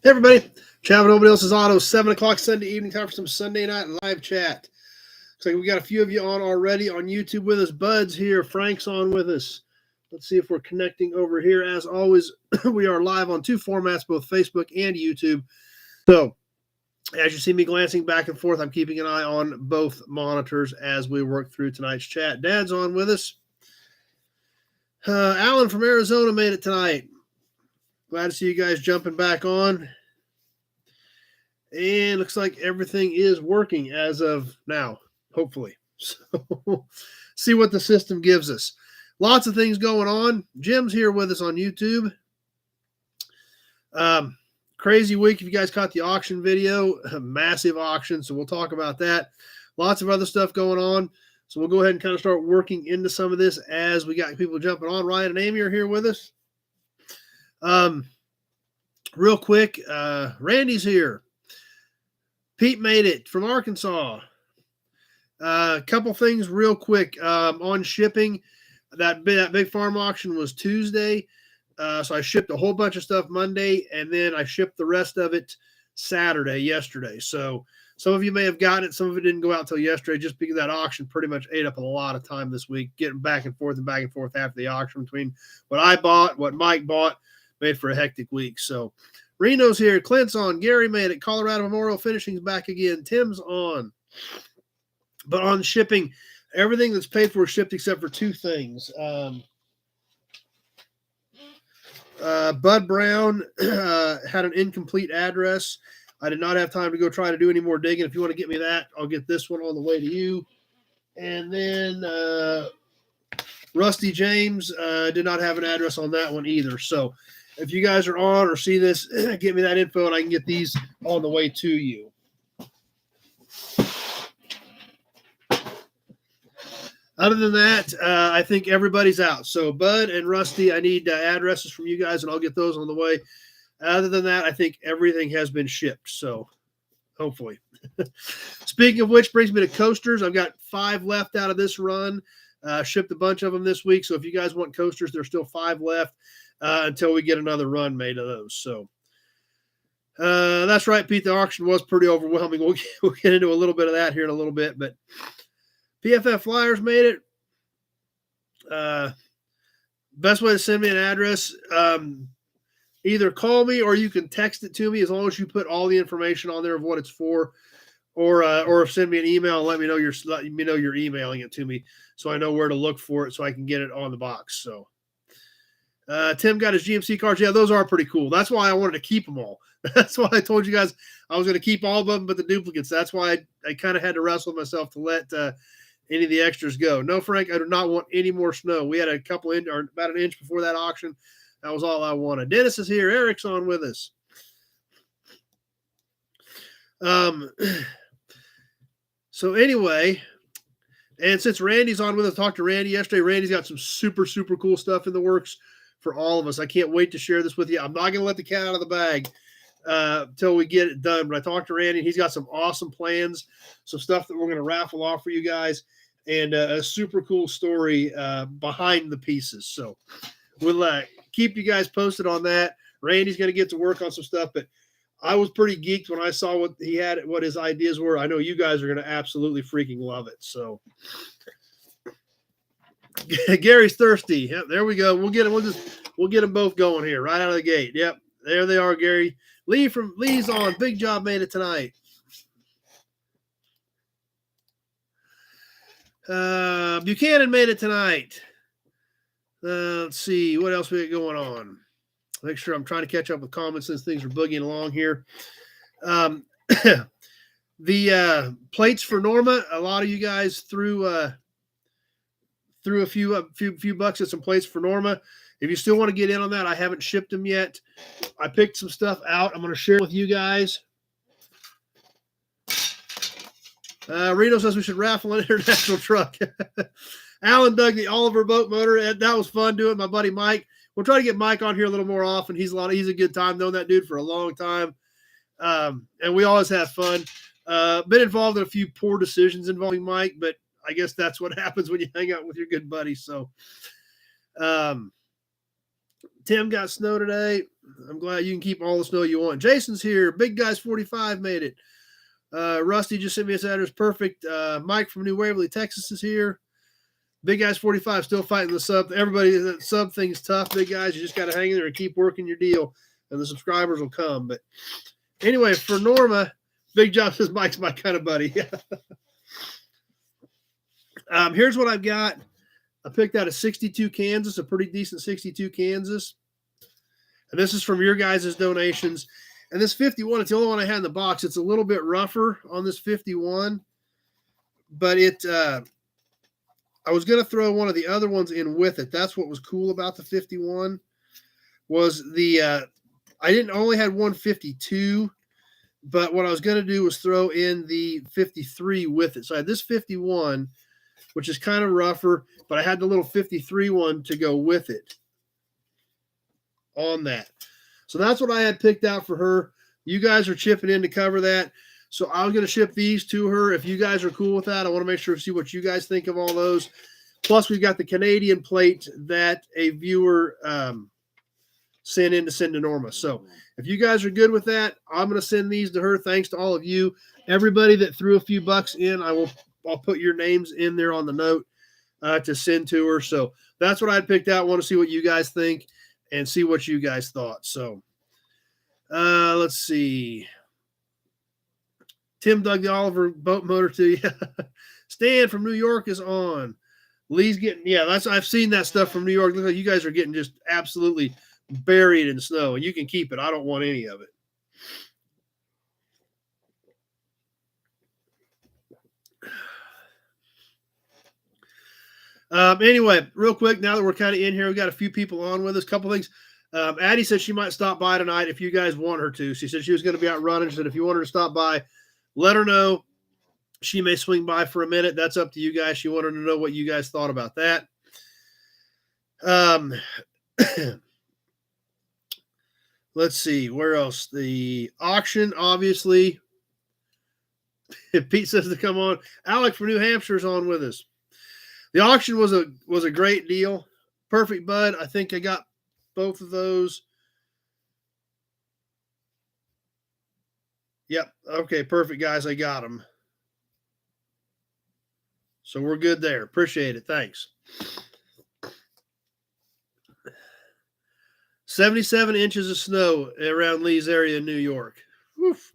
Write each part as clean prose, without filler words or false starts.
Hey everybody, Chat Nobody Else's Auto, 7 o'clock Sunday evening time for some Sunday night live chat. Looks like we got a few of you on already on YouTube with us. Bud's here, Frank's on with us. Let's see if we're connecting over here. As always, we are live on two formats, both Facebook and YouTube. So, as you see me glancing back and forth, I'm keeping an eye on both monitors as we work through tonight's chat. Dad's on with us. Alan from Arizona made it tonight. Glad to see you guys jumping back on. And looks like everything is working as of now, hopefully. So see what the system gives us. Lots of things going on. Jim's here with us on YouTube. Crazy week. If you guys caught the auction video, a massive auction. So we'll talk about that. Lots of other stuff going on. So we'll go ahead and kind of start working into some of this as we got people jumping on. Ryan and Amy are here with us. Real quick, Randy's here. Pete made it from Arkansas. A couple things real quick on shipping. That big farm auction was Tuesday. So I shipped a whole bunch of stuff Monday, and then I shipped the rest of it Saturday, yesterday. So some of you may have gotten it. Some of it didn't go out until yesterday just because that auction pretty much ate up a lot of time this week, getting back and forth after the auction between what I bought, what Mike bought. Made for a hectic week. So Reno's here. Clint's on. Gary made it. Colorado Memorial Finishing's back again. Tim's on. But on shipping, everything that's paid for is shipped except for two things. Bud Brown had an incomplete address. I did not have time to go try to do any more digging. If you want to get me that, I'll get this one on the way to you. And then Rusty James did not have an address on that one either. So if you guys are on or see this, get me that info and I can get these on the way to you. Other than that, I think everybody's out. So Bud and Rusty, I need addresses from you guys and I'll get those on the way. Other than that, I think everything has been shipped. So hopefully. Speaking of which, brings me to coasters. I've got 5 left out of this run. Shipped a bunch of them this week. So if you guys want coasters, there's still 5 left. Until we get another run made of those. So that's right, Pete. The auction was pretty overwhelming. We'll get into a little bit of that here in a little bit. But PFF Flyers made it. Best way to send me an address, either call me or you can text it to me as long as you put all the information on there of what it's for. Or send me an email and let me know you're emailing it to me so I know where to look for it so I can get it on the box. So Tim got his GMC cards. Yeah, those are pretty cool. That's why I wanted to keep them all. That's why I told you guys I was going to keep all of them but the duplicates. That's why I kind of had to wrestle with myself to let any of the extras go. No, Frank, I do not want any more snow. We had a couple or about an inch before that auction. That was all I wanted. Dennis is here. Eric's on with us. So anyway, and since Randy's on with us, I talked to Randy yesterday. Randy's got some super, super cool stuff in the works for all of us. I can't wait to share this with you. I'm not going to let the cat out of the bag until we get it done. But I talked to Randy, and he's got some awesome plans, some stuff that we're going to raffle off for you guys, and a super cool story behind the pieces. So we'll keep you guys posted on that. Randy's going to get to work on some stuff, but I was pretty geeked when I saw what he had, what his ideas were. I know you guys are going to absolutely freaking love it. So Gary's thirsty. Yep, there we go. We'll get them both going here right out of the gate. Yep, there they are, Gary. Lee's on. Big Job made it tonight. Buchanan made it tonight. Let's see what else we got going on. Make sure I'm trying to catch up with comments since things are boogieing along here. The plates for Norma. A lot of you guys threw a few bucks at some plates for Norma. If you still want to get in on that, I haven't shipped them yet. I picked some stuff out. I'm going to share with you guys. Reno says we should raffle an international truck. Alan dug the Oliver boat motor. That was fun doing it. My buddy Mike. We'll try to get Mike on here a little more often. He's a good time. Known that dude for a long time. And we always have fun. Been involved in a few poor decisions involving Mike, but I guess that's what happens when you hang out with your good buddies. So Tim got snow today. I'm glad you can keep all the snow you want. Jason's here. Big Guys 45 made it. Rusty just sent me his address. Perfect. Mike from New Waverly, Texas is here. Big Guys 45 still fighting the sub. Everybody, that sub thing's tough, Big Guys. You just got to hang in there and keep working your deal, and the subscribers will come. But anyway, for Norma, Big Job says Mike's my kind of buddy. Here's what I've got. I picked out a 62 Kansas, a pretty decent 62 Kansas. And this is from your guys' donations. And this 51, it's the only one I had in the box. It's a little bit rougher on this 51. But I was going to throw one of the other ones in with it. That's what was cool about the 51 was I didn't only had 152, but what I was going to do was throw in the 53 with it. So I had this 51, which is kind of rougher, but I had the little 53 one to go with it on that. So that's what I had picked out for her. You guys are chipping in to cover that. So I was going to ship these to her. If you guys are cool with that, I want to make sure to see what you guys think of all those. Plus, we've got the Canadian plate that a viewer sent to Norma. So if you guys are good with that, I'm going to send these to her. Thanks to all of you. Everybody that threw a few bucks in, I'll put your names in there on the note to send to her. So that's what I picked out. I want to see what you guys think and see what you guys thought. So let's see. Tim dug the Oliver boat motor to you. Stan from New York is on. Lee's getting, I've seen that stuff from New York. Look like you guys are getting just absolutely buried in snow, and you can keep it. I don't want any of it. Anyway, real quick, now that we're kind of in here, we've got a few people on with us. A couple things. Addie said she might stop by tonight if you guys want her to. She said she was going to be out running. She said if you want her to stop by, let her know. She may swing by for a minute. That's up to you guys. She wanted to know what you guys thought about that. Let's see. Where else? The auction, obviously. Pete says to come on. Alec from New Hampshire is on with us. The auction was a great deal. Perfect, bud. I think I got both of those. Yep. Okay, perfect, guys. I got them. So we're good there. Appreciate it. Thanks. 77 inches of snow around Lee's area in New York. Woof.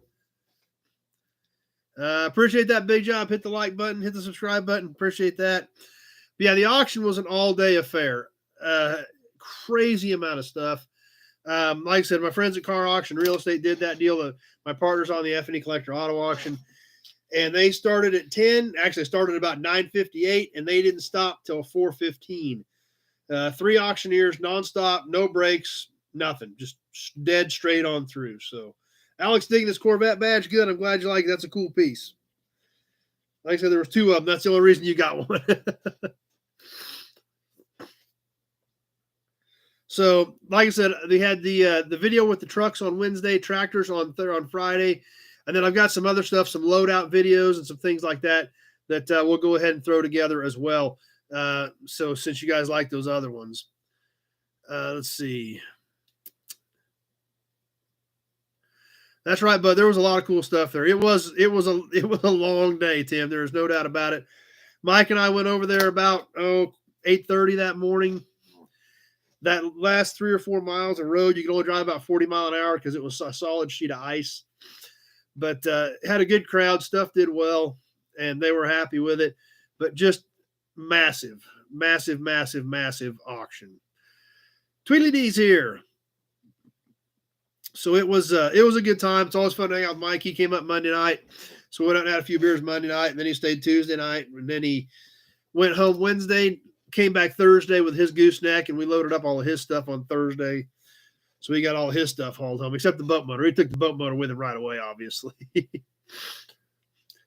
Appreciate that, Big Job. Hit the like button. Hit the subscribe button. Appreciate that. But yeah, the auction was an all-day affair. Crazy amount of stuff. Like I said, my friends at Car Auction Real Estate did that deal. My partners on the F&E Collector Auto Auction. And they started at 10. Actually, started about 9:58, and they didn't stop till 4:15. 3 auctioneers, nonstop, no breaks, nothing. Just dead straight on through. So, Alex digging this Corvette badge. Good. I'm glad you like it. That's a cool piece. Like I said, there was 2 of them. That's the only reason you got one. So, like I said, they had the video with the trucks on Wednesday, tractors on Friday. And then I've got some other stuff, some loadout videos and some things like that we'll go ahead and throw together as well. So since you guys like those other ones, let's see. That's right, bud. There was a lot of cool stuff there. It was a long day, Tim. There's no doubt about it. Mike and I went over there about 8:30 that morning. That last 3 or 4 miles of road, you could only drive about 40 miles an hour because it was a solid sheet of ice. But had a good crowd. Stuff did well, and they were happy with it. But just massive, massive, massive, massive auction. Tweedledee here. So it was a good time. It's always fun to hang out with Mike. He came up Monday night. So we went out and had a few beers Monday night, and then he stayed Tuesday night, and then he went home Wednesday, came back Thursday with his gooseneck, and we loaded up all of his stuff on Thursday. So he got all his stuff hauled home, except the boat motor. He took the boat motor with him right away, obviously.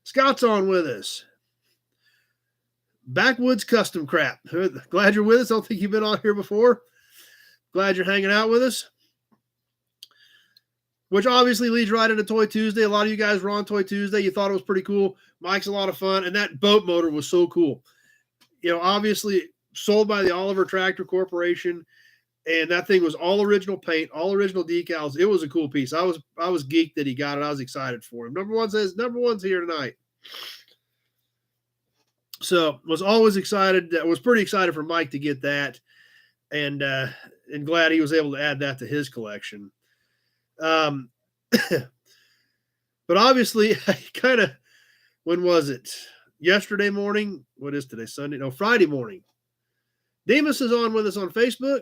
Scott's on with us. Backwoods Custom Crap. Glad you're with us. I don't think you've been on here before. Glad you're hanging out with us. Which obviously leads right into Toy Tuesday. A lot of you guys were on Toy Tuesday. You thought it was pretty cool. Mike's a lot of fun. And that boat motor was so cool. Obviously sold by the Oliver Tractor Corporation. And that thing was all original paint, all original decals. It was a cool piece. I was geeked that he got it. I was excited for him. Number one's here tonight. So was always excited. Was pretty excited for Mike to get that, and glad he was able to add that to his collection. But obviously, I kind of, when was it? Yesterday morning? What is today? Sunday? No, Friday morning. Demas is on with us on Facebook.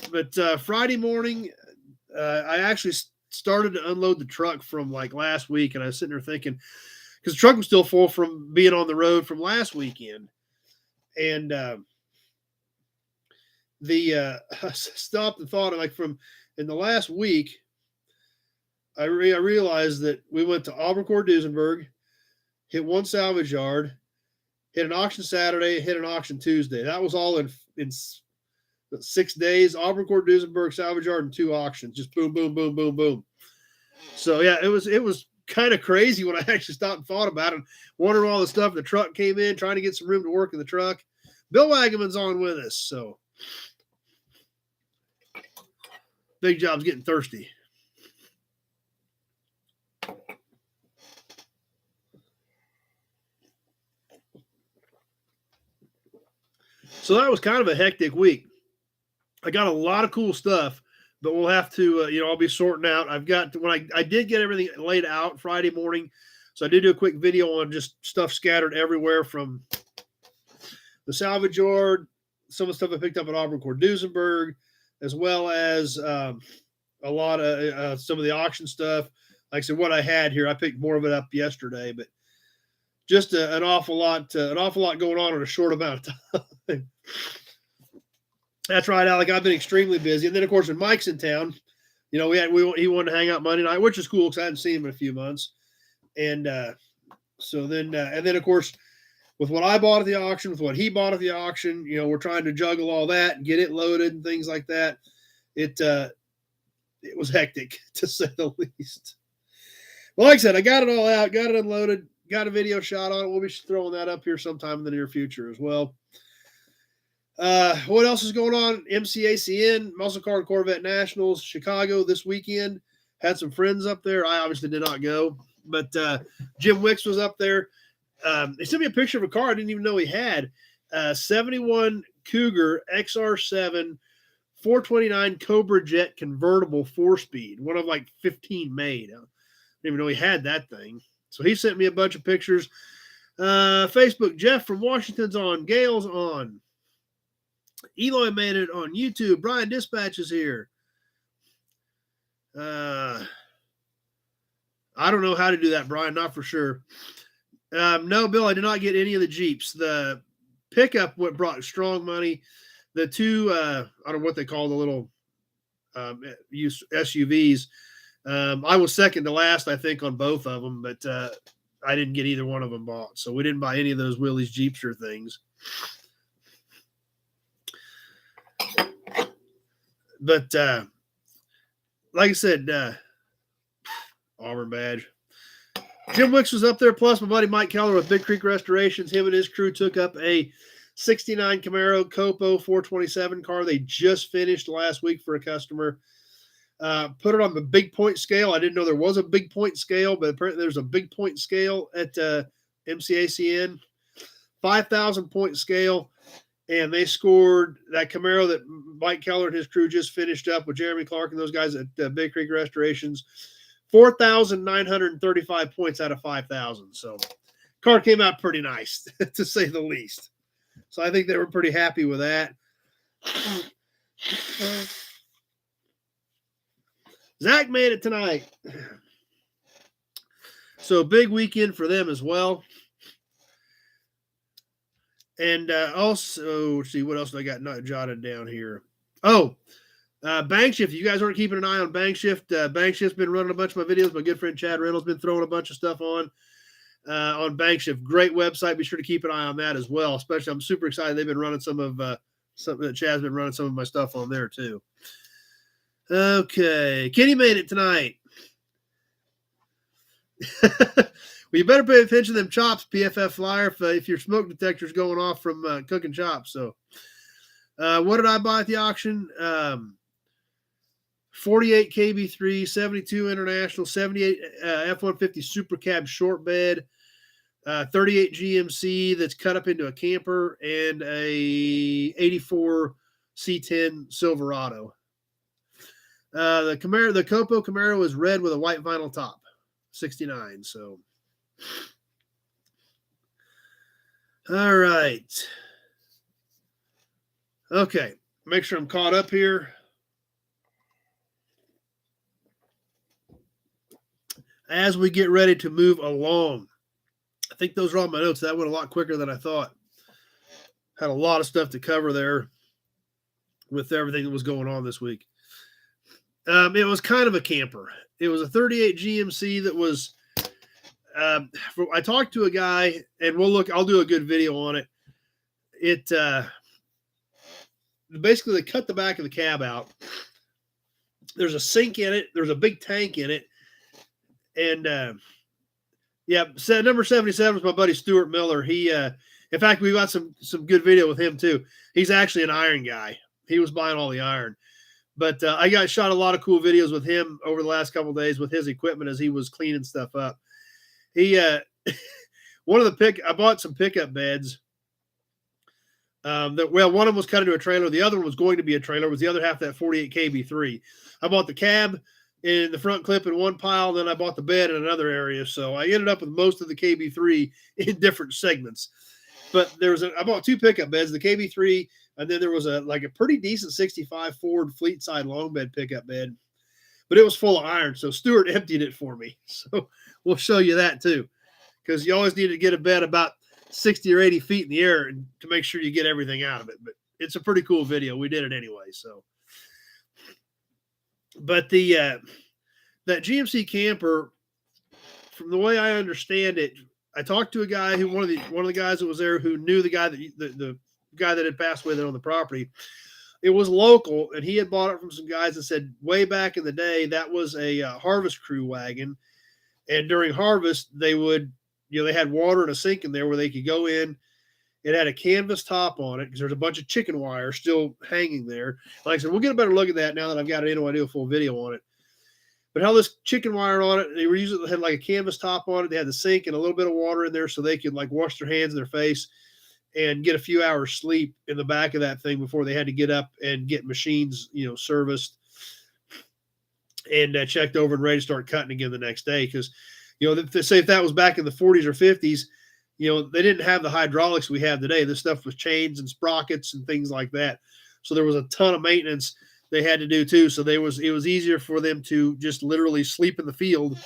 But Friday morning, I actually started to unload the truck from like last week, and I was sitting there thinking, because the truck was still full from being on the road from last weekend, and I stopped and thought, like, from in the last week, I realized that we went to Auburn-Duesenberg, hit one salvage yard, hit an auction Saturday, hit an auction Tuesday. That was all in 6 days. Auburn-Duesenberg, salvage yard, and 2 auctions. Just boom, boom, boom, boom, boom. So yeah, it was kind of crazy when I actually stopped and thought about it. Wondering all the stuff the truck came in, trying to get some room to work in the truck. Bill Wagaman's on with us, so big job's getting thirsty. So that was kind of a hectic week. I got a lot of cool stuff, but we'll have to, I'll be sorting out. I've got, when I did get everything laid out Friday morning, so I did do a quick video on just stuff scattered everywhere from the salvage yard, some of the stuff I picked up at Auburn-Duesenberg, as well as a lot of some of the auction stuff. Like I said, what I had here, I picked more of it up yesterday, but just an awful lot going on in a short amount of time. That's right, Alec. I've been extremely busy, and then of course when Mike's in town, he wanted to hang out Monday night, which is cool because I hadn't seen him in a few months, and so then of course with what I bought at the auction, with what he bought at the auction, we're trying to juggle all that and get it loaded and things like that. It was hectic to say the least. Well, like I said, I got it all out, got it unloaded, got a video shot on it. We'll be throwing that up here sometime in the near future as well. What else is going on? MCACN, Muscle Car and Corvette Nationals, Chicago this weekend. Had some friends up there. I obviously did not go, but Jim Wicks was up there. They sent me a picture of a car I didn't even know he had. 71 Cougar XR7 429 Cobra Jet convertible 4-speed, one of like 15 made. I didn't even know he had that thing. So he sent me a bunch of pictures. Facebook, Jeff from Washington's on. Gail's on. Eloy made it on YouTube. Brian Dispatch is here. I don't know how to do that, Brian. Not for sure. No, Bill, I did not get any of the Jeeps. The pickup brought strong money. The two, I don't know what they call the little SUVs. I was second to last, I think, on both of them, but I didn't get either one of them bought. So we didn't buy any of those Willys Jeepster things. But like I said, Auburn badge. Jim Wicks was up there, plus my buddy Mike Keller with Big Creek Restorations. Him and his crew took up a 69 Camaro Copo 427 car they just finished last week for a customer. Put it on the big point scale. I didn't know there was a big point scale, but apparently there's a big point scale at MCACN. 5,000 point scale. And they scored that Camaro that Mike Keller and his crew just finished up with Jeremy Clark and those guys at Big Creek Restorations. 4,935 points out of 5,000. So car came out pretty nice, to say the least. So I think they were pretty happy with that. Zach made it tonight. So big weekend for them as well. And also, let's see, what else do I got not jotted down here? Oh, Bank Shift. You guys aren't keeping an eye on Bank Shift. Bank Shift's been running a bunch of my videos. My good friend Chad Reynolds been throwing a bunch of stuff on Bank Shift. Great website. Be sure to keep an eye on that as well. Especially, I'm super excited. They've been running something that Chad's been running some of my stuff on there too. Okay, Kenny made it tonight. Well, you better pay attention to them chops, PFF Flyer, if your smoke detector's going off from cooking chops. So, What did I buy at the auction? 48 KB3, 72 International, 78 F-150 Super Cab short bed, 38 GMC that's cut up into a camper, and a 84 C10 Silverado. The Copo Camaro is red with a white vinyl top, 69. So, all right. Okay, make sure I'm caught up here. As we get ready to move along, I think those are all my notes. That went a lot quicker than I thought. Had a lot of stuff to cover there with everything that was going on this week. It was kind of a camper. It was a 38 GMC that was. I talked to a guy, and I'll do a good video on it. It basically they cut the back of the cab out. There's a sink in it. There's a big tank in it, and number 77 is my buddy Stuart Miller. He, in fact, we got some good video with him too. He's actually an iron guy. He was buying all the iron. But I shot a lot of cool videos with him over the last couple of days with his equipment as he was cleaning stuff up. He I bought some pickup beds. One of them was cut into a trailer. The other one was going to be a trailer. It was the other half of that 48 KB3. I bought the cab and the front clip in one pile. Then I bought the bed in another area. So I ended up with most of the KB3 in different segments. But I bought two pickup beds, the KB3. And then there was a pretty decent 65 Ford fleet side long bed pickup bed, but it was full of iron. So Stuart emptied it for me. So we'll show you that too, because you always need to get a bed about 60 or 80 feet in the air to make sure you get everything out of it. But it's a pretty cool video. We did it anyway. So, but that GMC camper, from the way I understand it, I talked to a guy who one of the guys that was there who knew the guy the guy that had passed away there on the property. It was local, and he had bought it from some guys that said way back in the day that was a harvest crew wagon, and during harvest they would, they had water and a sink in there where they could go in. It had a canvas top on it because there's a bunch of chicken wire still hanging there. Like I said, we'll get a better look at that now that I've got a full video on it. But how this chicken wire on it, they had like a canvas top on it. They had the sink and a little bit of water in there so they could wash their hands and their face and get a few hours sleep in the back of that thing before they had to get up and get machines, serviced and checked over and ready to start cutting again the next day. Because, say if that was back in the 40s or 50s, they didn't have the hydraulics we have today. This stuff was chains and sprockets and things like that. So there was a ton of maintenance they had to do too. So it was easier for them to just literally sleep in the field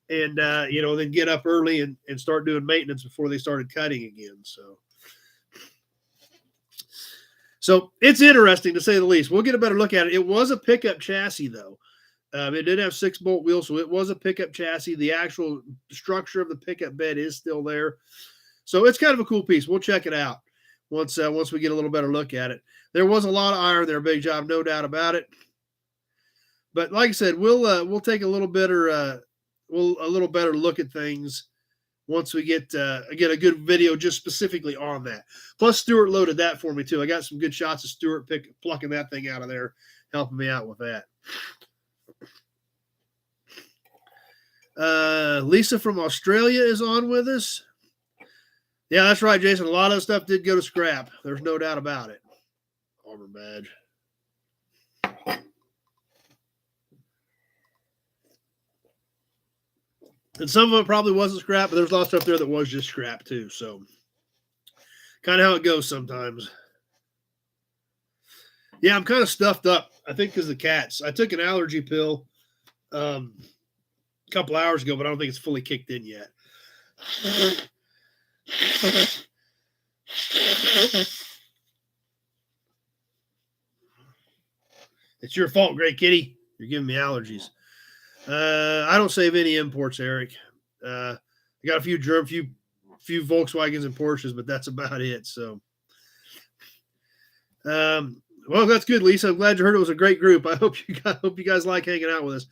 and, then get up early and start doing maintenance before they started cutting again. So it's interesting to say the least. We'll get a better look at it. It was a pickup chassis though. It did have 6-bolt wheels, so it was a pickup chassis. The actual structure of the pickup bed is still there. So it's kind of a cool piece. We'll check it out once we get a little better look at it. There was a lot of iron there, Big Job, no doubt about it. But like I said, we'll take a little better look at things once we get a good video just specifically on that. Plus, Stuart loaded that for me too. I got some good shots of Stuart plucking that thing out of there, helping me out with that. Lisa from Australia is on with us. Yeah, that's right, Jason. A lot of stuff did go to scrap. There's no doubt about it. Auburn badge. And some of it probably wasn't scrap, but there's a lot of stuff there that was just scrap too. So kind of how it goes sometimes. Yeah, I'm kind of stuffed up. I think because of the cats. I took an allergy pill a couple hours ago, but I don't think it's fully kicked in yet. It's your fault, Great Kitty. You're giving me allergies. I don't save any imports, Eric. I got a few Volkswagens and Porsches, but that's about it. So, well, that's good, Lisa. I'm glad you heard it was a great group. I hope you guys like hanging out with us.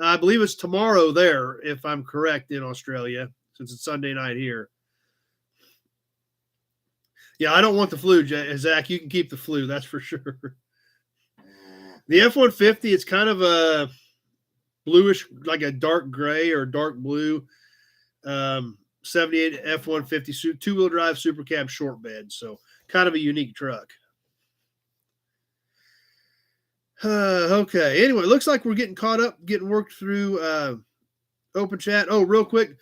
I believe it's tomorrow there, if I'm correct, in Australia, since it's Sunday night here. Yeah, I don't want the flu, Zach. You can keep the flu, that's for sure. The F-150, it's kind of a bluish, like a dark gray or dark blue 78 F-150 two-wheel drive super cab short bed. So kind of a unique truck. Okay. Anyway, looks like we're getting caught up, getting worked through open chat. Oh, real quick.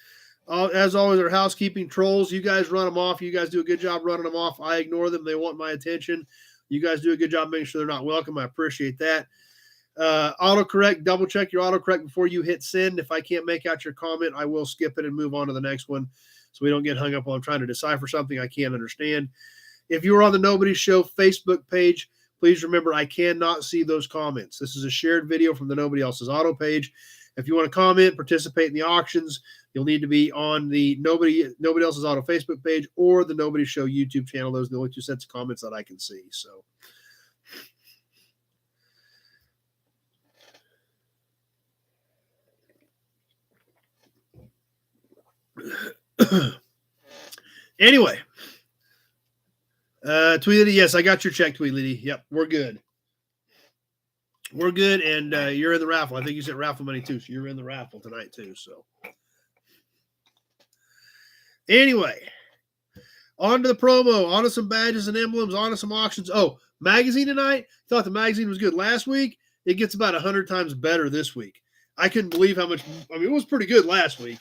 As always, our housekeeping trolls, you guys run them off. You guys do a good job running them off. I ignore them. They want my attention. You guys do a good job making sure they're not welcome. I appreciate that. Autocorrect, double check your autocorrect before you hit send. If I can't make out your comment, I will skip it and move on to the next one so we don't get hung up while I'm trying to decipher something I can't understand. If you were on the Nobody Show Facebook page, please remember I cannot see those comments. This is a shared video from the Nobody Else's Auto page. If you want to comment, participate in the auctions, you'll need to be on the Nobody Else's Auto Facebook page or the Nobody Show YouTube channel. Those are the only two sets of comments that I can see. So, anyway, Tweedledee, yes, I got your check, Tweedledee. Yep, we're good. We're good, and you're in the raffle. I think you said raffle money too, so you're in the raffle tonight too. So, anyway, on to the promo, on to some badges and emblems, on to some auctions. Oh, magazine tonight. Thought the magazine was good last week. It gets about 100 times better this week. I couldn't believe how much. I mean, it was pretty good last week,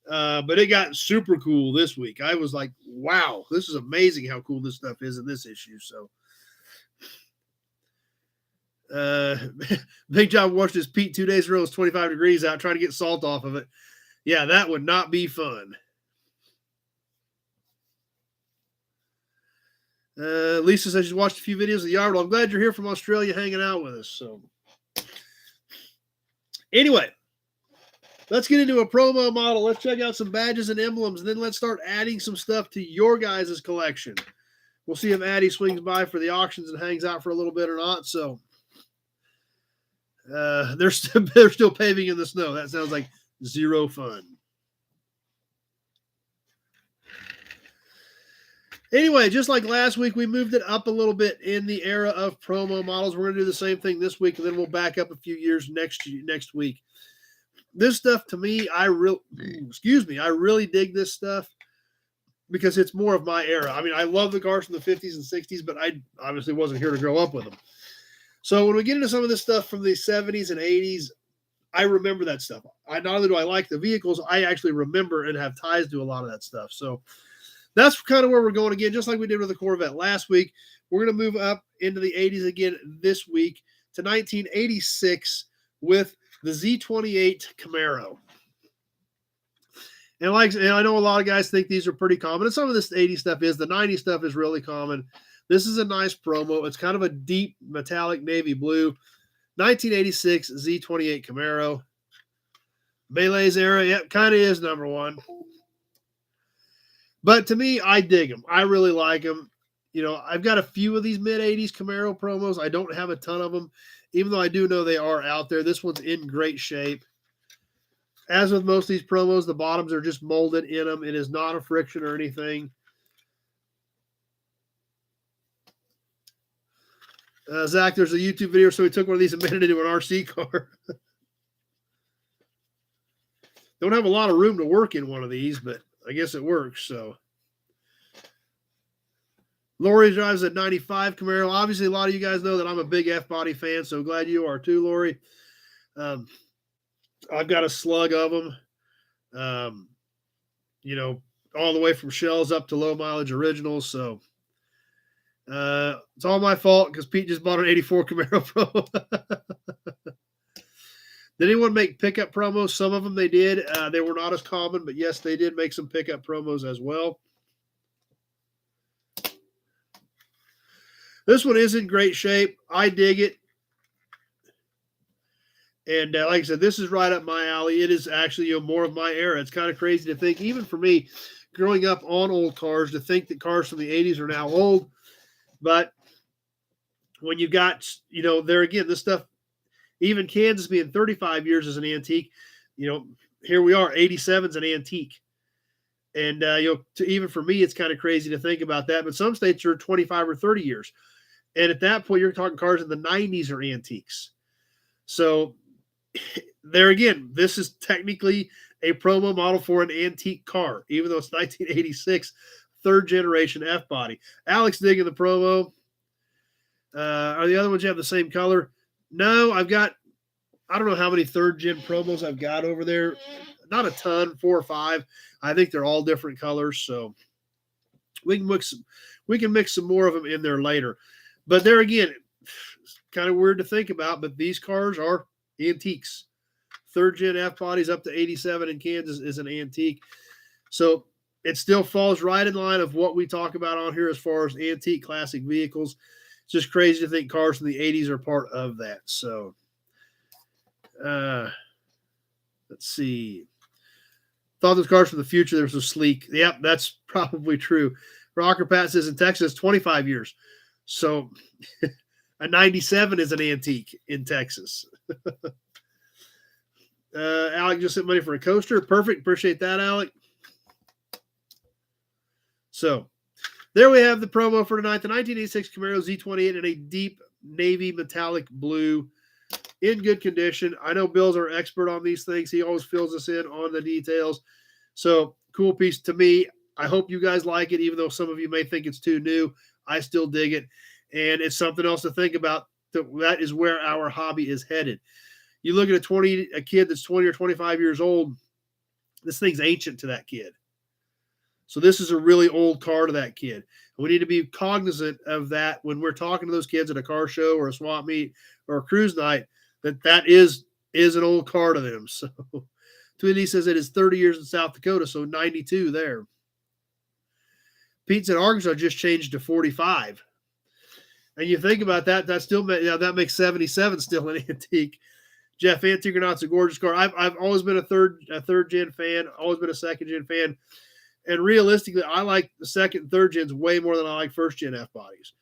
but it got super cool this week. I was like, wow, this is amazing how cool this stuff is in this issue. So. Big Job watched his Pete 2 days in a row. It's 25 degrees out, trying to get salt off of it. Yeah, that would not be fun. Lisa says she's watched a few videos of the yard. Well, I'm glad you're here from Australia hanging out with us. So, anyway, let's get into a promo model. Let's check out some badges and emblems, and then let's start adding some stuff to your guys' collection. We'll see if Addie swings by for the auctions and hangs out for a little bit or not. So, they're still paving in the snow. That sounds like zero fun. Anyway, just like last week, we moved it up a little bit in the era of promo models. We're going to do the same thing this week, and then we'll back up a few years next week. This stuff, to me, I really dig this stuff because it's more of my era. I mean, I love the cars from the 50s and 60s, but I obviously wasn't here to grow up with them. So when we get into some of this stuff from the 70s and 80s, I remember that stuff. Not only do I like the vehicles, I actually remember and have ties to a lot of that stuff. So that's kind of where we're going again, just like we did with the Corvette last week. We're going to move up into the 80s again this week to 1986 with the Z28 Camaro. And I know a lot of guys think these are pretty common, and some of this 80s stuff is. The 90s stuff is really common. This is a nice promo. It's kind of a deep metallic navy blue. 1986 Z28 Camaro. Melee's era, yep, kind of is number one. But to me, I dig them. I really like them. You know, I've got a few of these mid-80s Camaro promos. I don't have a ton of them, even though I do know they are out there. This one's in great shape. As with most of these promos, the bottoms are just molded in them. It is not a friction or anything. Zach, there's a YouTube video, so we took one of these and made it into an RC car. Don't have a lot of room to work in one of these, but I guess it works. So, Lori drives a 95 Camaro. Obviously, a lot of you guys know that I'm a big F-body fan, so glad you are too, Lori. I've got a slug of them, you know, all the way from shells up to low mileage originals. So, it's all my fault because Pete just bought an 84 Camaro Pro. Did anyone make pickup promos? Some of them they did. They were not as common, but yes, they did make some pickup promos as well. This one is in great shape. I dig it. And like I said, this is right up my alley. It is actually more of my era. It's kind of crazy to think, even for me, growing up on old cars, to think that cars from the 80s are now old. But when you got, you know, there again, this stuff, even Kansas being 35 years as an antique, you know, here we are, 87's an antique. And even for me, it's kind of crazy to think about that. But some states are 25 or 30 years. And at that point, you're talking cars in the 90s are antiques. So there again, this is technically a promo model for an antique car, even though it's 1986, third generation F body. Alex digging the promo. Are the other ones you have the same color? No, I don't know how many third gen promos I've got over there. Not a ton, 4 or 5. I think they're all different colors, so we can mix some more of them in there later. But there again, it's kind of weird to think about, but these cars are antiques. Third gen F bodies up to 87 in Kansas is an antique. So it still falls right in line of what we talk about on here as far as antique classic vehicles. It's just crazy to think cars from the 80s are part of that. So let's see. Thought those cars from the future, they were so sleek. Yep, that's probably true. Rocker Pat says in Texas, 25 years. So a 97 is an antique in Texas. Alec just sent money for a coaster. Perfect. Appreciate that, Alec. So there we have the promo for tonight. The 1986 Camaro Z28 in a deep navy metallic blue in good condition. I know Bill's our expert on these things. He always fills us in on the details. So cool piece to me. I hope you guys like it, even though some of you may think it's too new. I still dig it. And it's something else to think about. That is where our hobby is headed. You look at a kid that's 20 or 25 years old, this thing's ancient to that kid. So this is a really old car to that kid. We need to be cognizant of that when we're talking to those kids at a car show or a swap meet or a cruise night, that is an old car to them. So Twinny says it is 30 years in South Dakota, so 92 there. Pete said Arkansas just changed to 45. And you think about that, that makes 77 still an antique. Jeff, Antiquenaut's a gorgeous car. I've always been a third gen fan, always been a second gen fan. And realistically, I like the second and third gens way more than I like first gen F bodies.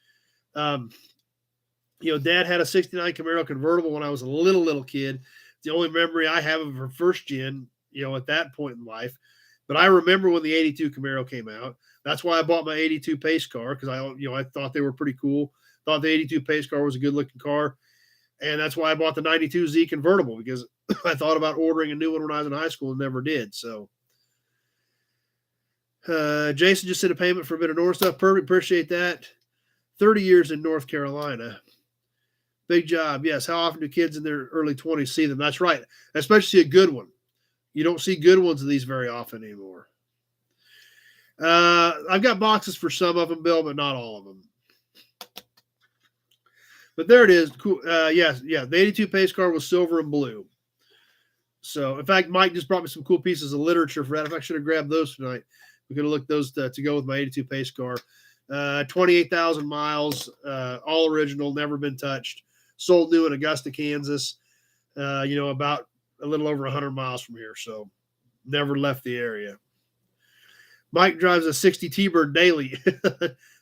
Dad had a 69 Camaro convertible when I was a little kid. The only memory I have of her first gen, at that point in life. But I remember when the 82 Camaro came out. That's why I bought my 82 pace car, because I thought they were pretty cool. Thought the 82 pace car was a good looking car. And that's why I bought the 92 Z convertible, because I thought about ordering a new one when I was in high school and never did. So Jason just sent a payment for a bit of North stuff. Perfect. Appreciate that. 30 years in North Carolina. Big job. Yes. How often do kids in their early 20s see them? That's right. Especially a good one. You don't see good ones of these very often anymore. I've got boxes for some of them, Bill, but not all of them. But there it is. Cool. The 82 pace car was silver and blue. So, in fact, Mike just brought me some cool pieces of literature for that. If I should have grabbed those tonight, we could have looked those to go with my 82 pace car. 28,000 miles, all original, never been touched. Sold new in Augusta, Kansas. About a little over 100 miles from here. So, never left the area. Mike drives a 60 T-Bird daily.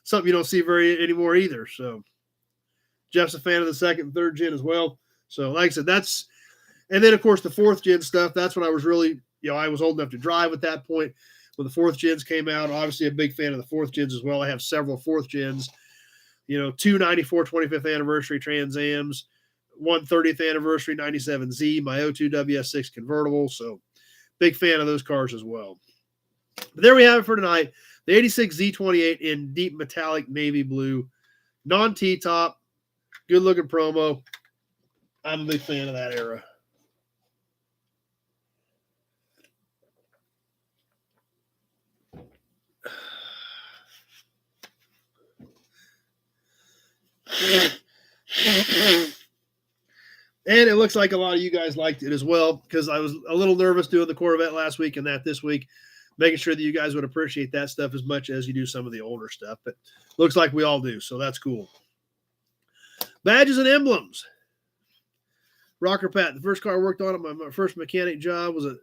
Something you don't see very anymore either. So, Jeff's a fan of the second and third gen as well. So, like I said, and then, of course, the fourth gen stuff. That's when I was really, I was old enough to drive at that point. When the fourth gens came out, obviously a big fan of the fourth gens as well. I have several fourth gens, 2 94 25th anniversary Trans Ams, 1 30th anniversary 97Z, my 02 WS6 convertible. So, big fan of those cars as well. But there we have it for tonight. The 86 Z28 in deep metallic navy blue, non-T-top, good-looking promo. I'm a big fan of that era. And it looks like a lot of you guys liked it as well, because I was a little nervous doing the Corvette last week and that this week, making sure that you guys would appreciate that stuff as much as you do some of the older stuff. But looks like we all do, so that's cool. Badges and emblems. Rocker Pat, the first car I worked on at my first mechanic job was an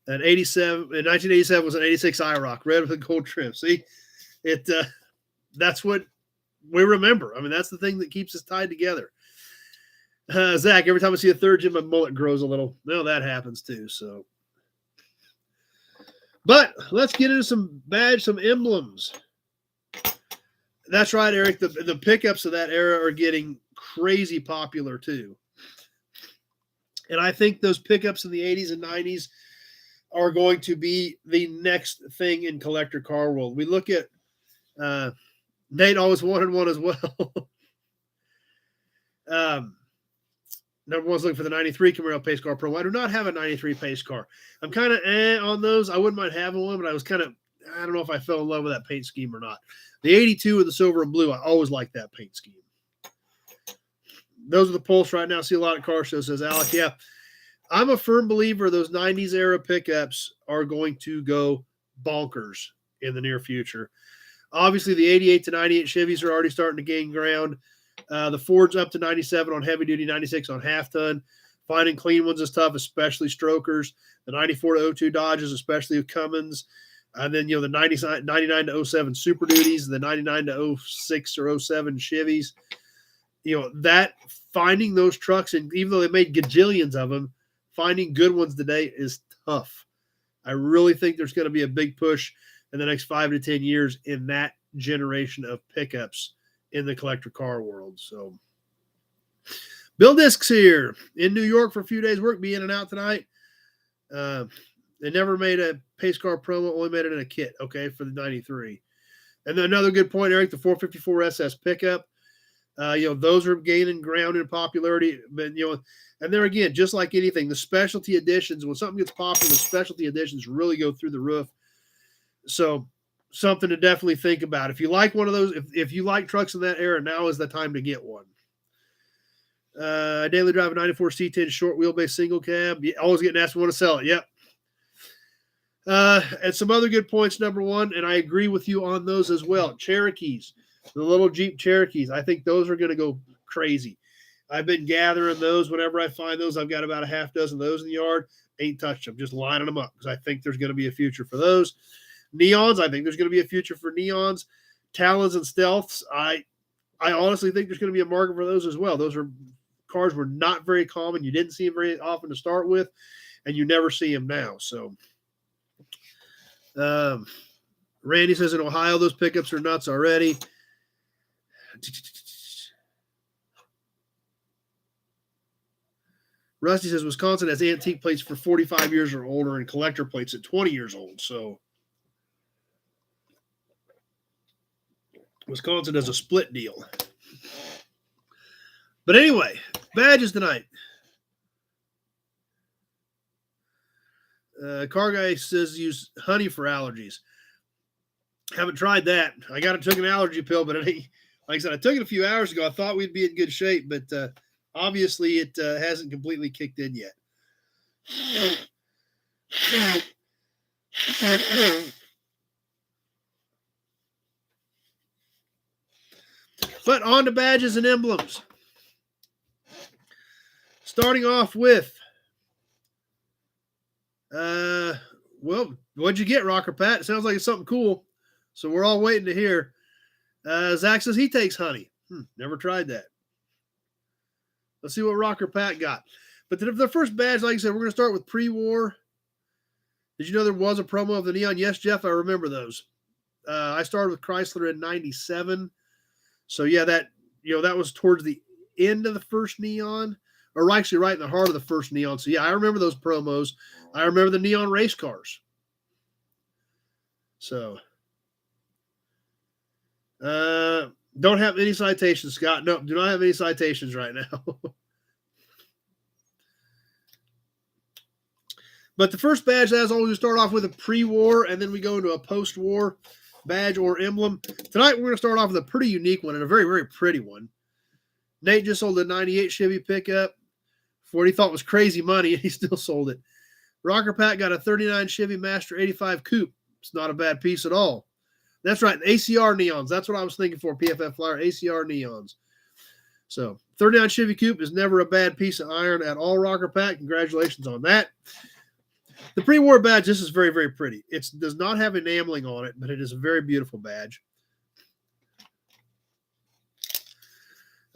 1987 was an 86 IROC, red with a gold trim. See, that's what we remember. I mean, that's the thing that keeps us tied together. Zach, every time I see a third gen, my mullet grows a little. No, that happens too. So, But let's get into some emblems. That's right, Eric. The pickups of that era are getting crazy popular too. And I think those pickups in the 80s and 90s are going to be the next thing in collector car world. We look at Nate always wanted one as well. Number one's looking for the 93 Camaro pace car Pro. I do not have a 93 pace car. I'm kind of on those. I wouldn't mind having one, but I don't know if I fell in love with that paint scheme or not. The 82 with the silver and blue, I always liked that paint scheme. Those are the pulse right now. See a lot of car shows, says Alec. Yeah, I'm a firm believer those 90s era pickups are going to go bonkers in the near future. Obviously, the 88 to 98 Chevys are already starting to gain ground. The Ford's up to 97 on heavy duty, 96 on half ton. Finding clean ones is tough, especially strokers. The 94 to 02 Dodges, especially with Cummins. And then, the 99 to 07 Super Duties, the 99 to 06 or 07 Chevys. That finding those trucks, and even though they made gajillions of them, finding good ones today is tough. I really think there's going to be a big push in the next 5 to 10 years in that generation of pickups in the collector car world. So, Bill Discs here in New York for a few days work. Be in and out tonight. They never made a pace car promo, only made it in a kit, okay, for the 93. And then another good point, Eric, the 454 SS pickup. Those are gaining ground in popularity. But, and there again, just like anything, the specialty editions, when something gets popular, the specialty editions really go through the roof. So, something to definitely think about. If you like one of those, if you like trucks in that era, now is the time to get one. Daily drive a 94 C10 short wheelbase single cab. Always getting asked, want to sell it. Yep. And some other good points. Number one, and I agree with you on those as well. Cherokees, the little Jeep Cherokees. I think those are going to go crazy. I've been gathering those. Whenever I find those, I've got about a half dozen of those in the yard. Ain't touched them, just lining them up because I think there's going to be a future for those. Neons, I think there's going to be a future for neons. Talons and Stealths, I honestly think there's going to be a market for those as well. Those cars were not very common. You didn't see them very often to start with, and you never see them now. So, Randy says in Ohio, those pickups are nuts already. Rusty says Wisconsin has antique plates for 45 years or older and collector plates at 20 years old. So, Wisconsin does a split deal. But anyway, badges tonight. Car guy says use honey for allergies. Haven't tried that. I took an allergy pill, but like I said, I took it a few hours ago. I thought we'd be in good shape, but obviously it hasn't completely kicked in yet. But on to badges and emblems. Starting off with, what'd you get, Rocker Pat? It sounds like it's something cool. So we're all waiting to hear. Zach says he takes honey. Never tried that. Let's see what Rocker Pat got. But the first badge, like I said, we're going to start with pre-war. Did you know there was a promo of the neon? Yes, Jeff, I remember those. I started with Chrysler in 97. So yeah, that was towards the end of the first neon, or actually right in the heart of the first neon. So yeah, I remember those promos. I remember the neon race cars. So, don't have any citations, Scott. No, do not have any citations right now. But the first badge, as always, we start off with a pre-war, and then we go into a post-war badge or emblem. Tonight, we're going to start off with a pretty unique one and a very, very pretty one. Nate just sold a 98 Chevy pickup for what he thought was crazy money, and he still sold it. Rocker Pat got a 39 Chevy Master 85 Coupe. It's not a bad piece at all. That's right, ACR neons. That's what I was thinking for, PFF Flyer, ACR neons. So, 39 Chevy Coupe is never a bad piece of iron at all, Rocker Pat. Congratulations on that. The pre-war badge, this is very, very pretty. It does not have enameling on it, but it is a very beautiful badge.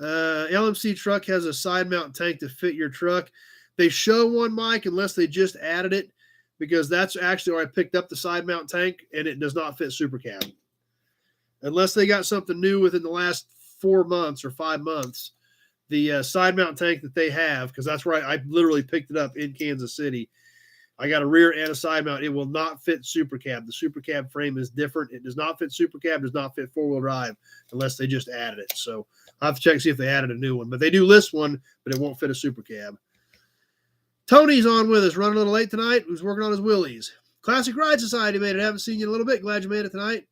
LMC truck has a side mount tank to fit your truck. They show one, Mike, unless they just added it. because that's actually where I picked up the side mount tank, and it does not fit Super Cab. Unless they got something new within the last 4 months or 5 months, the side mount tank that they have, because that's where I literally picked it up in Kansas City. I got a rear and a side mount. It will not fit Super Cab. The Super Cab frame is different. It does not fit Super Cab, does not fit four-wheel drive unless they just added it. So I'll have to check and see if they added a new one. But they do list one, but it won't fit a Super Cab. Tony's on with us, running a little late tonight. He's working on his wheelies. Classic Ride Society made it. Haven't seen you in a little bit. Glad you made it tonight.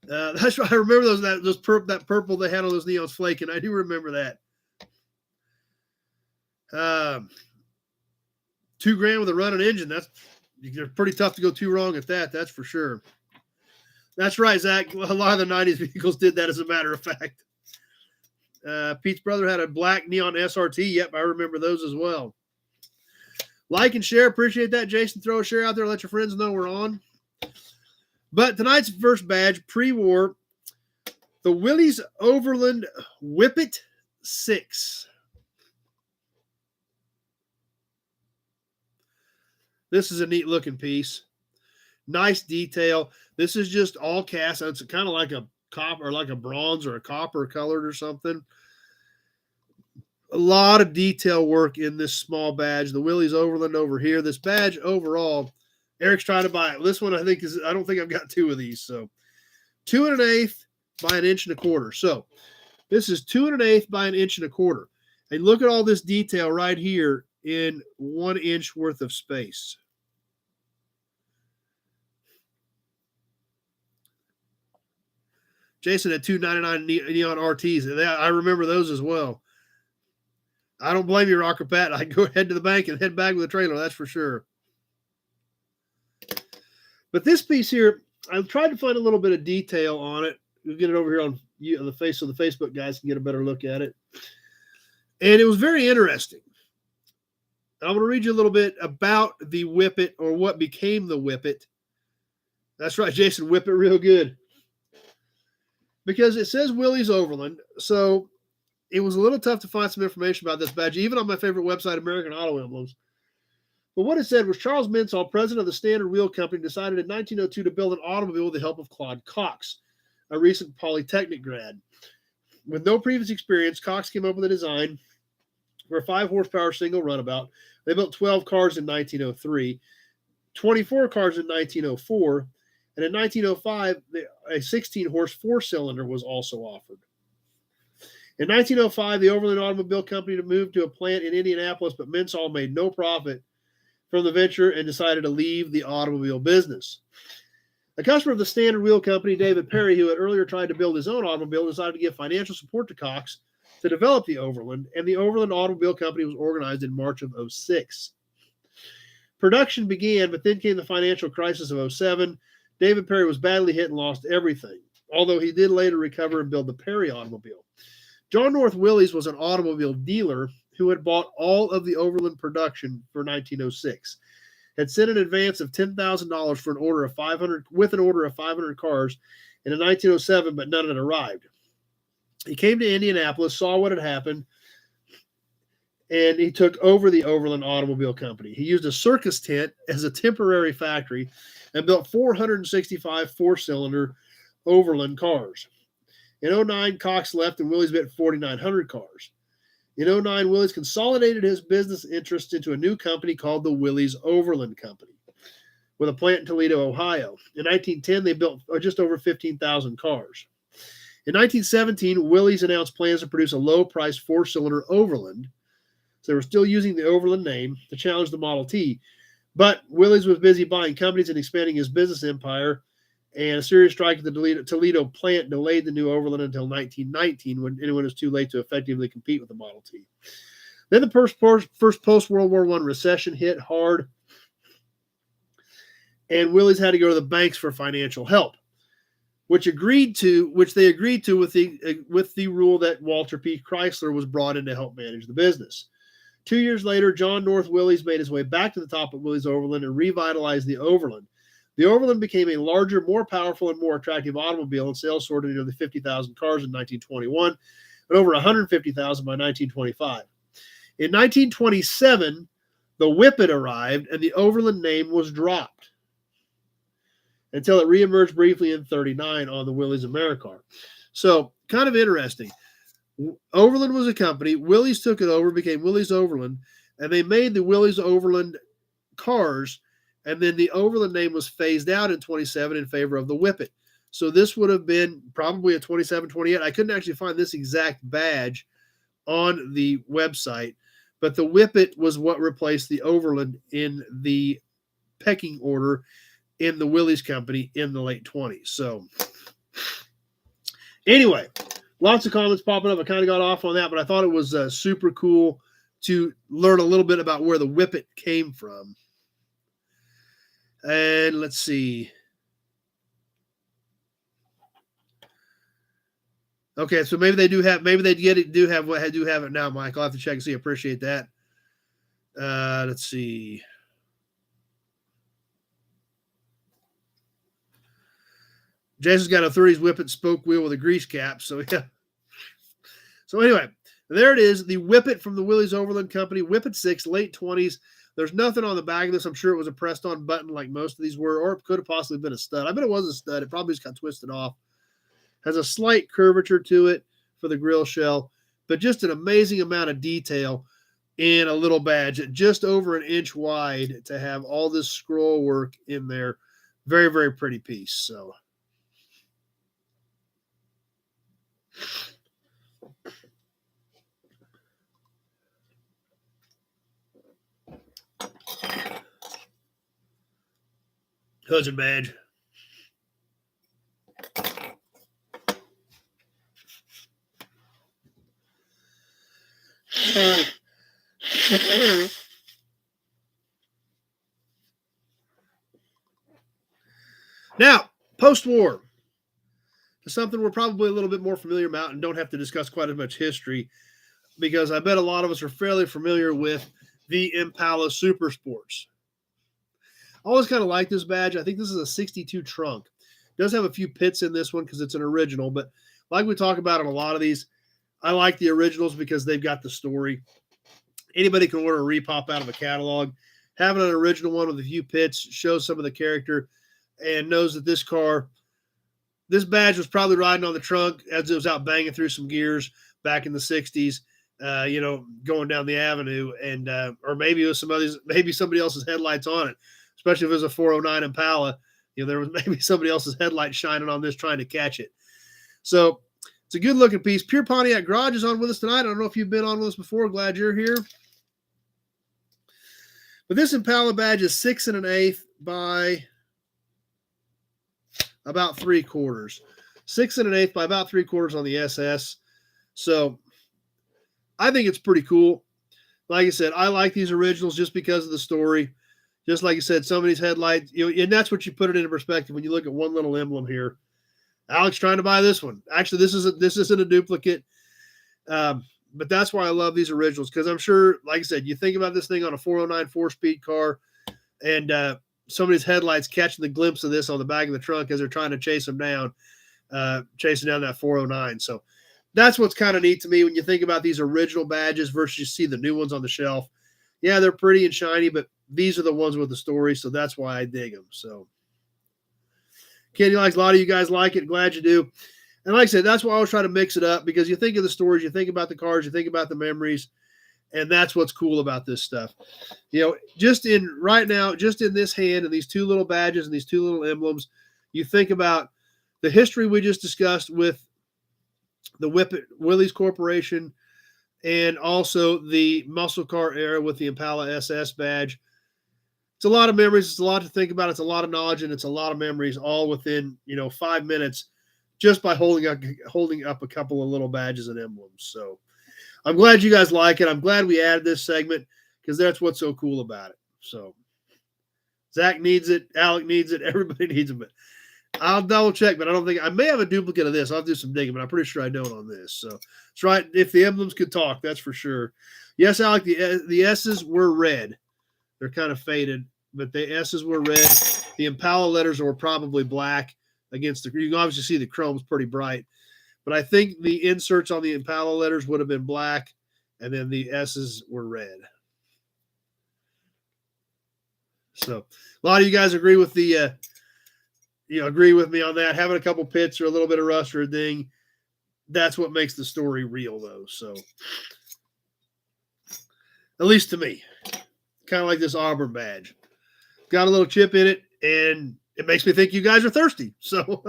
That's right. I remember that purple they had on those neons flaking. I do remember that. $2,000 with a running engine. That's pretty tough to go too wrong at that. That's for sure. That's right, Zach. A lot of the 90s vehicles did that, as a matter of fact. Pete's brother had a black neon SRT. Yep, I remember those as well. Like and share. Appreciate that, Jason. Throw a share out there. Let your friends know we're on. But tonight's first badge, pre-war, the Willys Overland Whippet 6. This is a neat looking piece. Nice detail. This is just all cast. It's kind of like a copper, or like a bronze or a copper colored or something. A lot of detail work in this small badge. The Willys Overland over here. This badge overall, Eric's trying to buy it. This one I don't think I've got 2 of these. So 2 1/8 by 1 1/4 inches. So this is 2 1/8 by 1 1/4 inches. And look at all this detail right here in 1 inch worth of space. Jason had 299 neon RTs. I remember those as well. I don't blame you, Rocker Pat. I go head to the bank and head back with a trailer. That's for sure. But this piece here, I've tried to find a little bit of detail on it. We'll get it over here on the face so the Facebook guys can get a better look at it. And it was very interesting. I'm going to read you a little bit about the Whippet, or what became the Whippet. That's right, Jason, whip it real good. Because it says Willys Overland, so it was a little tough to find some information about this badge, even on my favorite website, American Auto Emblems. But what it said was Charles Minsall, president of the Standard Wheel Company, decided in 1902 to build an automobile with the help of Claude Cox, a recent Polytechnic grad. With no previous experience, Cox came up with a design for a 5-horsepower single runabout. They built 12 cars in 1903, 24 cars in 1904, and in 1905, a 16-horse 4-cylinder was also offered. In 1905, the Overland Automobile Company moved to a plant in Indianapolis, but Minsall made no profit from the venture and decided to leave the automobile business. A customer of the Standard Wheel Company, David Perry, who had earlier tried to build his own automobile, decided to give financial support to Cox to develop the Overland, and the Overland Automobile Company was organized in March of 2006. Production began, but then came the financial crisis of 2007. David Perry was badly hit and lost everything, although he did later recover and build the Perry automobile. John North Willys was an automobile dealer who had bought all of the Overland production for 1906, had sent an advance of $10,000 for an order of 500 cars in 1907, but none had arrived. He came to Indianapolis, saw what had happened, and he took over the Overland Automobile Company. He used a circus tent as a temporary factory and built 465 4-cylinder Overland cars. In 2009, Cox left and Willys built 4,900 cars. In 2009, Willys consolidated his business interests into a new company called the Willys Overland Company, with a plant in Toledo, Ohio. In 1910, they built just over 15,000 cars. In 1917, Willys announced plans to produce a low-price 4-cylinder Overland. So they were still using the Overland name to challenge the Model T. But Willys was busy buying companies and expanding his business empire, and a serious strike at the Toledo plant delayed the new Overland until 1919, when it was too late to effectively compete with the Model T. Then the first post-World War I recession hit hard, and Willys had to go to the banks for financial help, which they agreed to with the rule that Walter P. Chrysler was brought in to help manage the business. 2 years later, John North Willys made his way back to the top of Willys Overland and revitalized the Overland. The Overland became a larger, more powerful, and more attractive automobile, and sales soared to nearly 50,000 cars in 1921 and over 150,000 by 1925. In 1927, The Whippet arrived, and the Overland name was dropped until it reemerged briefly in 39 on the Willys Americar. So, kind of interesting. Overland was a company. Willys took it over, became Willys Overland, and they made the Willys Overland cars, and then the Overland name was phased out in 27 in favor of the Whippet. So this would have been probably a 27, 28. I couldn't actually find this exact badge on the website, but the Whippet was what replaced the Overland in the pecking order in the Willys company in the late 20s. So anyway, lots of comments popping up. I kind of got off on that, but I thought it was super cool to learn a little bit about where the Whippet came from. And let's see. Okay, so maybe they do have it now, Mike. I'll have to check and see. Appreciate that. Let's see. Jason's got a 30s Whippet spoke wheel with a grease cap. So yeah. So anyway, there it is. The Whippet from the Willys Overland Company. Whippet 6, late 20s. There's nothing on the back of this. I'm sure it was a pressed on button like most of these were, or it could have possibly been a stud. I bet it was a stud. It probably just got twisted off. Has a slight curvature to it for the grill shell, but just an amazing amount of detail in a little badge at just over an inch wide to have all this scroll work in there. Very, very pretty piece. So husband badge. Now, post-war, to something we're probably a little bit more familiar about and don't have to discuss quite as much history, because I bet a lot of us are fairly familiar with the Impala Super Sports. I always kind of like this badge. I think this is a 62 trunk. It does have a few pits in this one because it's an original, but like we talk about in a lot of these, I like the originals because they've got the story. Anybody can order a repop out of a catalog. Having an original one with a few pits shows some of the character and knows that this badge was probably riding on the trunk as it was out banging through some gears back in the 60s, going down the avenue, and or maybe it was maybe somebody else's headlights on it, especially if it was a 409 Impala. There was maybe somebody else's headlight shining on this trying to catch it. So it's a good looking piece. Pure Pontiac Garage is on with us tonight. I don't know if you've been on with us before. Glad you're here. But this Impala badge is 6 1/8 by about 3/4. 6 1/8 by about 3/4 on the SS. So I think it's pretty cool. Like I said, I like these originals just because of the story. Just like you said, some of these headlights, and that's what you put it into perspective when you look at one little emblem here. Alex trying to buy this one. Actually, this isn't a duplicate. But that's why I love these originals, because I'm sure, like I said, you think about this thing on a 409 4-speed car, and somebody's headlights catching the glimpse of this on the back of the trunk as they're trying to chase them down, chasing down that 409. So that's what's kind of neat to me when you think about these original badges versus you see the new ones on the shelf. Yeah, they're pretty and shiny, but these are the ones with the story, so that's why I dig them. So Kenny likes, a lot of you guys like it. Glad you do. And like I said, that's why I always try to mix it up, because you think of the stories, you think about the cars, you think about the memories, and that's what's cool about this stuff. Just in this hand and these two little badges and these two little emblems, you think about the history we just discussed with the Whippet Willys Corporation and also the muscle car era with the Impala SS badge. It's a lot of memories. It's a lot to think about. It's a lot of knowledge, and it's a lot of memories all within, 5 minutes just by holding up a couple of little badges and emblems. So I'm glad you guys like it. I'm glad we added this segment because that's what's so cool about it. So Zach needs it. Alec needs it. Everybody needs it. But I'll double check, but I may have a duplicate of this. I'll do some digging, but I'm pretty sure I don't on this. So that's right. If the emblems could talk, that's for sure. Yes, Alec, the S's were red. They're kind of faded, but the S's were red. The Impala letters were probably black against you can obviously see the chrome's pretty bright, but I think the inserts on the Impala letters would have been black, and then the S's were red. So a lot of you guys agree with the, agree with me on that. Having a couple pits or a little bit of rust or a ding, that's what makes the story real, though. So at least to me, kind of like this Auburn badge, got a little chip in it, and it makes me think you guys are thirsty. So.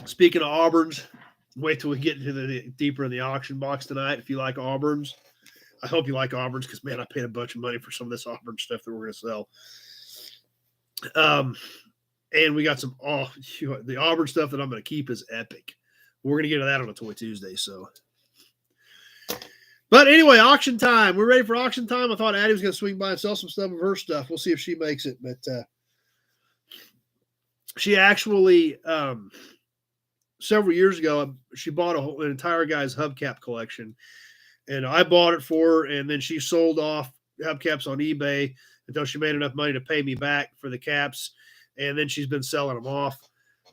Speaking of Auburns, wait till we get into the deeper in the auction box tonight. If you like Auburns, I hope you like Auburns because, man, I paid a bunch of money for some of this Auburn stuff that we're going to sell. And we got some, the Auburn stuff that I'm going to keep is epic. We're going to get to that on a Toy Tuesday. So, but anyway, auction time. We're ready for auction time. I thought Addie was going to swing by and sell some stuff of her stuff. We'll see if she makes it. But she actually, several years ago, she bought an entire guy's hubcap collection, and I bought it for her, and then she sold off hubcaps on eBay until she made enough money to pay me back for the caps, and then she's been selling them off.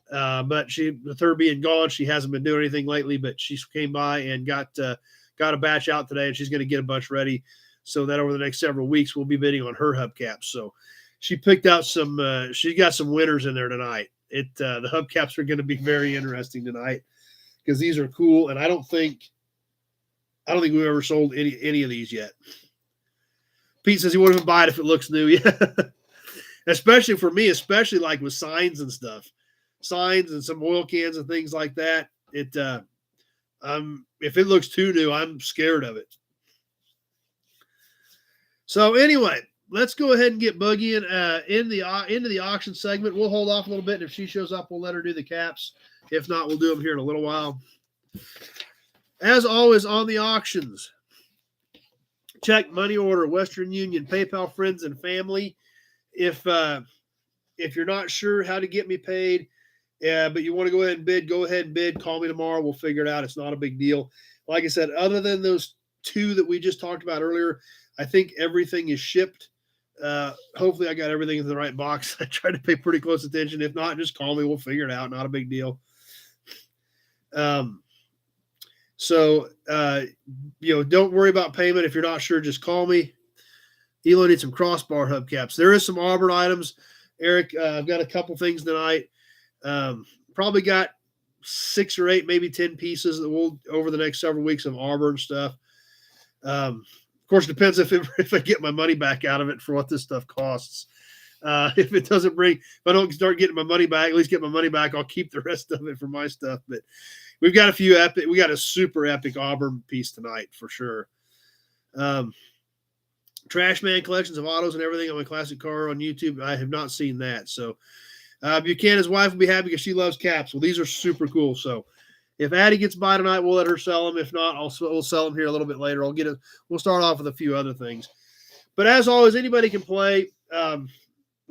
But with her being gone, she hasn't been doing anything lately, but she came by and got a batch out today, and she's going to get a bunch ready so that over the next several weeks we'll be bidding on her hubcaps. So she picked out she got some winners in there tonight. The hubcaps are going to be very interesting tonight because these are cool, and I don't think we've ever sold any of these yet. Pete says he won't even buy it if it looks new. Yeah, especially for me, especially like with signs and stuff, signs and some oil cans and things like that. If it looks too new, I'm scared of it. So anyway, let's go ahead and get Buggy into the auction segment. We'll hold off a little bit, and if she shows up, we'll let her do the caps. If not, we'll do them here in a little while. As always, on the auctions, check, money order, Western Union, PayPal, friends and family. If you're not sure how to get me paid, but you want to go ahead and bid, go ahead and bid. Call me tomorrow. We'll figure it out. It's not a big deal. Like I said, other than those two that we just talked about earlier, I think everything is shipped. Hopefully I got everything in the right box. I try to pay pretty close attention. If not, just call me. We'll figure it out. Not a big deal. Don't worry about payment. If you're not sure, just call me. Elo needs some crossbar hubcaps. There is some Auburn items. Eric, I've got a couple things tonight. Probably got 6 or 8, maybe 10 pieces that will over the next several weeks of Auburn stuff. Of course, it depends if I get my money back out of it for what this stuff costs. If I don't start getting my money back, at least get my money back, I'll keep the rest of it for my stuff. But we got a super epic Auburn piece tonight for sure. Trash Man collections of autos and everything on my classic car on YouTube. I have not seen that. So Buchanan's wife will be happy because she loves caps. Well, these are super cool. So if Addie gets by tonight, we'll let her sell them. If not, we'll sell them here a little bit later. We'll start off with a few other things. But as always, anybody can play. Like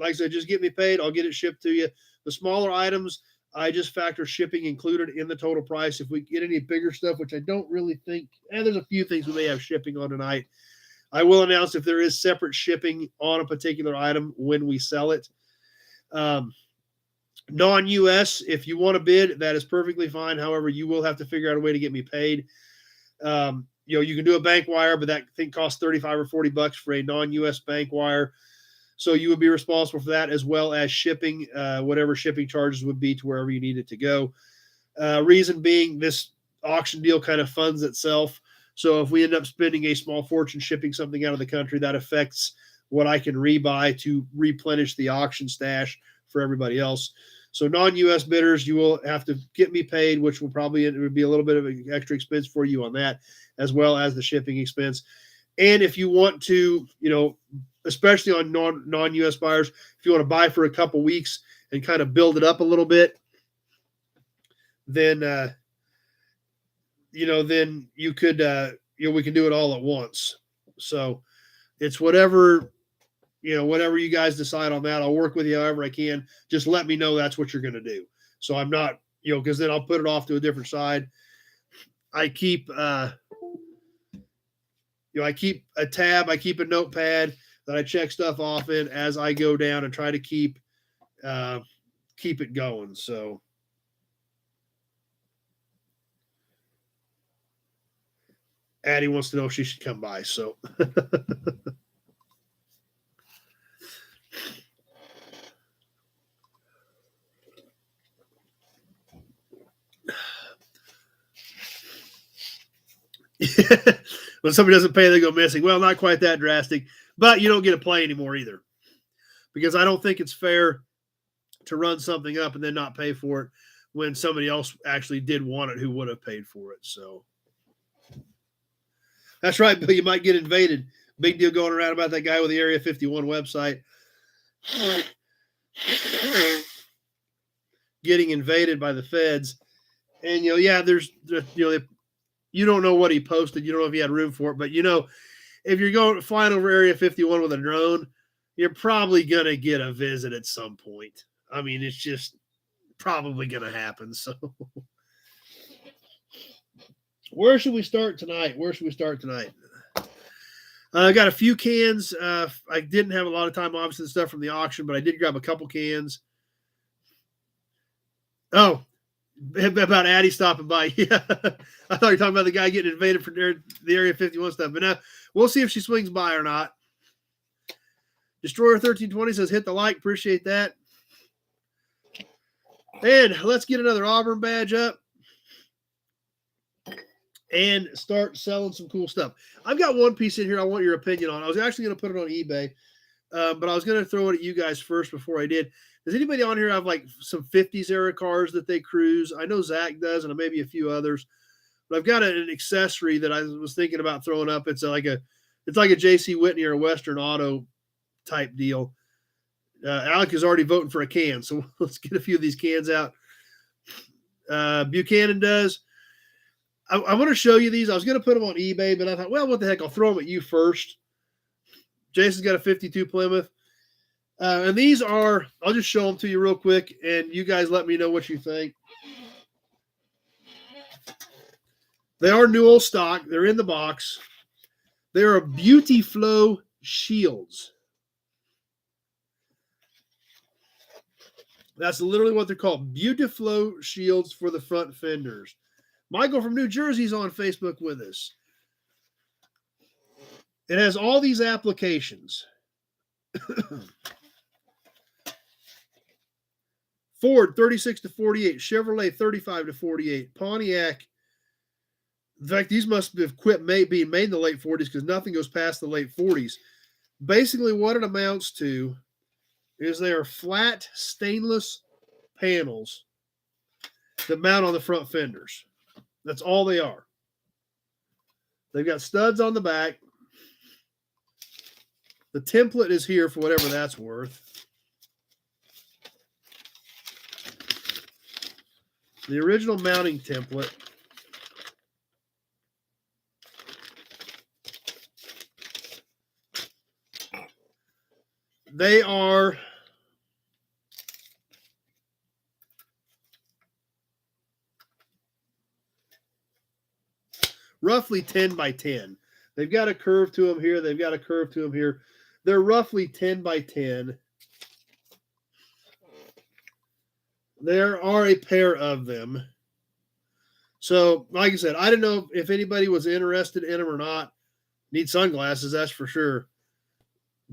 I said, just get me paid. I'll get it shipped to you. The smaller items, I just factor shipping included in the total price. If we get any bigger stuff, which I don't really think, there's a few things we may have shipping on tonight. I will announce if there is separate shipping on a particular item when we sell it. Non-US, if you want to bid, that is perfectly fine. However, you will have to figure out a way to get me paid. You can do a bank wire, but that thing costs $35 or $40 for a non-US bank wire. So you would be responsible for that, as well as shipping, whatever shipping charges would be to wherever you need it to go. Reason being, this auction deal kind of funds itself. So if we end up spending a small fortune shipping something out of the country, that affects what I can rebuy to replenish the auction stash for everybody else. So non-US bidders, you will have to get me paid, which will probably it would be a little bit of an extra expense for you on that, as well as the shipping expense. And if you want to, especially on non-US buyers, if you want to buy for a couple weeks and kind of build it up a little bit, then then you could we can do it all at once. So it's whatever you guys decide on that. I'll work with you however I can. Just let me know that's what you're going to do. So I'm not, because then I'll put it off to a different side. I keep I keep a tab, I keep a notepad that I check stuff off in as I go down and try to keep it going. So Addie wants to know if she should come by. So when somebody doesn't pay, they go missing. Well, not quite that drastic, but you don't get to play anymore either, because I don't think it's fair to run something up and then not pay for it when somebody else actually did want it who would have paid for it. So that's right, Bill. You might get invaded. Big deal going around about that guy with the Area 51 website getting invaded by the feds. And, there's, you don't know what he posted. You don't know if he had room for it. But, if you're flying over Area 51 with a drone, you're probably going to get a visit at some point. I mean, it's just probably going to happen. So where should we start tonight? I got a few cans. I didn't have a lot of time, obviously, the stuff from the auction, but I did grab a couple cans. Oh, about Addie stopping by. Yeah, I thought you were talking about the guy getting invaded for the Area 51 stuff. But now we'll see if she swings by or not. Destroyer 1320 says, hit the like. Appreciate that. And let's get another Auburn badge up and start selling some cool stuff. I've got one piece in here I want your opinion on. I was actually going to put it on eBay, but I was going to throw it at you guys first before I did. Does anybody on here have like some 50s era cars that they cruise? I know Zach does, and maybe a few others. But I've got an accessory that I was thinking about throwing up. It's like a J.C. Whitney or a Western Auto type deal. Alec is already voting for a can, so let's get a few of these cans out. Buchanan does. I want to show you these. I was going to put them on eBay, but I thought, well, what the heck? I'll throw them at you first. Jason's got a 52 Plymouth. And these are, I'll just show them to you real quick, and you guys let me know what you think. They are new old stock. They're in the box. They are Beauty Flow shields. That's literally what they're called. Beauty Flow shields for the front fenders. Michael from New Jersey's on Facebook with us. It has all these applications. Ford 36 to 48, Chevrolet 35 to 48, Pontiac. In fact, these must have quit being made in the late 40s because nothing goes past the late 40s. Basically, what it amounts to is they are flat stainless panels that mount on the front fenders. That's all they are. They've got studs on the back. The template is here for whatever that's worth. The original mounting template. They are roughly 10 by 10. They've got a curve to them here. They've got a curve to them here. They're roughly 10 by 10. There are a pair of them. So, like I said, I don't know if anybody was interested in them or not. Need sunglasses, that's for sure.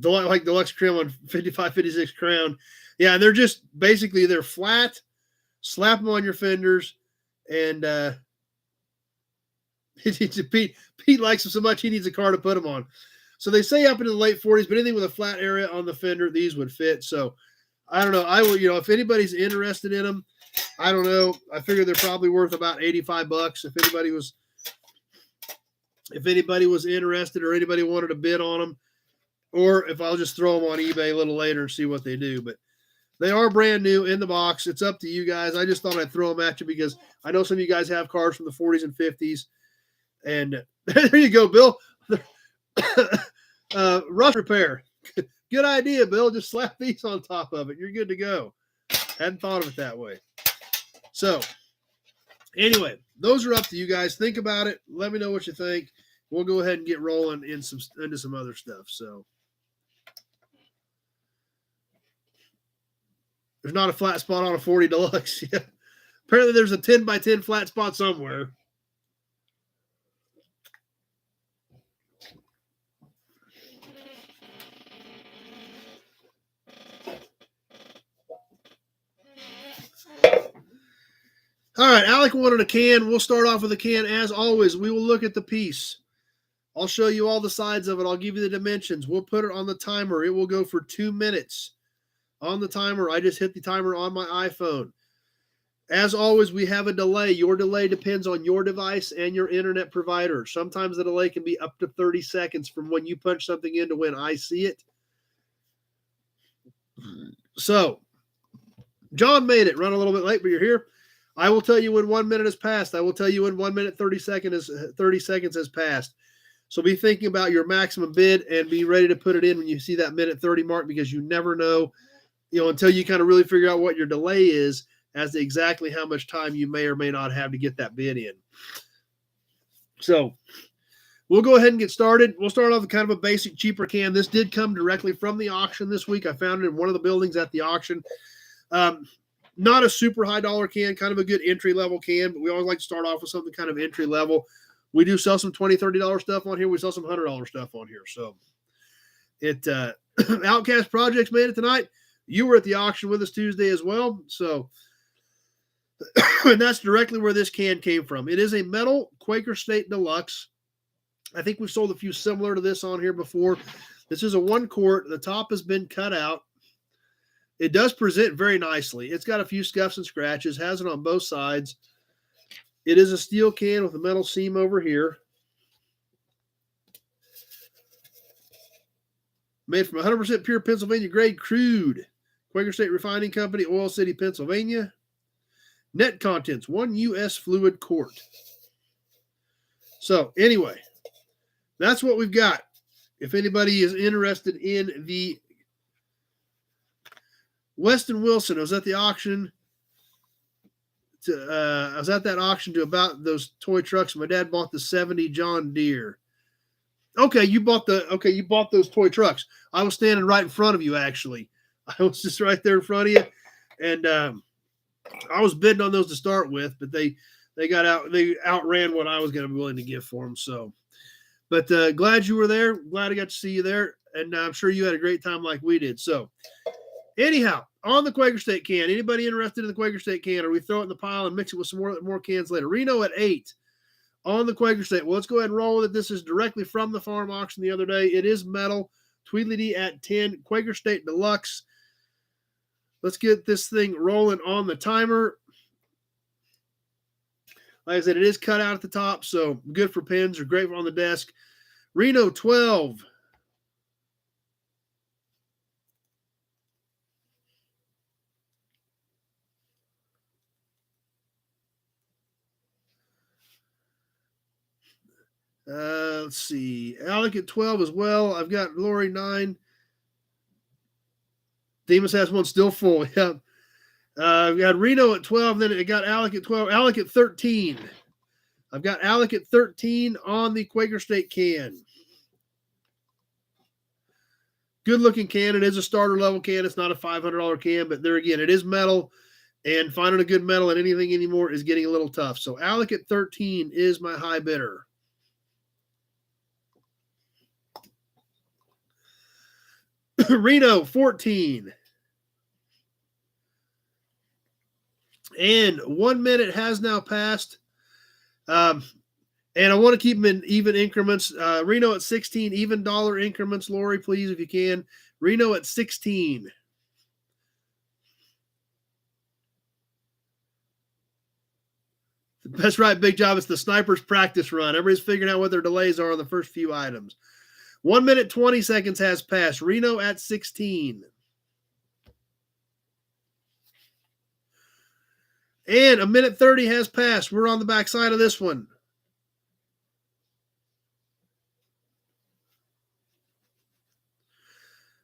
Like Deluxe Trim on 55, 56 Crown. Yeah, and they're just basically, they're flat. Slap them on your fenders. And Pete likes them so much, he needs a car to put them on. So they say up into the late 40s, but anything with a flat area on the fender, these would fit. So I don't know. I will, if anybody's interested in them, I don't know. I figure they're probably worth about $85. If anybody was interested or anybody wanted to bid on them, or if I'll just throw them on eBay a little later and see what they do. But they are brand new in the box. It's up to you guys. I just thought I'd throw them at you because I know some of you guys have cars from the 40s and 50s. And there you go, Bill. Rust repair. Good idea, Bill. Just slap these on top of it. You're good to go. Hadn't thought of it that way. So, anyway, those are up to you guys. Think about it. Let me know what you think. We'll go ahead and get rolling into some other stuff. So, there's not a flat spot on a 40 Deluxe. Yeah. Apparently, there's a 10 by 10 flat spot somewhere. All right, Alec wanted a can. We'll start off with a can. As always, we will look at the piece. I'll show you all the sides of it. I'll give you the dimensions. We'll put it on the timer. It will go for 2 minutes on the timer. I just hit the timer on my iPhone. As always, we have a delay. Your delay depends on your device and your internet provider. Sometimes the delay can be up to 30 seconds from when you punch something in to when I see it. So, John made it. Run a little bit late, but you're here. I will tell you when 1 minute has passed. I will tell you when 1 minute 30 seconds has passed. So be thinking about your maximum bid and be ready to put it in when you see that minute 30 mark, because you never know, until you kind of really figure out what your delay is as to exactly how much time you may or may not have to get that bid in. So we'll go ahead and get started. We'll start off with kind of a basic, cheaper can. This did come directly from the auction this week. I found it in one of the buildings at the auction. Not a super high dollar can, kind of a good entry level can, but we always like to start off with something kind of entry level. We do sell some $20, $30 stuff on here. We sell some $100 stuff on here. So Outcast Projects made it tonight. You were at the auction with us Tuesday as well. So, and that's directly where this can came from. It is a metal Quaker State Deluxe. I think we've sold a few similar to this on here before. This is a 1 quart. The top has been cut out. It does present very nicely. It's got a few scuffs and scratches, has it on both sides. It is a steel can with a metal seam over here. Made from 100% pure Pennsylvania grade crude. Quaker State Refining Company, Oil City, Pennsylvania. Net contents, 1 U.S. fluid quart. So anyway, that's what we've got. If anybody is interested in the Weston Wilson, I was at the auction. I was at that auction to about those toy trucks. My dad bought the 70 John Deere. Okay, you bought those toy trucks. I was standing right in front of you, actually. I was just right there in front of you, and I was bidding on those to start with, but they outran what I was going to be willing to give for them. So, but glad you were there. Glad I got to see you there, and I'm sure you had a great time like we did. So, anyhow, on the Quaker State can, anybody interested in the Quaker State can, or we throw it in the pile and mix it with some more cans later? Reno at 8 on the Quaker State. Well, let's go ahead and roll with it. This is directly from the farm auction the other day. It is metal. Tweedledee at 10. Quaker State Deluxe. Let's get this thing rolling on the timer. Like I said, it is cut out at the top, so good for pens or great on the desk. Reno 12. Let's see. Alec at 12 as well. I've got Lori 9. Demas has one still full. Yeah. I've got Reno at 12. Then I got Alec at 12. Alec at 13. I've got Alec at 13 on the Quaker State can. Good looking can. It is a starter level can. It's not a $500 can, but there again, it is metal. And finding a good metal in anything anymore is getting a little tough. So Alec at 13 is my high bidder. Reno 14. And 1 minute has now passed. And I want to keep them in even increments. Reno at 16, even dollar increments. Lori, please, if you can. Reno at 16. That's right, Big Job. It's the sniper's practice run. Everybody's figuring out what their delays are on the first few items. 1 minute, 20 seconds has passed. Reno at 16. And a minute 30 has passed. We're on the back side of this one.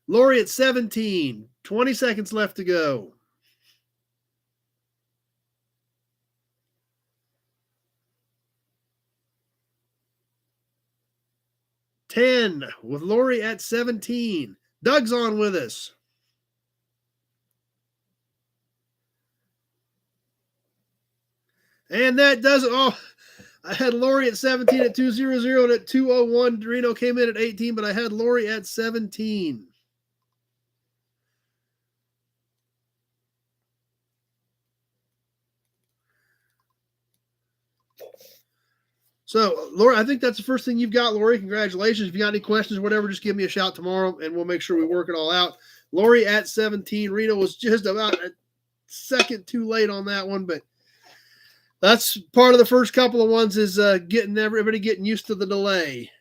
Lori at 17. 20 seconds left to go. $10 with Lori at 17. Doug's on with us. And that does it. Oh, I had Lori at 17 at 200 and at 201. Reno came in at 18, but I had Lori at 17. So, Lori, I think that's the first thing you've got, Lori. Congratulations. If you got any questions or whatever, just give me a shout tomorrow, and we'll make sure we work it all out. Lori at 17. Reno was just about a second too late on that one, but that's part of the first couple of ones is getting everybody getting used to the delay.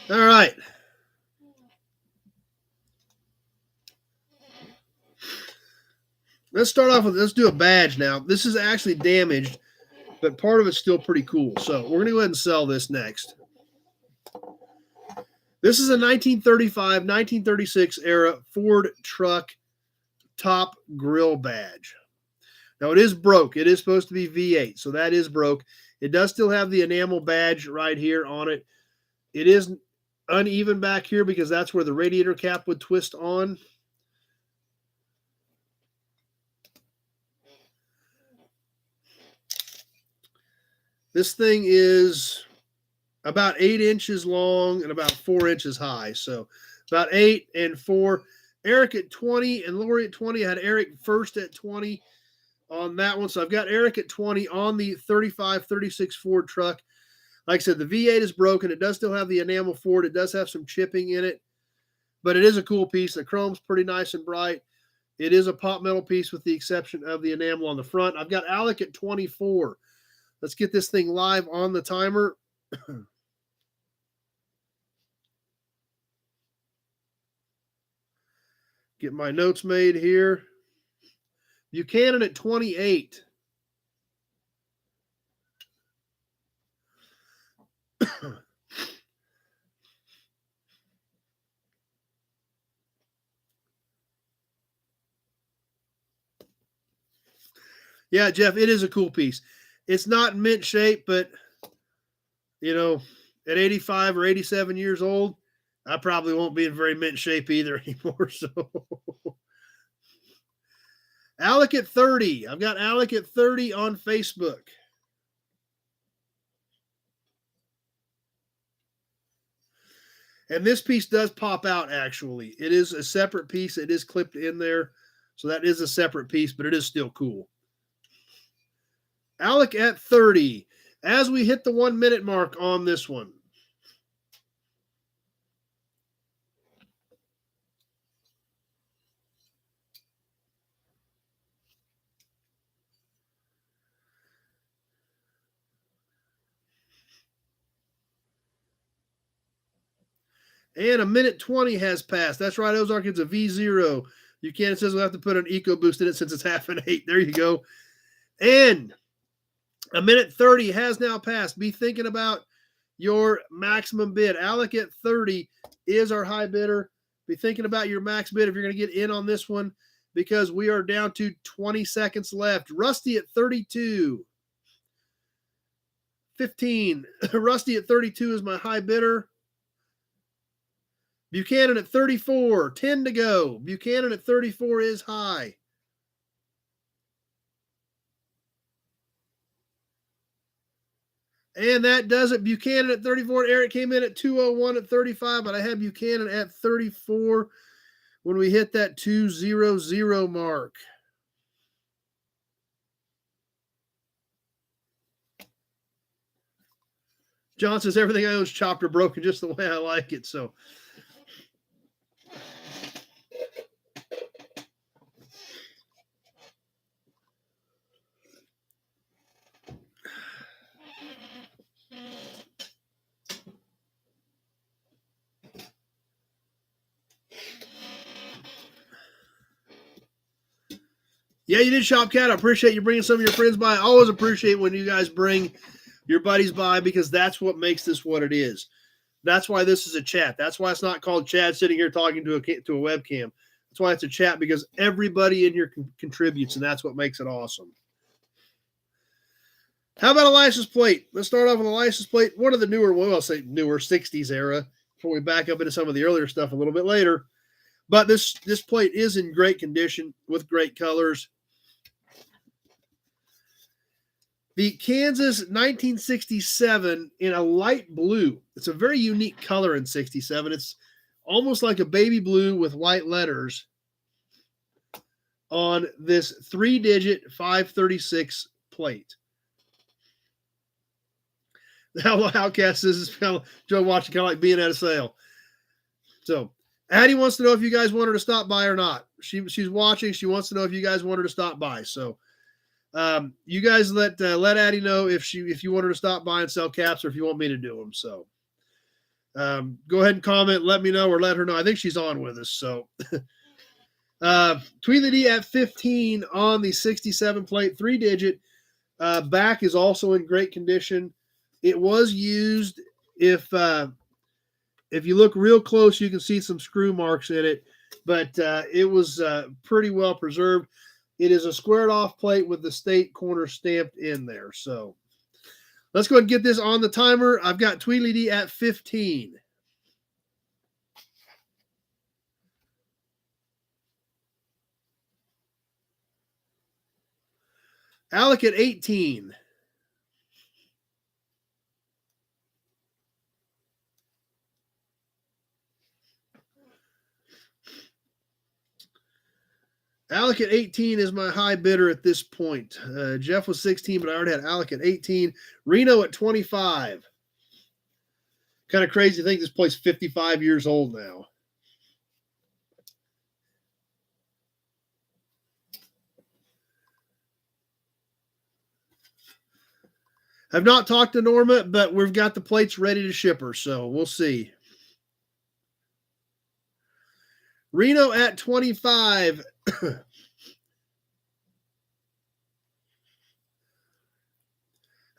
All right. Let's start off with, let's do a badge now. This is actually damaged, but part of it's still pretty cool. So we're going to go ahead and sell this next. This is a 1935, 1936 era Ford truck top grill badge. Now it is broke. It is supposed to be V8, so that is broke. It does still have the enamel badge right here on it. It is uneven back here because that's where the radiator cap would twist on. This thing is about 8 inches long and about 4 inches high. So about 8 and 4. Eric at 20 and Lori at 20. I had Eric first at 20 on that one. So I've got Eric at 20 on the 35, 36 Ford truck. Like I said, the V8 is broken. It does still have the enamel Ford. It does have some chipping in it, but it is a cool piece. The chrome's pretty nice and bright. It is a pop metal piece with the exception of the enamel on the front. I've got Alec at 24. Let's get this thing live on the timer. Get my notes made here. Buchanan at 28. Yeah, Jeff, it is a cool piece. It's not mint shape, but, you know, at 85 or 87 years old, I probably won't be in very mint shape either anymore. So, Alec at 30. I've got Alec at 30 on Facebook. And this piece does pop out, actually. It is a separate piece. It is clipped in there. So that is a separate piece, but it is still cool. Alec at 30. As we hit the 1 minute mark on this one. And a minute 20 has passed. That's right, Ozark. It's a V0. Buchanan says we'll have to put an EcoBoost in it since it's half an 8. There you go. And a minute 30 has now passed. Be thinking about your maximum bid. Alec at 30 is our high bidder. Be thinking about your max bid if you're going to get in on this one because we are down to 20 seconds left. Rusty at 32. 15. Rusty at 32 is my high bidder. Buchanan at 34, 10 to go. Buchanan at 34 is high. And that does it. Buchanan at 34. Eric came in at 201 at 35, but I had Buchanan at 34 when we hit that 200 mark. John says everything I own is chopped or broken just the way I like it. So. Yeah, you did, Shopcat. I appreciate you bringing some of your friends by. I always appreciate when you guys bring your buddies by because that's what makes this what it is. That's why this is a chat. That's why it's not called Chad sitting here talking to a webcam. That's why it's a chat because everybody in here contributes, and that's what makes it awesome. How about a license plate? Let's start off with a license plate. One of the newer, well, I'll say newer 60s era before we back up into some of the earlier stuff a little bit later. But this plate is in great condition with great colors. The Kansas 1967 in a light blue. It's a very unique color in 67. It's almost like a baby blue with white letters on this 3-digit 536 plate. How Outcast is kind of Joe watching, kind of like being at a sale. So Addie wants to know if you guys want her to stop by or not. She's watching. She wants to know if you guys want her to stop by. So you guys let Addie know if you want her to stop by and sell caps, or if you want me to do them. So go ahead and comment, let me know, or let her know. I think she's on with us. So Tweedledee at 15 on the 67 plate, 3-digit. Back is also in great condition. It was used. If you look real close, you can see some screw marks in it, but it was pretty well preserved. It is a squared off plate with the state corner stamped in there. So let's go ahead and get this on the timer. I've got Tweedledee at 15. Alec at 18. Alec at 18 is my high bidder at this point. Jeff was 16, but I already had Alec at 18. Reno at 25. Kind of crazy to think this place's 55 years old now. I've not talked to Norma, but we've got the plates ready to ship her, so we'll see. Reno at 25.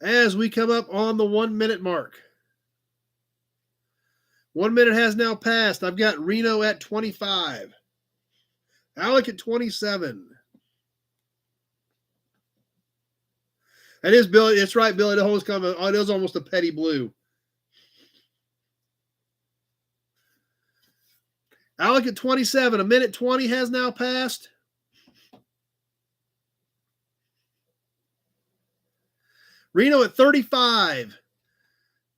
As we come up on the 1 minute mark. 1 minute has now passed. I've got Reno at 25. Alec at 27. That is Billy. It's right, Billy. The host comment. Oh, it is almost a petty blue. Alec at 27. A minute 20 has now passed. Reno at 35.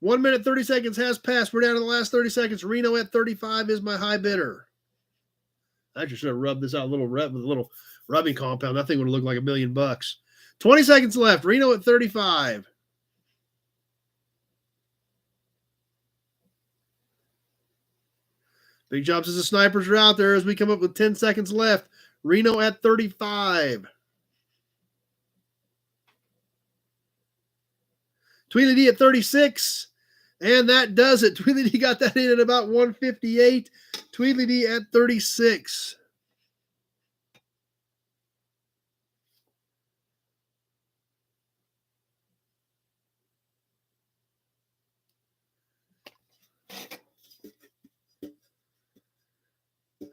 1 minute, 30 seconds has passed. We're down to the last 30 seconds. Reno at 35 is my high bidder. I just should have rubbed this out with a little rubbing compound. That thing would have looked like $1 million. 20 seconds left. Reno at 35. Big jobs as the snipers are out there as we come up with 10 seconds left. Reno at 35. Tweedledee at 36. And that does it. Tweedledee got that in at about 158. Tweedledee at 36.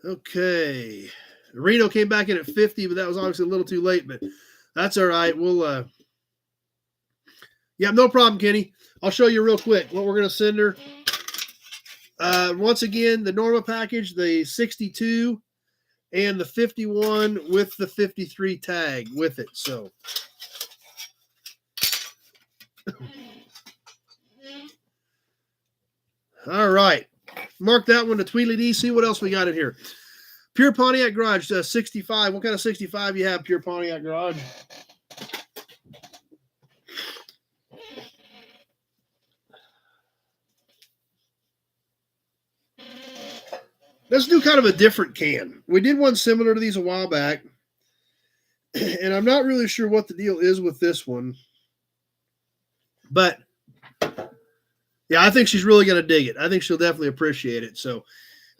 Okay. Reno came back in at 50, but that was obviously a little too late, but that's all right. We'll yeah, no problem, Kenny. I'll show you real quick what we're going to send her. Once again, the Norma package, the 62 and the 51 with the 53 tag with it. So all right. Mark that one to Tweedledee. See what else we got in here. Pure Pontiac Garage, 65. What kind of 65 you have, Pure Pontiac Garage? Let's do kind of a different can. We did one similar to these a while back, and I'm not really sure what the deal is with this one. But, yeah, I think she's really going to dig it. I think she'll definitely appreciate it. So,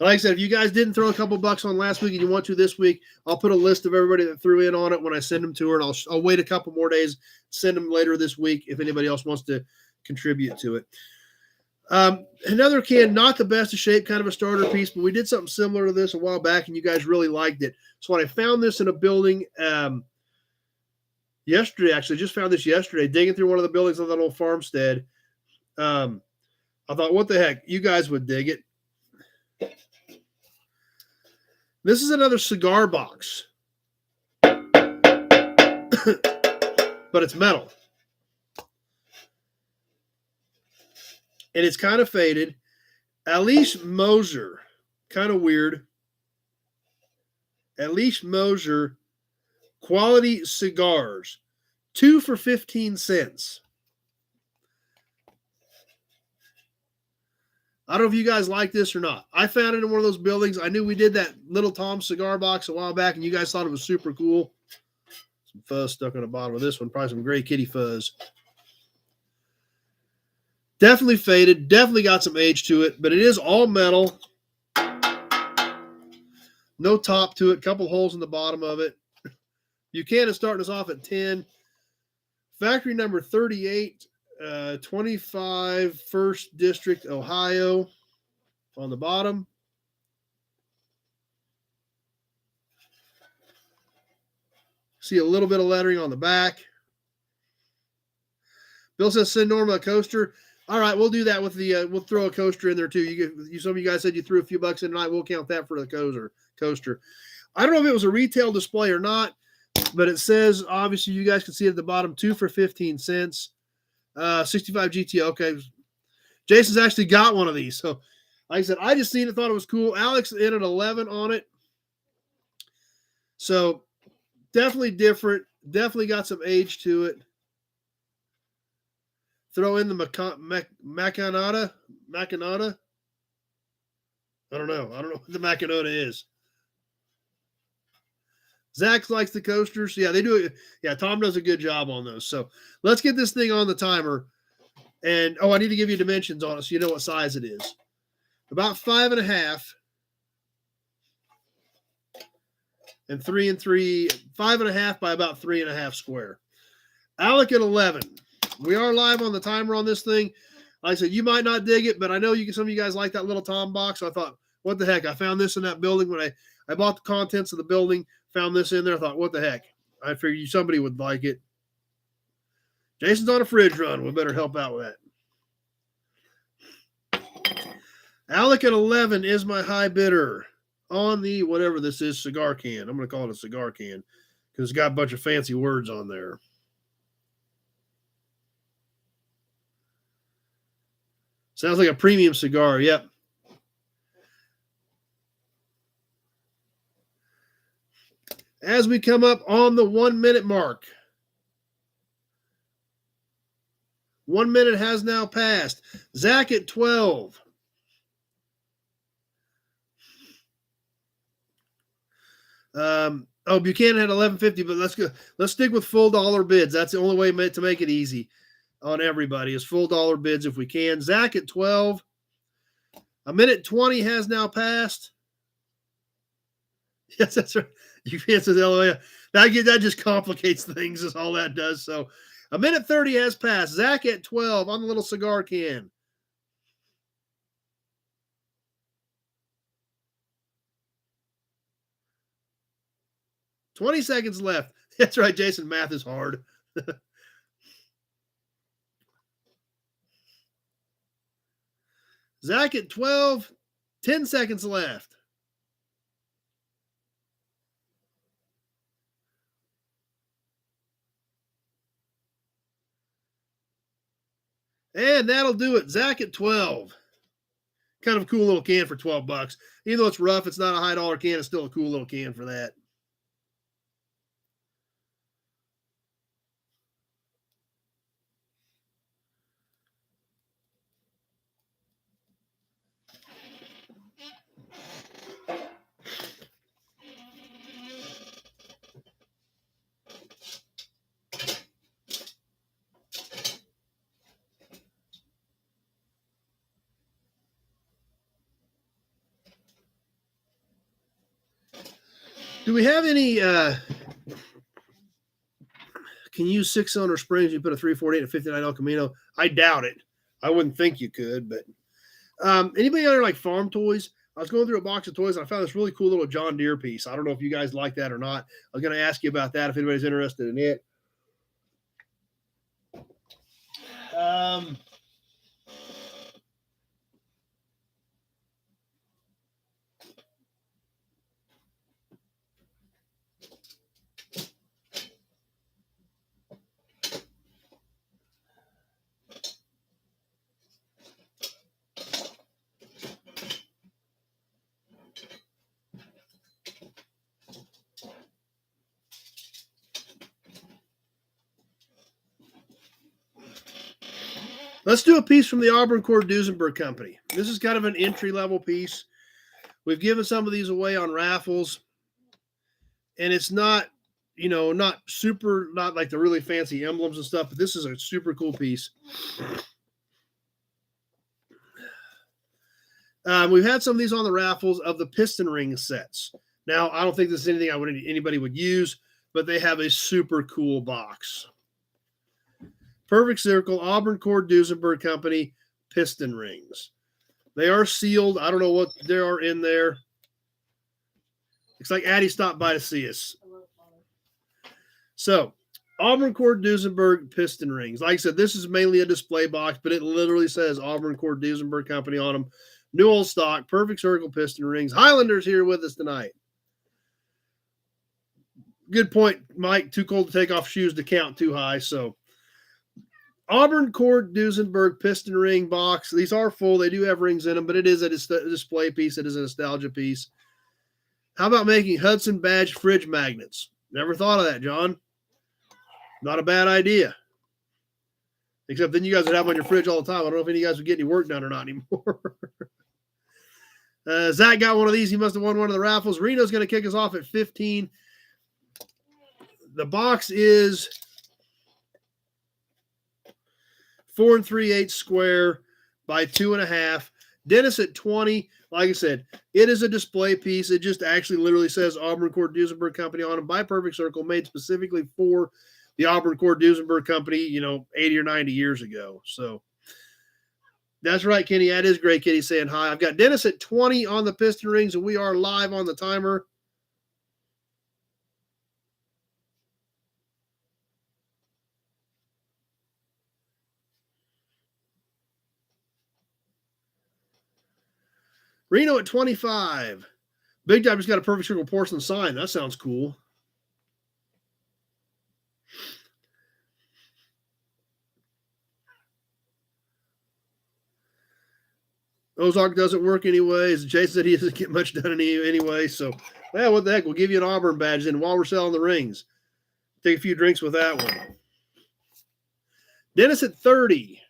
like I said, if you guys didn't throw a couple bucks on last week and you want to this week, I'll put a list of everybody that threw in on it when I send them to her, and I'll wait a couple more days, send them later this week if anybody else wants to contribute to it. Another can, not the best of shape, kind of a starter piece, but we did something similar to this a while back, and you guys really liked it. So when I found this in a building, yesterday. Actually, just found this yesterday, digging through one of the buildings on that old farmstead. I thought, what the heck? You guys would dig it. This is another cigar box, but it's metal. And it's kind of faded. Alice Moser, kind of weird. Alice Moser, quality cigars, 2 for 15 cents. I don't know if you guys like this or not. I found it in one of those buildings. I knew we did that Little Tom cigar box a while back, and you guys thought it was super cool. Some fuzz stuck on the bottom of this one, probably some gray kitty fuzz. Definitely faded, definitely got some age to it, but it is all metal. No top to it, couple holes in the bottom of it. Buchanan starting us off at 10. Factory number 38, 25, 1st District, Ohio, on the bottom. See a little bit of lettering on the back. Bill says, send Norma a coaster. All right, we'll do that with the, we'll throw a coaster in there too. Some of you guys said you threw a few bucks in tonight. We'll count that for the coaster. I don't know if it was a retail display or not, but it says, obviously you guys can see at the bottom, 2 for 15 cents. 65 GTO. Okay. Jason's actually got one of these. So like I said, I just seen it, thought it was cool. Alex in at 11 on it. So definitely different. Definitely got some age to it. Throw in the Macanata. I don't know what the Macanata is. Zach likes the coasters. Yeah, they do it. Yeah, Tom does a good job on those. So let's get this thing on the timer. And, I need to give you dimensions on it so you know what size it is. About 5.5 and 3 and 3, 5.5 by about 3.5 square. Alec at 11. We are live on the timer on this thing. Like I said, you might not dig it, but I know some of you guys like that Little Tom box. So I thought, what the heck? I found this in that building when I bought the contents of the building, found this in there. I thought, what the heck? I figured somebody would like it. Jason's on a fridge run. We better help out with that. Alec at 11 is my high bidder on the whatever this is, cigar can. I'm going to call it a cigar can because it's got a bunch of fancy words on there. Sounds like a premium cigar. Yep. As we come up on the 1 minute mark, 1 minute has now passed. Zach at 12. Buchanan had 11.50, but let's go. Let's stick with full dollar bids. That's the only way to make it easy on everybody is full dollar bids if we can. Zach at 12. A minute 20 has now passed. Yes, that's right. You can't say LOL. That just complicates things is all that does. So a minute 30 has passed. Zach at 12 on the little cigar can. $20 seconds left. That's right, Jason. Math is hard. Zach at 12. 10 seconds left. And that'll do it. Zach at 12. Kind of a cool little can for $12. Even though it's rough, it's not a high dollar can. It's still a cool little can for that. Do we have any can you use 6-cylinder springs? You put a 348 and 59 El Camino? I doubt it. I wouldn't think you could, but anybody other like farm toys? I was going through a box of toys and I found this really cool little John Deere piece. I don't know if you guys like that or not. I was going to ask you about that if anybody's interested in it. Let's do a piece from the Auburn Cord Duesenberg Company. This is kind of an entry-level piece. We've given some of these away on raffles, and it's not, not like the really fancy emblems and stuff, but this is a super cool piece. We've had some of these on the raffles of the piston ring sets. Now, I don't think this is anything anybody would use, but they have a super cool box. Perfect Circle, Auburn Cord Duesenberg Company, piston rings. They are sealed. I don't know what they are in there. Looks like Addie stopped by to see us. So, Auburn Cord Duesenberg piston rings. Like I said, this is mainly a display box, but it literally says Auburn Cord Duesenberg Company on them. New old stock, Perfect Circle piston rings. Highlander's here with us tonight. Good point, Mike. Too cold to take off shoes to count too high. So, Auburn Cord Duesenberg piston ring box. These are full. They do have rings in them, but it is a display piece. It is a nostalgia piece. How about making Hudson badge fridge magnets? Never thought of that, John. Not a bad idea. Except then you guys would have them on your fridge all the time. I don't know if any of you guys would get any work done or not anymore. Zach got one of these. He must have won one of the raffles. Reno's going to kick us off at 15. The box is 4 3/8 square by 2.5. Dennis at 20. Like I said, it is a display piece. It just actually literally says Auburn Cord Duesenberg Company on it by Perfect Circle, made specifically for the Auburn Cord Duesenberg Company, 80 or 90 years ago. So that's right, Kenny. That is great, Kenny saying hi. I've got Dennis at 20 on the piston rings, and we are live on the timer. Reno at 25. Big Time just got a Perfect Circle porcelain sign. That sounds cool. Ozark doesn't work anyways. Jason said he doesn't get much done anyway. So, well, what the heck? We'll give you an Auburn badge then while we're selling the rings. Take a few drinks with that one. Dennis at 30.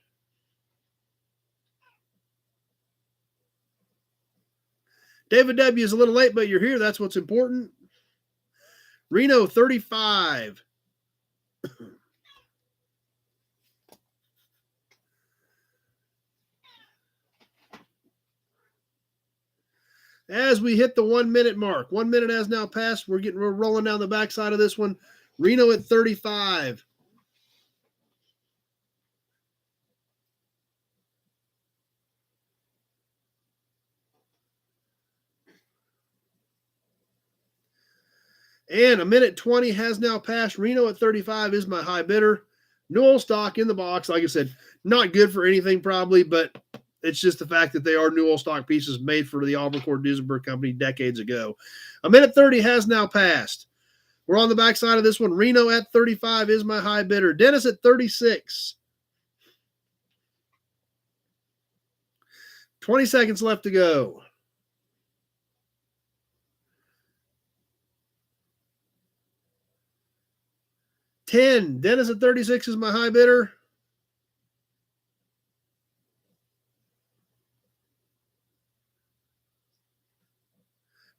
David W. is a little late, but you're here. That's what's important. Reno, 35. As we hit the 1 minute mark, 1 minute has now passed. We're rolling down the backside of this one. Reno at 35. And 1:20 has now passed. Reno at 35 is my high bidder. New old stock in the box. Like I said, not good for anything probably, but it's just the fact that they are new old stock pieces made for the Auburn Cord Duesenberg Company decades ago. 1:30 has now passed. We're on the backside of this one. Reno at 35 is my high bidder. Dennis at 36. 20 seconds left to go. 10. Dennis at 36 is my high bidder.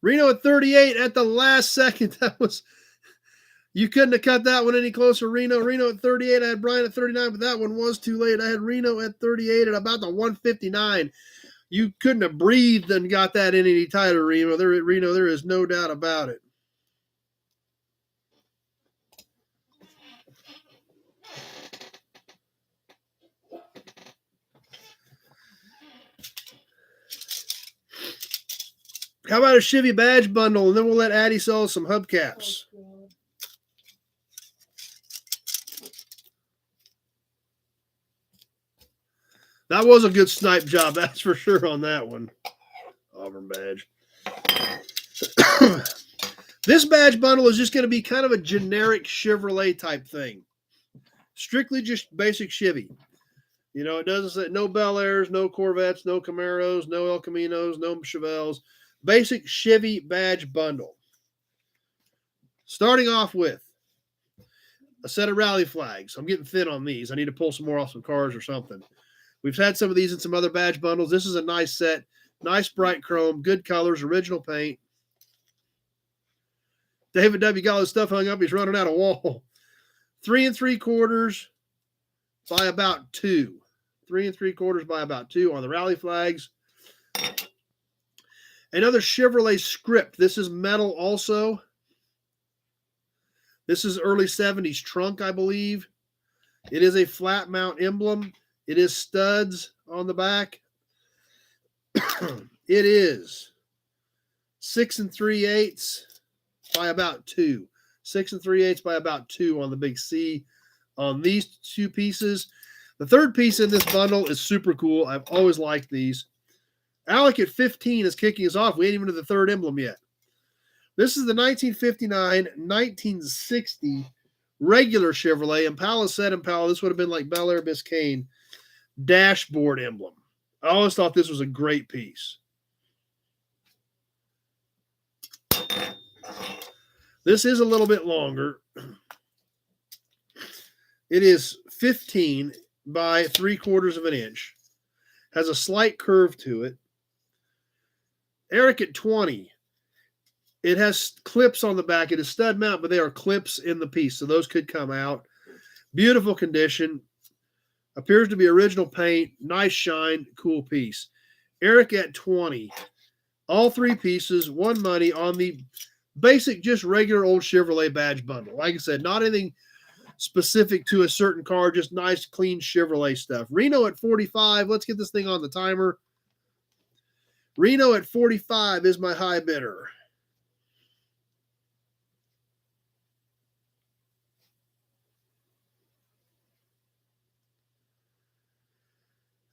Reno at 38 at the last second. That was, you couldn't have cut that one any closer. Reno at 38. I had Brian at 39, but that one was too late. I had Reno at 38 at about the 159. You couldn't have breathed and got that in any tighter, Reno. There is no doubt about it. How about a Chevy badge bundle, and then we'll let Addie sell some hubcaps. That was a good snipe job, that's for sure on that one. Auburn badge. This badge bundle is just going to be kind of a generic Chevrolet type thing. Strictly just basic Chevy. You know, it doesn't say no Bel Airs, no Corvettes, no Camaros, no El Caminos, no Chevelles. Basic Chevy badge bundle. Starting off with a set of rally flags. I'm getting thin on these. I need to pull some more off some cars or something. We've had some of these in some other badge bundles. This is a nice set. Nice bright chrome, good colors, original paint. David W. got all his stuff hung up. He's running out of wall. 3 3/4 by about 2. 3 3/4 by about 2 on the rally flags. Another Chevrolet script. This is metal also. This is early 70s trunk, I believe. It is a flat mount emblem. It is studs on the back. It is 6 3/8 by about 2. 6 3/8 by about 2 on the big C on these two pieces. The third piece in this bundle is super cool. I've always liked these. Alec at 15 is kicking us off. We ain't even to the third emblem yet. This is the 1959-1960 regular Chevrolet Impala set Impala. This would have been like Bel Air Biscayne dashboard emblem. I always thought this was a great piece. This is a little bit longer. It is 15 by 3/4 of an inch. Has a slight curve to it. Eric at 20. It has clips on the back. It is stud mount, but they are clips in the piece, so those could come out. Beautiful condition. Appears to be original paint. Nice shine. Cool piece. Eric at 20. All three pieces, one money on the basic, just regular old Chevrolet badge bundle. Like I said, not anything specific to a certain car, just nice, clean Chevrolet stuff. Reno at 45. Let's get this thing on the timer. Reno at 45 is my high bidder.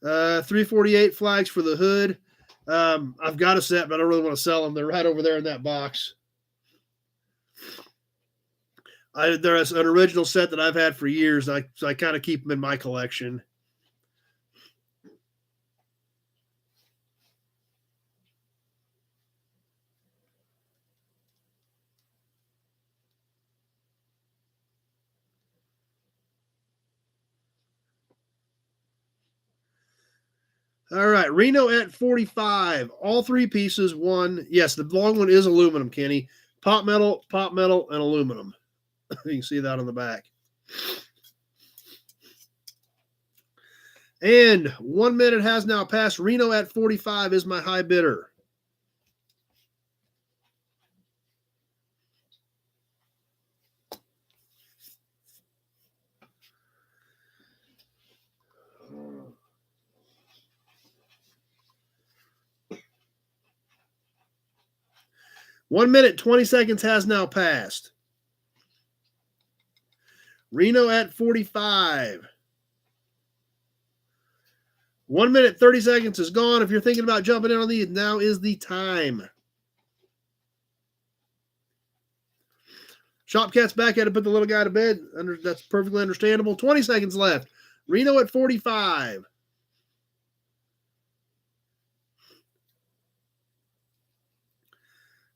$348 flags for the hood. I've got a set, but I don't really want to sell them. They're right over there in that box. There's an original set that I've had for years. I kind of keep them in my collection. All right, Reno at 45. All three pieces, one. Yes, the long one is aluminum, Kenny. Pot metal, and aluminum. You can see that on the back. And 1 minute has now passed. Reno at 45 is my high bidder. One minute, 20 seconds has now passed. Reno at 45. 1 minute, 30 seconds is gone. If you're thinking about jumping in on these, now is the time. Shopcat's back at it, put the little guy to bed. That's perfectly understandable. 20 seconds left. Reno at 45.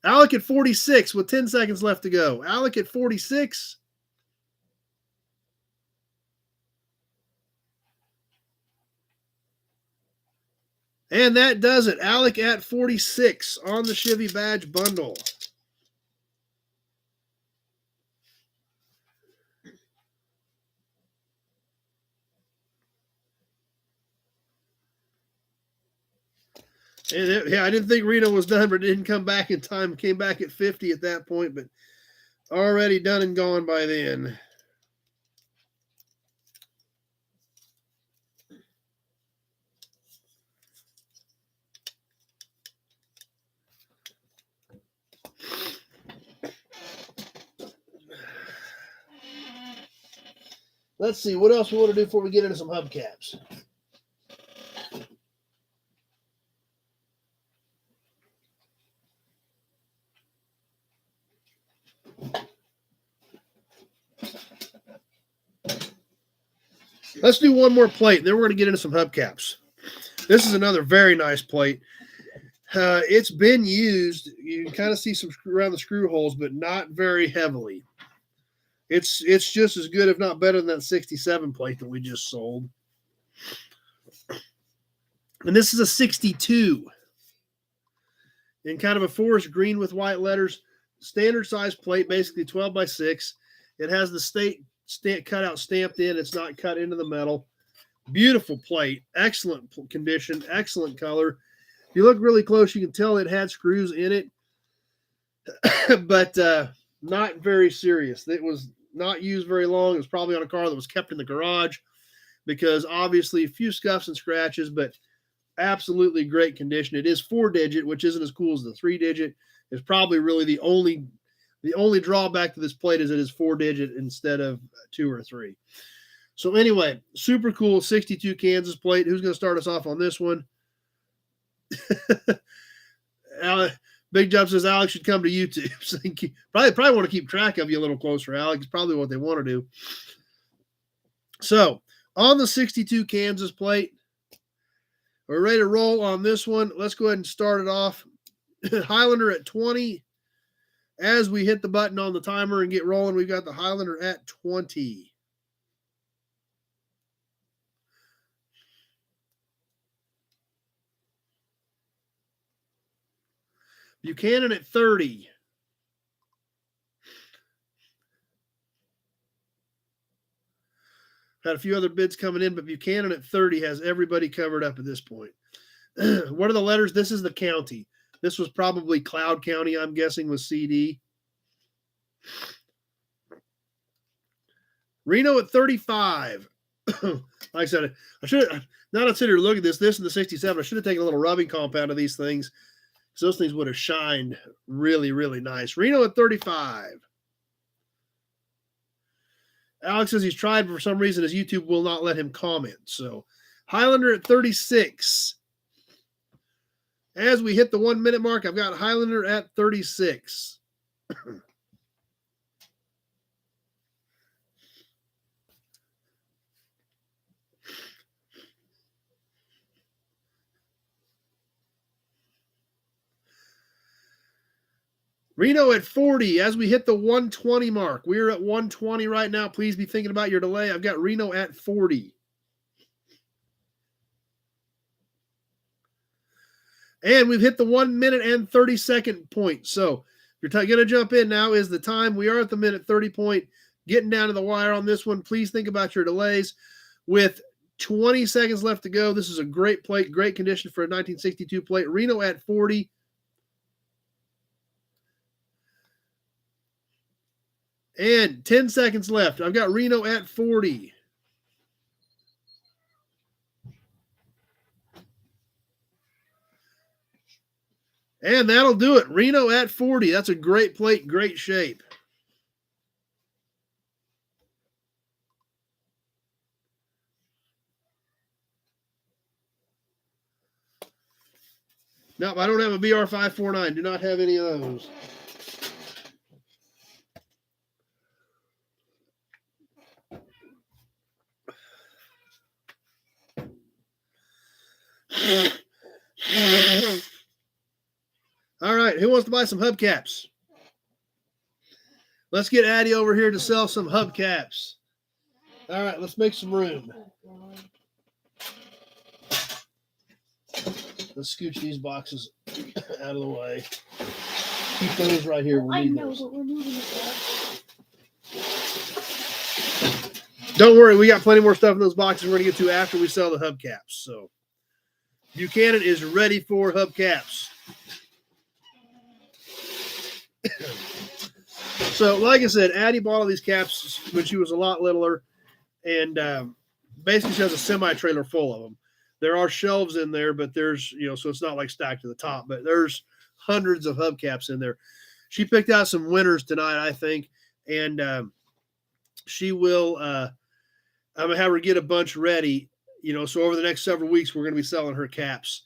Alec at 46 with 10 seconds left to go. Alec at 46. And that does it. Alec at 46 on the Chevy badge bundle. And I didn't think Reno was done, but it didn't come back in time. Came back at 50 at that point, but already done and gone by then. Let's see, what else we want to do before we get into some hubcaps? Let's do one more plate, and then we're going to get into some hubcaps. This is another very nice plate. It's been used. You can kind of see some around the screw holes, but not very heavily. It's just as good, if not better, than that 67 plate that we just sold. And this is a 62 in kind of a forest green with white letters. Standard size plate, basically 12 by 6. It has the stamp cutout stamped in. It's not cut into the metal. Beautiful plate. Excellent condition. Excellent color. If you look really close, you can tell it had screws in it, but not very serious. It was not used very long. It was probably on a car that was kept in the garage because obviously a few scuffs and scratches, but absolutely great condition. It is 4-digit, which isn't as cool as the 3-digit. It's probably really the only drawback to this plate is it is 4-digit instead of 2 or 3. So anyway, super cool 62 Kansas plate. Who's going to start us off on this one? Big Jump says Alex should come to YouTube. So probably want to keep track of you a little closer, Alex. It's probably what they want to do. So on the 62 Kansas plate, we're ready to roll on this one. Let's go ahead and start it off. Highlander at 20. As we hit the button on the timer and get rolling, we've got the Highlander at 20. Buchanan at 30. Had a few other bids coming in, but Buchanan at 30 has everybody covered up at this point. What are the letters? This is the county. This was probably Cloud County, I'm guessing, was CD. Reno at 35. Like I said, I should now that I sit here look at this is the 67. I should have taken a little rubbing compound of these things. So those things would have shined really, really nice. Reno at 35. Alex says he's tried, but for some reason his YouTube will not let him comment. So Highlander at 36. As we hit the 1 minute mark, I've got Highlander at 36. Reno at 40 as we hit the 120 mark. We're at 120 right now. Please be thinking about your delay. I've got Reno at 40. And we've hit the 1 minute and 30 second point. So if you're going to jump in, now is the time. We are at the minute 30 point. Getting down to the wire on this one. Please think about your delays. With 20 seconds left to go, this is a great plate, great condition for a 1962 plate. Reno at 40. And 10 seconds left. I've got Reno at 40. And that'll do it. Reno at 40. That's a great plate, great shape. Nope, I don't have a BR549. Do not have any of those. All right, who wants to buy some hubcaps? Let's get Addie over here to sell some hubcaps. All right, let's make some room. Let's scooch these boxes out of the way. Keep those right here. I know, but we're moving it. Don't worry, we got plenty more stuff in those boxes we're going to get to after we sell the hubcaps. So Buchanan is ready for hubcaps. So, like I said, Addie bought all these caps when she was a lot littler, and basically she has a semi-trailer full of them. There are shelves in there, but there's, so it's not like stacked to the top, but there's hundreds of hubcaps in there. She picked out some winners tonight, I think, and she will, I'm going to have her get a bunch ready, so over the next several weeks, we're going to be selling her caps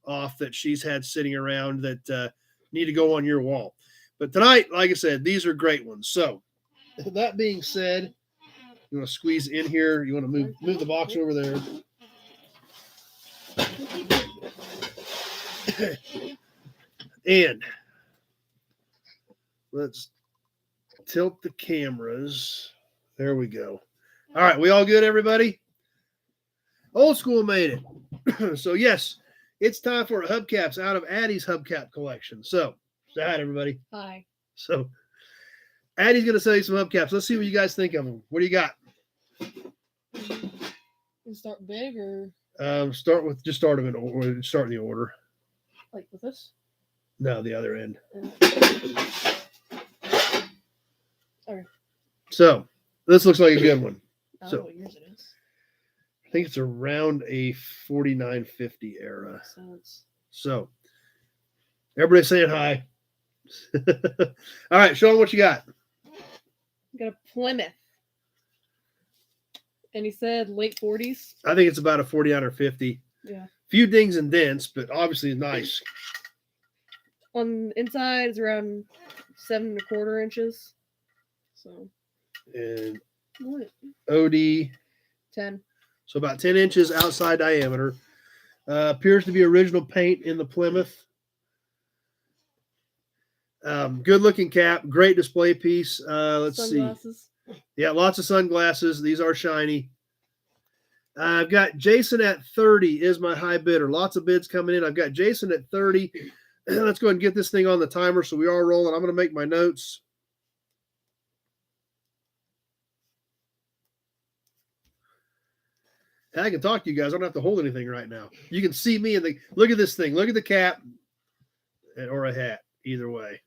off that she's had sitting around that need to go on your wall. But tonight, like I said, these are great ones. So that being said, You want to squeeze in here. You want to move the box over there. And let's tilt the cameras. There we go. All right, we all good, everybody? Old School made it. So yes, it's time for hubcaps out of Addie's hubcap collection. So say hi, everybody. Hi. So Addie's going to sell you some hubcaps. Let's see what you guys think of them. What do you got? You start big or start them in order. Start in the order. like with this? No, the other end. Okay. So this looks like a good one. I don't So know what years it is. I think it's around a 4950 era. Makes sense. So everybody saying hi. All right, show them what you got. Got a Plymouth. And he said late 40s. I think it's about a 49 or 50. Yeah. Few dings and dents, but obviously nice. On the inside is around 7 1/4 inches. So. And What? OD. 10. So about 10 inches outside diameter. Appears to be original paint in the Plymouth. Good looking cap. Great display piece. Let's Sunglasses. see. Yeah, lots of sunglasses. These are shiny. I've got Jason at 30 is my high bidder. Lots of bids coming in. I've got Jason at 30. Let's go ahead and get this thing on the timer so we are rolling. I'm going to make my notes. I can talk to you guys. I don't have to hold anything right now. You can see me and look at this thing. Look at the cap or a hat, either way.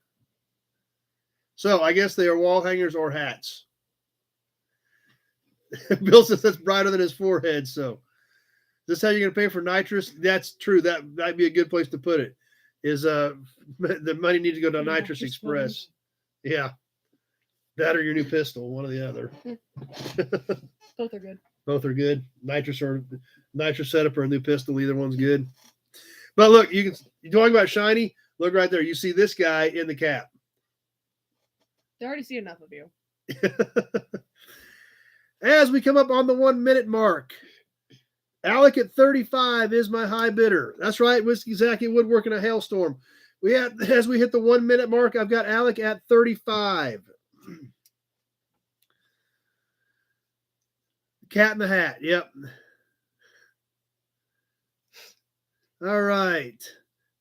So I guess they are wall hangers or hats. Bill says that's brighter than his forehead. So is this how you're going to pay for nitrous? That's true. That might be a good place to put it. Is the money needs to go to Nitrous Express. Yeah. That or your new pistol, one or the other. Both are good. Both are good. Nitrous setup or a new pistol, either one's good. But look, you're talking about shiny. Look right there. You see this guy in the cap. They already see enough of you. As we come up on the 1 minute mark, Alec at 35 is my high bidder. That's right, Whiskey Zacky Woodwork in a hailstorm. As we hit the 1 minute mark, I've got Alec at 35. Cat in the Hat. Yep. All right.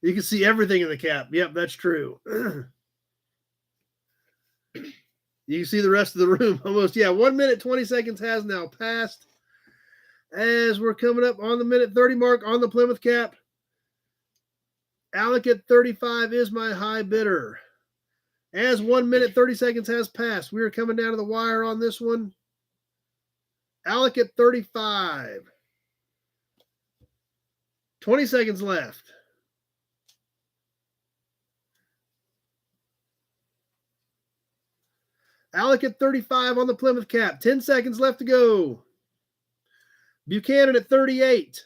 You can see everything in the cap. Yep, that's true. You can see the rest of the room almost. Yeah, 1 minute, 20 seconds has now passed. As we're coming up on the minute 30 mark on the Plymouth cap, Alec at 35 is my high bidder. As 1 minute, 30 seconds has passed, we are coming down to the wire on this one. Alec at 35. 20 seconds left. Alec at 35 on the Plymouth cap. 10 seconds left to go. Buchanan at 38.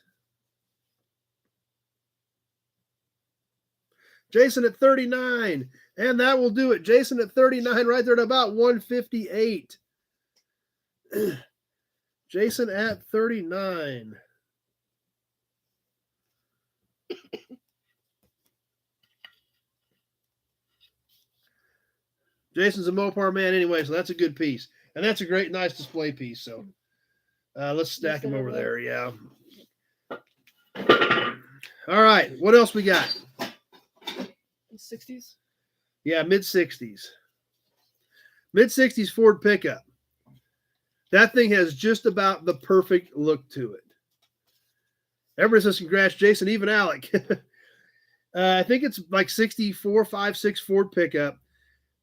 Jason at 39. And that will do it. Jason at 39 right there at about 158. Jason at 39. Jason's a Mopar man anyway, so that's a good piece. And that's a great, nice display piece. So let's stack them over there. Yeah. All right. What else we got? 60s? Yeah, mid-60s. Mid-60s Ford pickup. That thing has just about the perfect look to it. Everybody says congrats, Jason, even Alec. I think it's like 64, 5, 6 Ford pickup.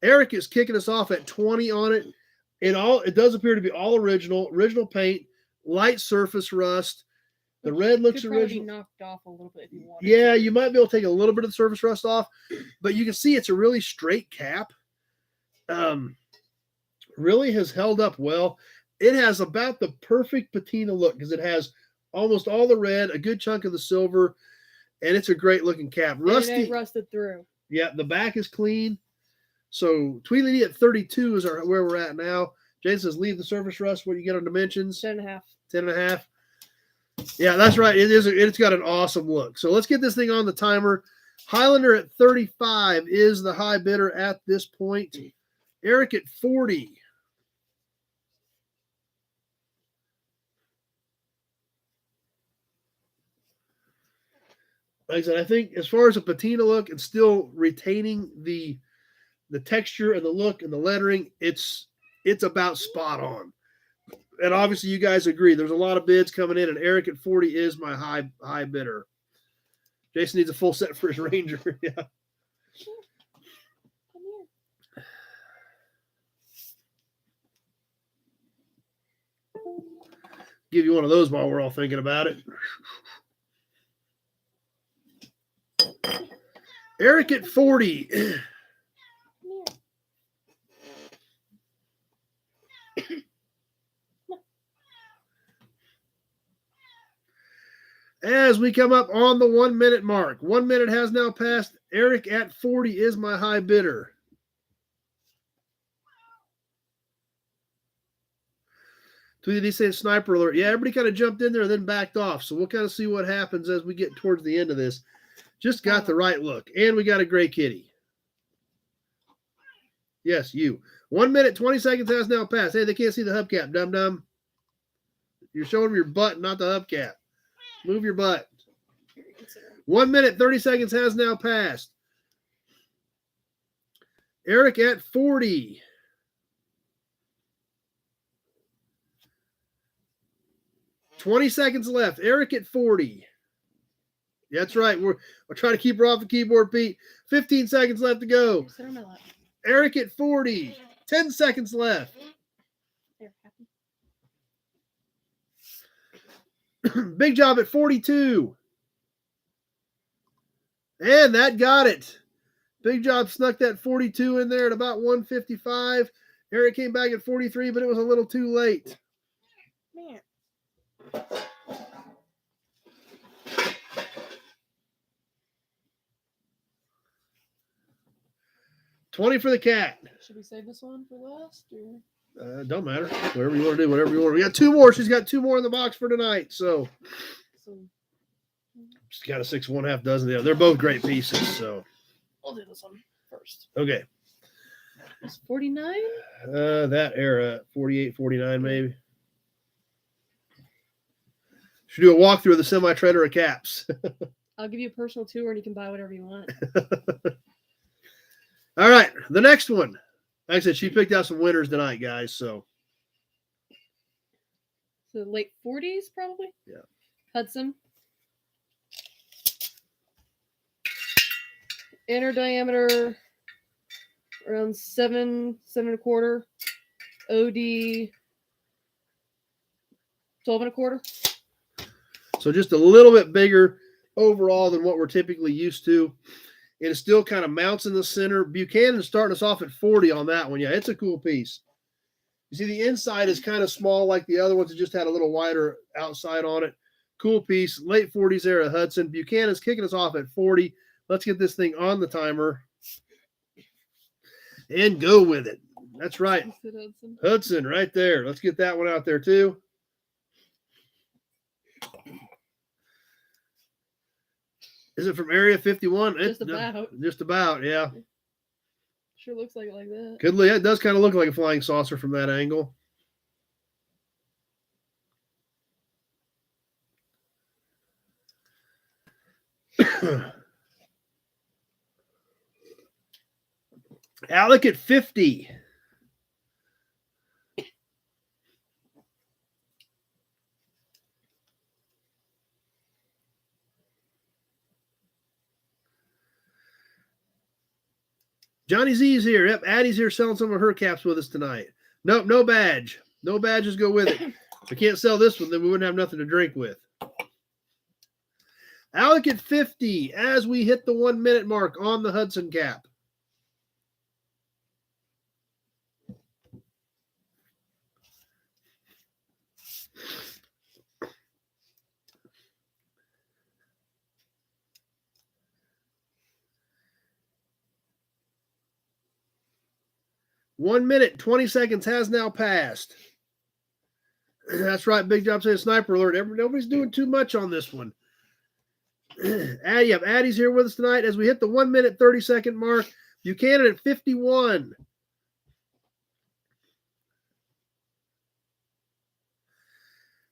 Eric is kicking us off at 20 on it. It does appear to be all original paint, light surface rust. The red looks original. Be knocked off a little bit if you want. Yeah, you might be able to take a little bit of the surface rust off, but you can see it's a really straight cap. Really has held up well. It has about the perfect patina look because it has almost all the red, a good chunk of the silver, and it's a great looking cap. Rusty, and it rusted through. Yeah, the back is clean. So Tweedledee at 32 is where we're at now. Jason says, leave the surface rust. What you get on dimensions? 10.5. 10.5. Yeah, that's right. It's got an awesome look. So let's get this thing on the timer. Highlander at 35 is the high bidder at this point. Eric at 40. Like I said, I think as far as a patina look and still retaining the texture and the look and the lettering, it's about spot on. And obviously you guys agree. There's a lot of bids coming in, and Eric at 40 is my high bidder. Jason needs a full set for his Ranger. Yeah. Come here. Give you one of those while we're all thinking about it. Eric at 40. As we come up on the 1 minute mark, 1 minute has now passed. Eric at 40 is my high bidder. Tweety said sniper alert. Yeah, everybody kind of jumped in there and then backed off. So we'll kind of see what happens as we get towards the end of this. Just got the right look. And we got a gray kitty. Yes, you. 1 minute, 20 seconds has now passed. Hey, they can't see the hubcap, dum-dum. You're showing them your butt, not the hubcap. Move your butt. 1 minute, 30 seconds has now passed. Eric at 40. $20 seconds left. Eric at 40. That's right. We're trying to keep her off the keyboard, Pete. 15 seconds left to go. Sit on my lap. Eric at 40. 10 seconds left. There, happy. Big job at 42. And that got it. Big job snuck that 42 in there at about 155. Eric came back at 43, but it was a little too late. Man. 20 for the cat. Should we save this one for last? Or? Don't matter. Whatever you want to do, whatever you want. We got two more. She's got two more in the box for tonight. So she's got a 6 1/2 dozen. They're both great pieces. So I'll do this one first. okay. It's 49? That era, 48, 49 maybe. Should do a walkthrough of the semi-treader of caps. I'll give you a personal tour and you can buy whatever you want. All right, the next one. Like I said, she picked out some winners tonight, guys. So late 40s, probably? Yeah. Hudson. Inner diameter around 7 1/4. OD 12 1/4. So just a little bit bigger overall than what we're typically used to. And it still kind of mounts in the center. Buchanan's starting us off at 40 on that one. Yeah, it's a cool piece. You see the inside is kind of small like the other ones. It just had a little wider outside on it. Cool piece. Late 40s era Hudson. Buchanan's kicking us off at 40. Let's get this thing on the timer and go with it. That's right. Hudson right there. Let's get that one out there too. Is it from Area 51? Just about, yeah. Sure looks like that. It does kind of look like a flying saucer from that angle. Alec at 50. Johnny Z's here. Yep, Addie's here selling some of her caps with us tonight. Nope, no badge. No badges go with it. If we can't sell this one, then we wouldn't have nothing to drink with. Alec at 50 as we hit the 1 minute mark on the Hudson cap. 1 minute, 20 seconds has now passed. That's right. Big job saying sniper alert. Nobody's doing too much on this one. Addie, Addie's here with us tonight as we hit the 1 minute, 30-second mark. Buchanan at 51.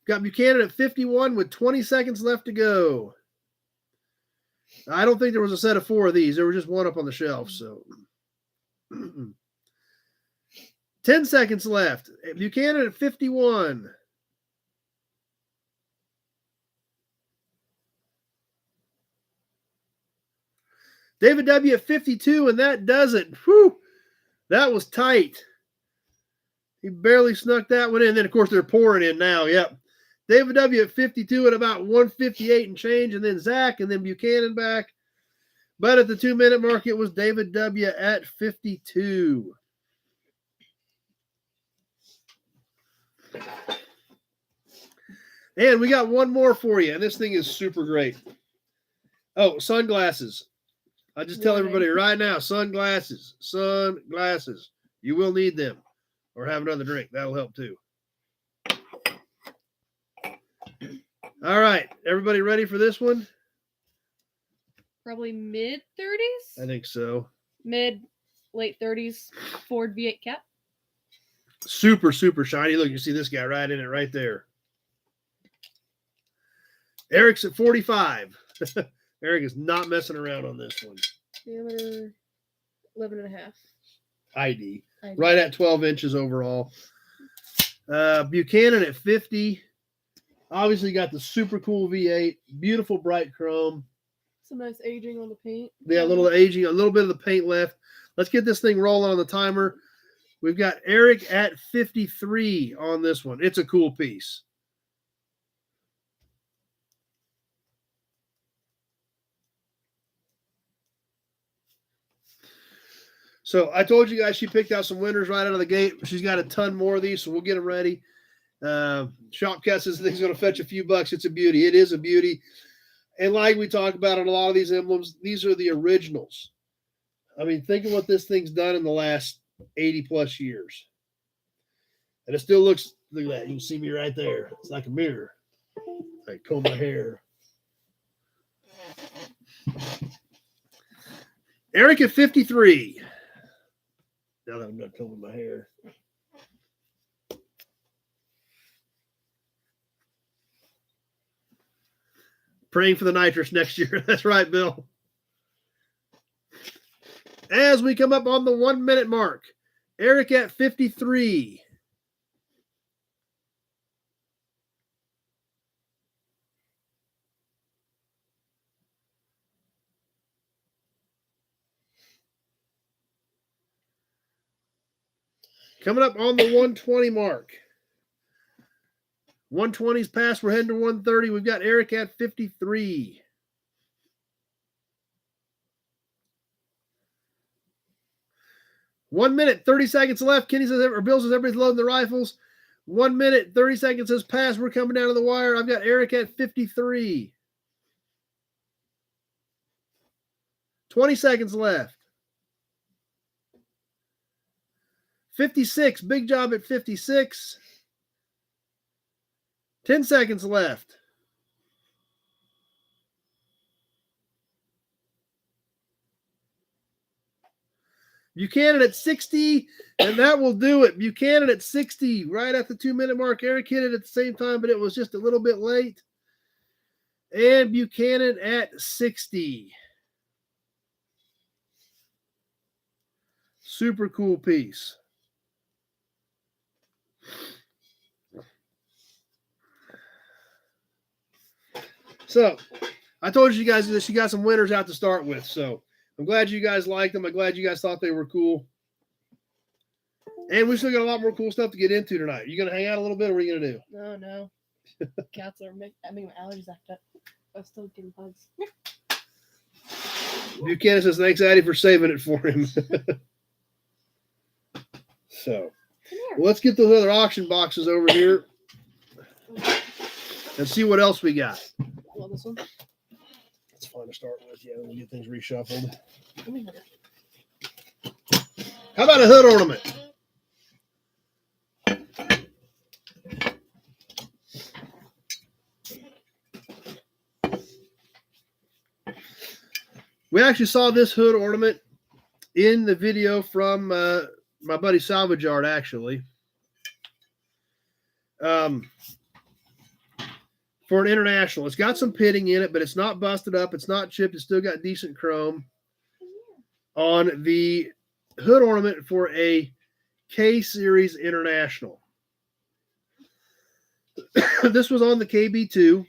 Got Buchanan at 51 with 20 seconds left to go. I don't think there was a set of 4 of these. There was just one up on the shelf. So 10 seconds left. Buchanan at 51. David W. at 52, and that does it. Whew, that was tight. He barely snuck that one in. Then, of course, they're pouring in now. Yep. David W. at 52 at about 158 and change, and then Zach, and then Buchanan back. But at the 2 minute mark, it was David W. at 52. And we got one more for you, and this thing is super great. Oh, sunglasses. I just tell everybody right now, sunglasses. You will need them, or have another drink. That'll help too. All right, everybody ready for this one? Probably mid-30s? I think so. Late 30s Ford V8 cap. Super, super shiny. Look, you see this guy right in it right there. Eric's at 45. Eric is not messing around on this one. Diameter 11.5. ID. Right at 12 inches overall. Buchanan at 50. Obviously got the super cool V8. Beautiful bright chrome. Some nice aging on the paint. Yeah, a little aging, a little bit of the paint left. Let's get this thing rolling on the timer. We've got Eric at 53 on this one. It's a cool piece. So I told you guys she picked out some winners right out of the gate. She's got a ton more of these, so we'll get them ready. Shopcat says the thing's going to fetch a few bucks. It's a beauty. It is a beauty. And like we talk about in a lot of these emblems, these are the originals. I mean, think of what this thing's done in the last 80 plus years. And it still looks, look at that. You can see me right there. It's like a mirror. I comb my hair. Eric at 53. Now that I'm not combing my hair. Praying for the nitrous next year. That's right, Bill. As we come up on the 1 minute mark, Eric at 53. Coming up on the 120 mark. 120's passed. We're heading to 130. We've got Eric at 53. One minute, 30 seconds left. Kenny says, or Bill says everybody's loading the rifles. 1 minute, 30 seconds has passed. We're coming down to the wire. I've got Eric at 53. 20 seconds left. 56. Big job at 56. 10 seconds left. Buchanan at 60, and that will do it. Buchanan at 60, right at the 2 minute mark. Eric hit it at the same time, but it was just a little bit late. And Buchanan at 60. Super cool piece. So, I told you guys that she got some winners out to start with. So, I'm glad you guys liked them. I'm glad you guys thought they were cool. And we still got a lot more cool stuff to get into tonight. You going to hang out a little bit, or what are you going to do? No. Cats are making my allergies act up. I'm still getting bugs. Buchanan says, thanks, Addie, for saving it for him. So, well, let's get those other auction boxes over here and see what else we got. Well, this one. It's fun to start with. Yeah, we'll get things reshuffled. How about a hood ornament? We actually saw this hood ornament in the video from my buddy Salvage Yard, actually. For an international. It's got some pitting in it, but it's not busted up. It's not chipped. It's still got decent chrome on the hood ornament for a K-Series International. This was on the KB2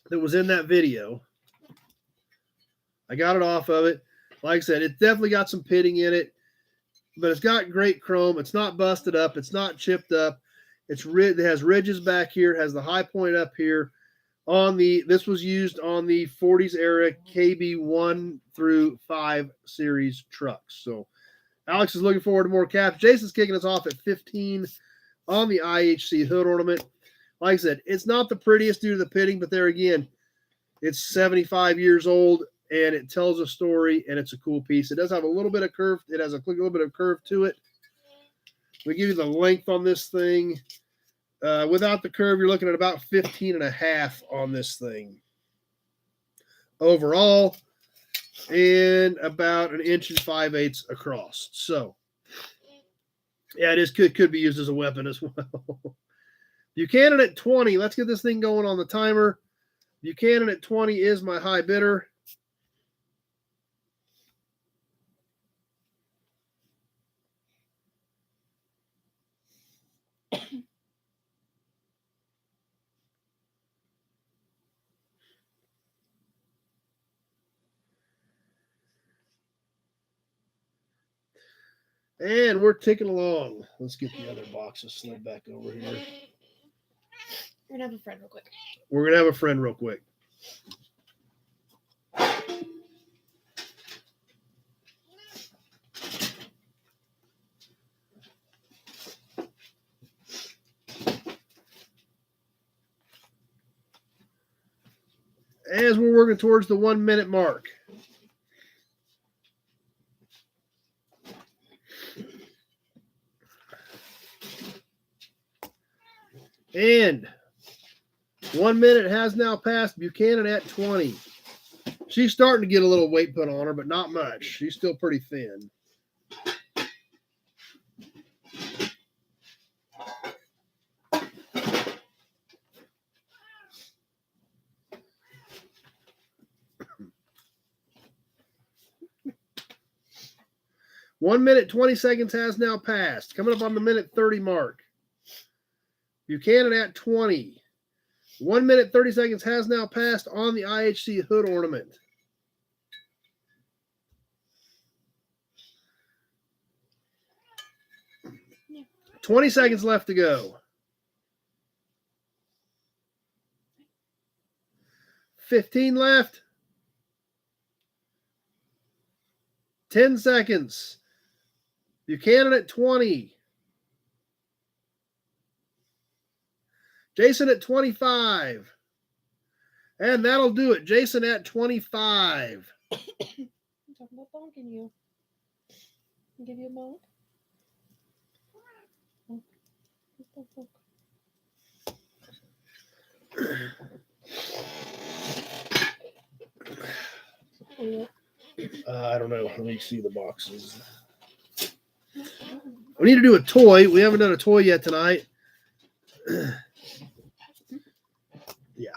that was in that video. I got it off of it. Like I said, it definitely got some pitting in it, but it's got great chrome. It's not busted up. It's not chipped up. It has ridges back here. It has the high point up here. This was used on the 40s era KB1 through 5 series trucks. So Alex is looking forward to more caps. Jason's kicking us off at 15 on the IHC hood ornament. Like I said, it's not the prettiest due to the pitting, but there again, it's 75 years old and it tells a story and it's a cool piece. It does have a little bit of curve. It has a little bit of curve to it. We give you the length on this thing. Without the curve, you're looking at about 15 and a half on this thing overall, and about 1 5/8 inches across. So, yeah, could be used as a weapon as well. Buchanan at 20. Let's get this thing going on the timer. Buchanan at 20 is my high bidder. And we're ticking along. Let's get the other boxes slid back over here. We're going to have a friend real quick. We're going to have a friend real quick. As we're working towards the 1 minute mark. And 1 minute has now passed. Buchanan at 20. She's starting to get a little weight put on her, but not much. She's still pretty thin. One minute, 20 seconds has now passed. Coming up on the minute 30 mark. Buchanan at 20. 1 minute, 30 seconds has now passed on the IHC hood ornament. Yeah. 20 seconds left to go. 15 left. 10 seconds. Buchanan at 20. Jason at 25. And that'll do it. Jason at 25. I'm talking about bonking you. I'll give you a bonk. I don't know. Let me see the boxes. We need to do a toy. We haven't done a toy yet tonight. Yeah.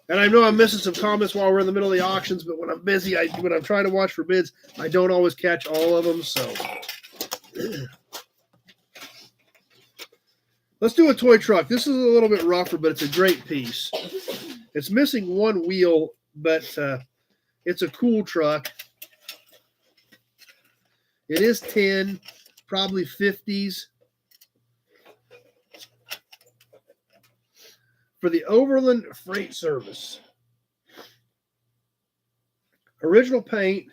And I know I'm missing some comments while we're in the middle of the auctions, but when I'm busy, when I'm trying to watch for bids, I don't always catch all of them. So let's do a toy truck. This is a little bit rougher, but it's a great piece. It's missing one wheel, but it's a cool truck. It is 10, probably 50s. For the Overland Freight Service. Original paint.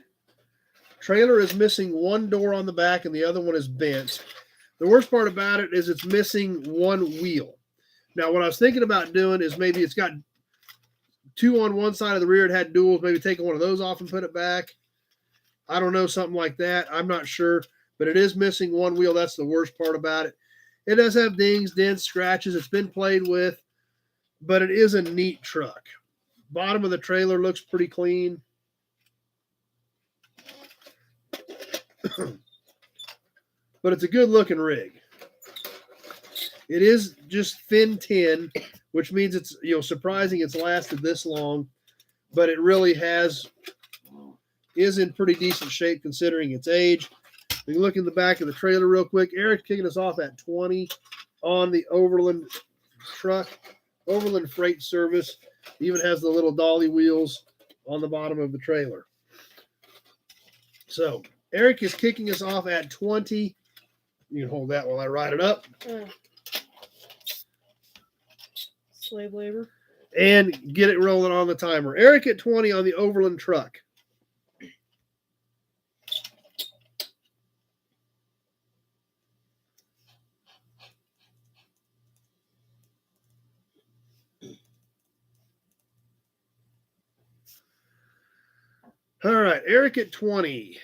Trailer is missing one door on the back and the other one is bent. The worst part about it is it's missing one wheel. Now, what I was thinking about doing is maybe it's got two on one side of the rear. It had duals. Maybe taking one of those off and put it back. I don't know, something like that. I'm not sure, but it is missing one wheel. That's the worst part about it. It does have dings, dents, scratches. It's been played with, but it is a neat truck. Bottom of the trailer looks pretty clean. But it's a good looking rig. It is just thin tin, which means it's, you know, surprising it's lasted this long, but it really is in pretty decent shape considering its age. We can look in the back of the trailer real quick. Eric's kicking us off at 20 on the Overland truck, Overland Freight Service. Even has the little dolly wheels on the bottom of the trailer. So Eric is kicking us off at 20. You can hold that while I ride it up. Slave labor. And get it rolling on the timer. Eric at 20 on the Overland truck. All right, Eric at 20.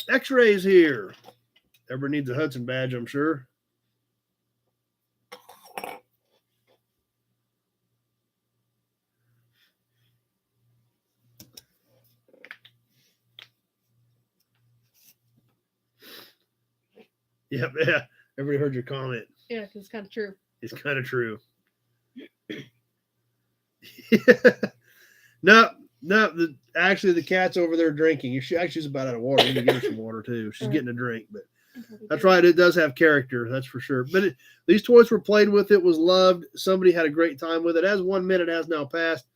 X-rays here. Everybody needs a Hudson badge, I'm sure. Yep, yeah. Everybody heard your comment. Yeah, because it's kind of true. It's kind of true. No, actually, the cat's over there drinking. She's about out of water. You can give her some water too. She's getting a drink, but that's right. It does have character, that's for sure. But these toys were played with. It was loved. Somebody had a great time with it. As 1 minute has now passed.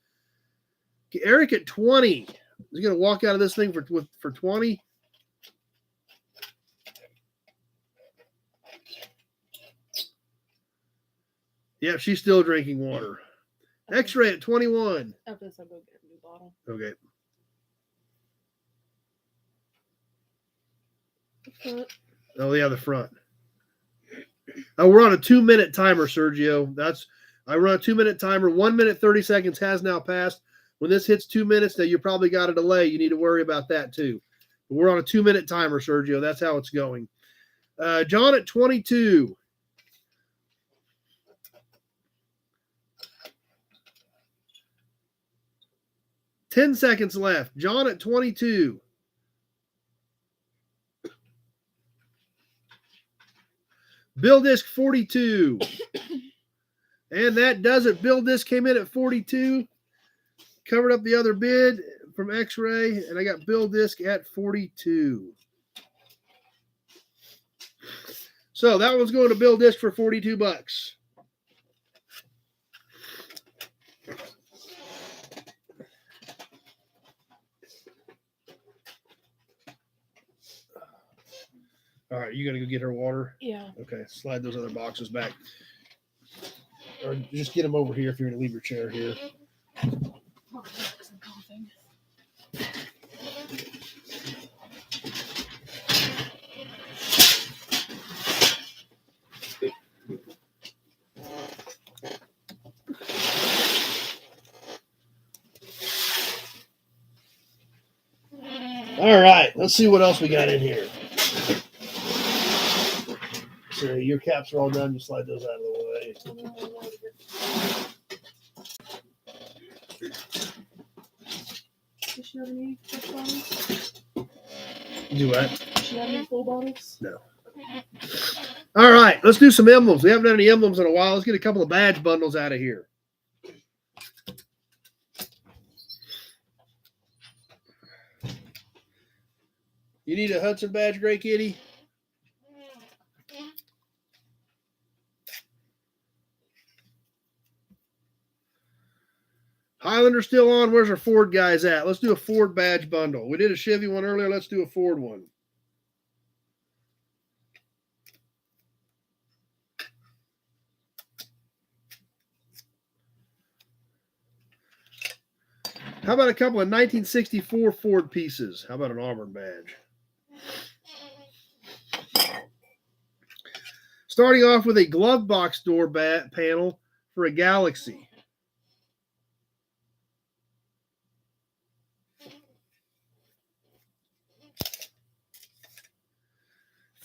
Eric at 20. He's going to walk out of this thing for 20. Yeah, she's still drinking water. X-ray at 21. After this, I'll go get a new bottle. Okay. Oh, yeah, the front. Oh, we're on a 2-minute timer, Sergio. I run a 2-minute timer. 1 minute, 30 seconds has now passed. When this hits 2 minutes, now you probably got a delay. You need to worry about that too. But we're on a 2-minute timer, Sergio. That's how it's going. John at 22. Ten seconds left. John at 22. Bill Disc 42. And that does it. Bill Disc came in at 42. Covered up the other bid from X-Ray. And I got Bill Disc at 42. So that one's going to Bill Disc for $42. All right, you got to go get her water? Yeah. Okay, slide those other boxes back. Or just get them over here if you're going to leave your chair here. All right, let's see what else we got in here. So your caps are all done. You slide those out of the way. Does she have any fresh bottles? Do what? Does she have any full bottles? No. All right, let's do some emblems. We haven't done any emblems in a while. Let's get a couple of badge bundles out of here. You need a Hudson badge, Gray Kitty? Highlander's still on. Where's our Ford guys at? Let's do a Ford badge bundle. We did a Chevy one earlier. Let's do a Ford one. How about a couple of 1964 Ford pieces? How about an Auburn badge? Starting off with a glove box door panel for a Galaxy.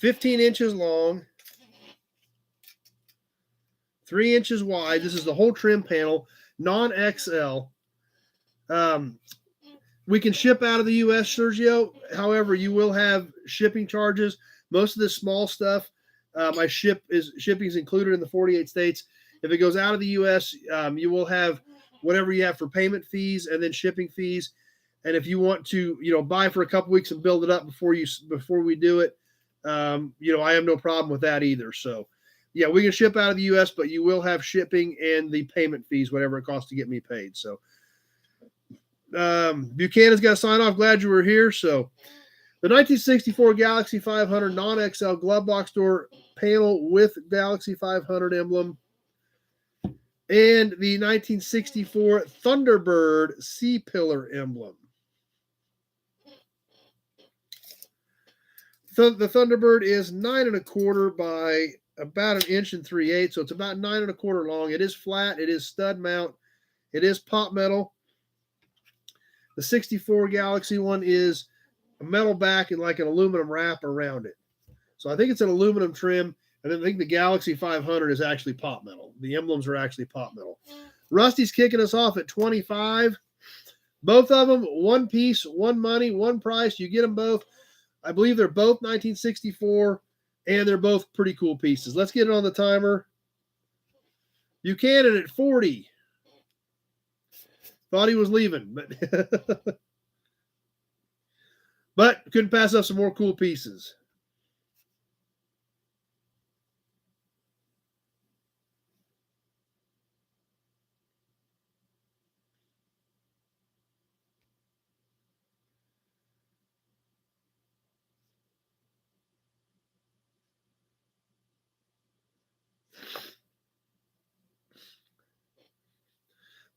$15 inches long, 3 inches wide. This is the whole trim panel, non-XL. We can ship out of the U.S., Sergio. However, you will have shipping charges. Most of this small stuff, my shipping is included in the 48 states. If it goes out of the U.S., you will have whatever you have for payment fees and then shipping fees. And if you want to, buy for a couple weeks and build it up before we do it, I have no problem with that either. So, yeah, we can ship out of the U.S., but you will have shipping and the payment fees, whatever it costs to get me paid. So, Buchanan's got to sign off. Glad you were here. So, the 1964 Galaxy 500 non-XL glove box door panel with Galaxy 500 emblem. And the 1964 Thunderbird C-pillar emblem. So the Thunderbird is 9 1/4 by about 1 3/8 inches. So it's about 9 1/4 long. It is flat. It is stud mount. It is pop metal. The 64 Galaxy one is a metal back and like an aluminum wrap around it. So I think it's an aluminum trim. And then I think the Galaxy 500 is actually pop metal. The emblems are actually pop metal. Rusty's kicking us off at $25. Both of them, one piece, one money, one price. You get them both. I believe they're both 1964, and they're both pretty cool pieces. Let's get it on the timer. Buchanan at 40. Thought he was leaving, but couldn't pass up some more cool pieces.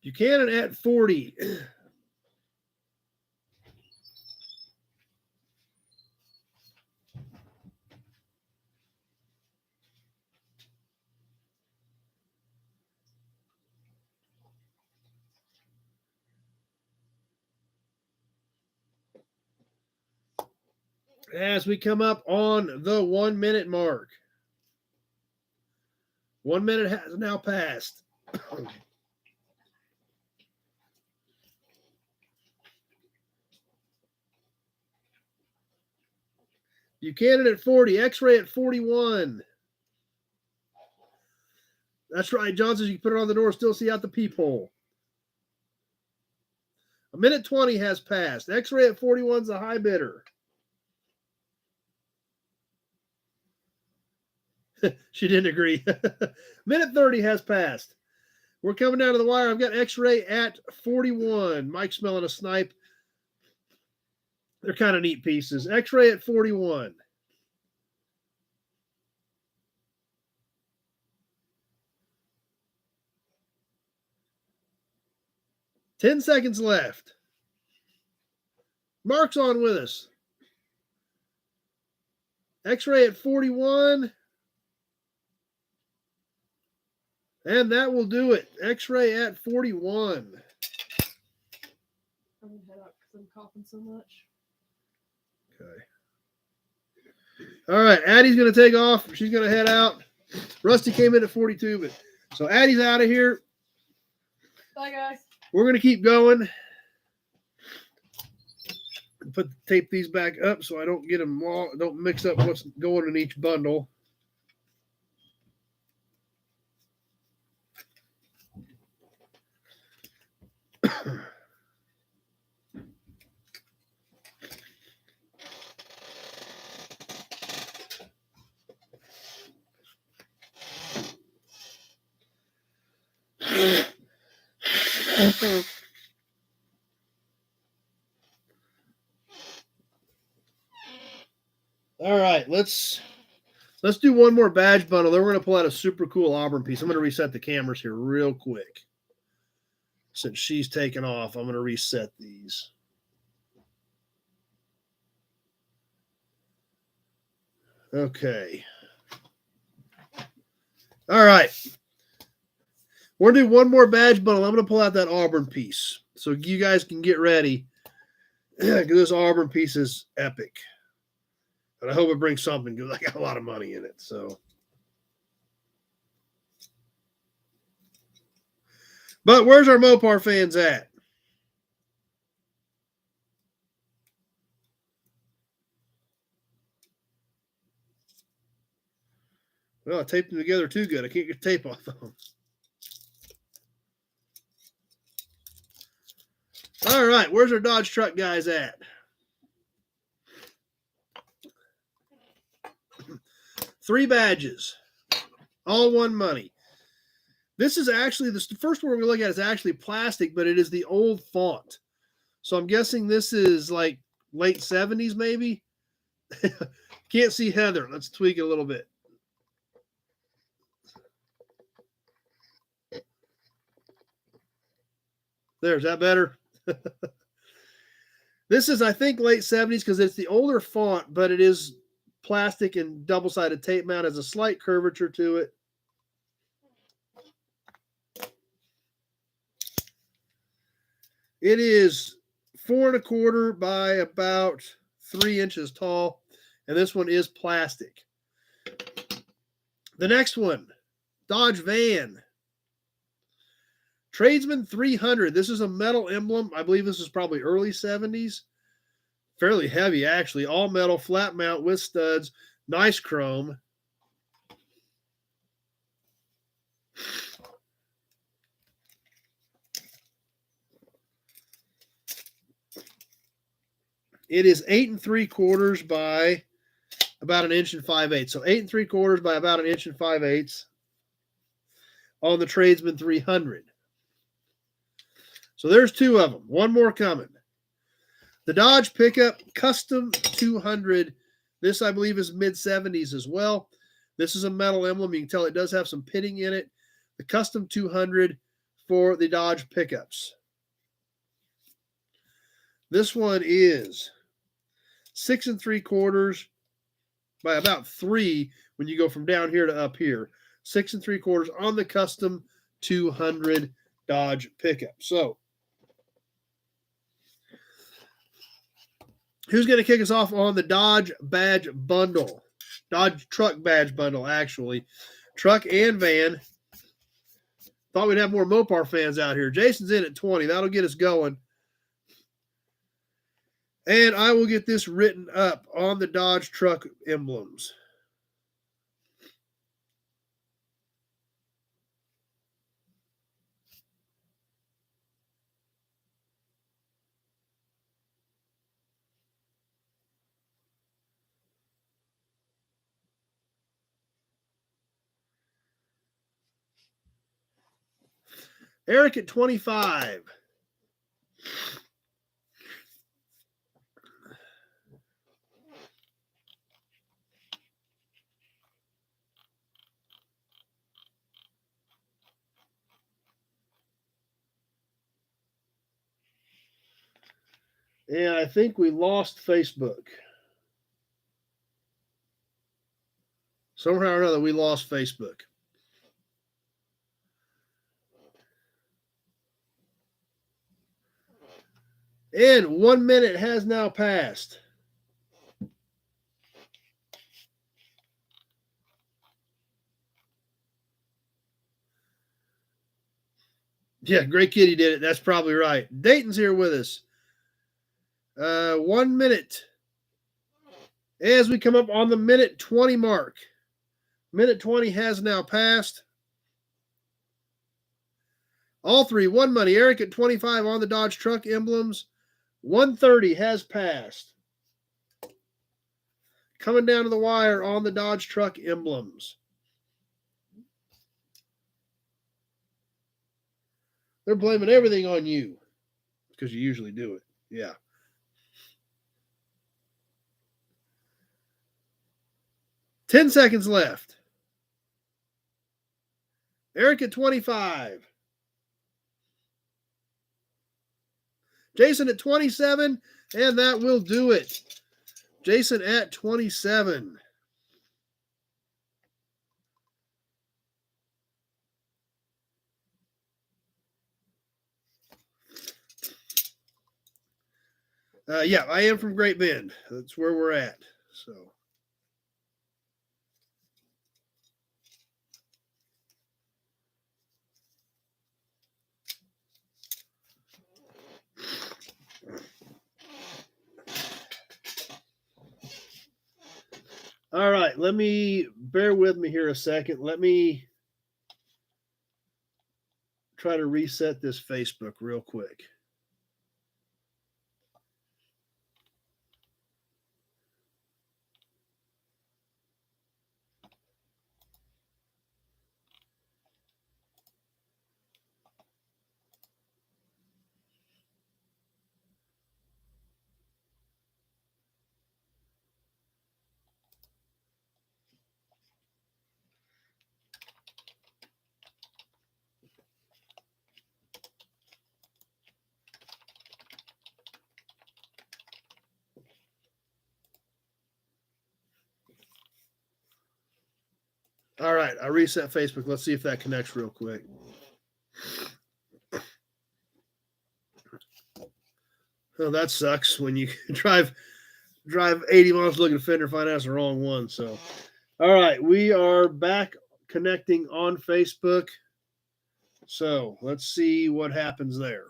Buchanan at 40. As we come up on the 1 minute mark. 1 minute has now passed. Buchanan at 40, X-ray at 41. That's right, John says you can put it on the door, still see out the peephole. 1 minute 20 has passed. X-ray at 41 is a high bidder. She didn't agree. Minute 30 has passed. We're coming down to the wire. I've got X-ray at 41. Mike's smelling a snipe. They're kind of neat pieces. X-ray at 41. Ten seconds left. Mark's on with us. X-ray at 41. And that will do it. X-ray at 41. I'm going to head out because I'm coughing so much. Okay. All right. Addie's going to take off. She's going to head out. Rusty came in at 42. But so Addie's out of here. Bye, guys. We're going to keep going. Tape these back up so I don't get them all. Don't mix up what's going in each bundle. All right, let's do one more badge bundle. Then we're going to pull out a super cool Auburn piece. I'm going to reset the cameras here real quick. Since she's taken off, I'm going to reset these. Okay. All right. We're going to do one more badge bundle. I'm going to pull out that Auburn piece. So you guys can get ready. This Auburn piece is epic. And I hope it brings something because I got a lot of money in it. So, but where's our Mopar fans at? Well, I taped them together too good. I can't get tape off of them. All right, where's our Dodge truck guys at? Three badges, all won money. This is actually, the first one we're going to look at is actually plastic, but it is the old font. So I'm guessing this is like late 70s maybe. Can't see Heather. Let's tweak it a little bit. There's that better? This is, I think, late 70s because it's the older font, but it is plastic and double-sided tape mount. Has a slight curvature to it. It is 4 1/4 by about 3 inches tall, and this one is plastic. The next one, Dodge van. Tradesman 300. This is a metal emblem. I believe this is probably early 70s. Fairly heavy, actually. All metal, flat mount with studs. Nice chrome. It is 8 3/4 by about 1 5/8 inches. So 8 3/4 by about 1 5/8 inches on the Tradesman 300. So there's 2 of them. One more coming. The Dodge Pickup Custom 200. This, I believe, is mid-70s as well. This is a metal emblem. You can tell it does have some pitting in it. The Custom 200 for the Dodge Pickups. This one is 6 3/4 by about 3 when you go from down here to up here. 6 3/4 on the Custom 200 Dodge Pickup. So, who's going to kick us off on the Dodge Badge Bundle? Dodge Truck Badge Bundle, actually. Truck and van. Thought we'd have more Mopar fans out here. Jason's in at 20. That'll get us going. And I will get this written up on the Dodge truck emblems. Eric at 25. And I think we lost Facebook. Somehow or another, we lost Facebook. And 1 minute has now passed. Yeah, great kitty did it. That's probably right. Dayton's here with us. 1 minute. As we come up on the minute 20 mark. Minute 20 has now passed. All three, one money. Eric at 25 on the Dodge truck emblems. 1:30 has passed. Coming down to the wire on the Dodge truck emblems. They're blaming everything on you because you usually do it. Yeah. Ten seconds left. Eric at 25. Jason at 27, and that will do it. Jason at 27. Yeah, I am from Great Bend. That's where we're at. So. All right, let me bear with me here a second. Let me try to reset this Facebook real quick. All right, I reset Facebook. Let's see if that connects real quick. Oh, that sucks when you drive 80 miles looking at a fender, find out it's the wrong one. So, all right, we are back connecting on Facebook. So let's see what happens there.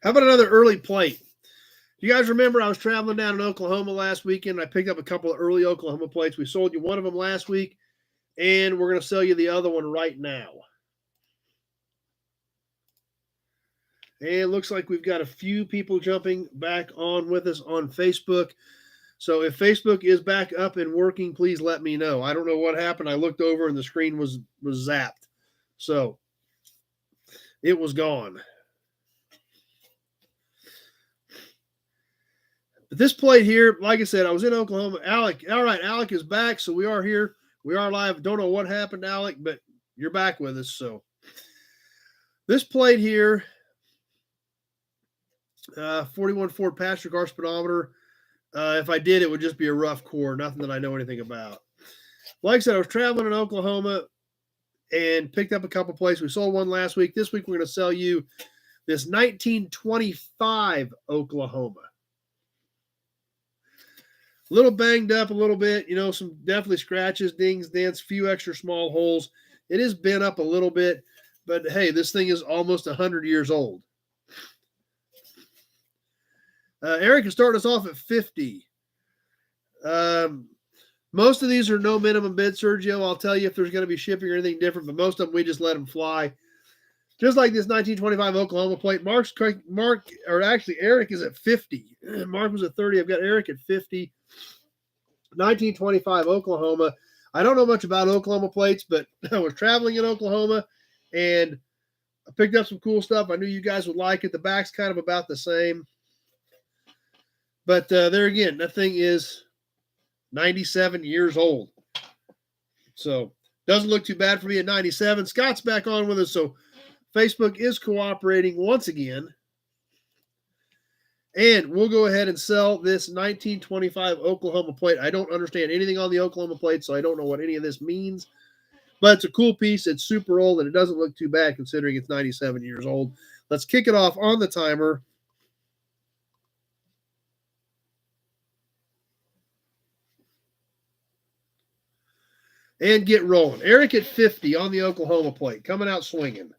How about another early plate? You guys remember I was traveling down in Oklahoma last weekend. I picked up a couple of early Oklahoma plates. We sold you one of them last week, and we're going to sell you the other one right now. And it looks like we've got a few people jumping back on with us on Facebook. So if Facebook is back up and working, please let me know. I don't know what happened. I looked over and the screen was zapped. So it was gone. But this plate here, like I said, I was in Oklahoma. Alec, all right, Alec is back. So we are here. We are live. Don't know what happened, Alec, but you're back with us. So this plate here, 41 Ford passenger car speedometer. If I did, it would just be a rough core, nothing that I know anything about. Like I said, I was traveling in Oklahoma and picked up a couple plates. We sold one last week. This week, we're going to sell you this 1925 Oklahoma. A little banged up a little bit, you know, some definitely scratches, dings, dents, few extra small holes. It is bent up a little bit, but hey, this thing is almost 100 years old. Eric is starting us off at 50. Most of these are no minimum bid, Sergio. I'll tell you if there's going to be shipping or anything different, but most of them we just let them fly. Just like this 1925 Oklahoma plate. Eric is at 50. Mark was at 30. I've got Eric at 50. 1925 Oklahoma. I don't know much about Oklahoma plates, but I was traveling in Oklahoma and I picked up some cool stuff. I knew you guys would like it. The back's kind of about the same. But there again, that thing is 97 years old. So doesn't look too bad for me at 97. Scott's back on with us. So Facebook is cooperating once again. And we'll go ahead and sell this 1925 Oklahoma plate. I don't understand anything on the Oklahoma plate, so I don't know what any of this means. But it's a cool piece. It's super old, and it doesn't look too bad considering it's 97 years old. Let's kick it off on the timer. And get rolling. Eric at 50 on the Oklahoma plate, coming out swinging.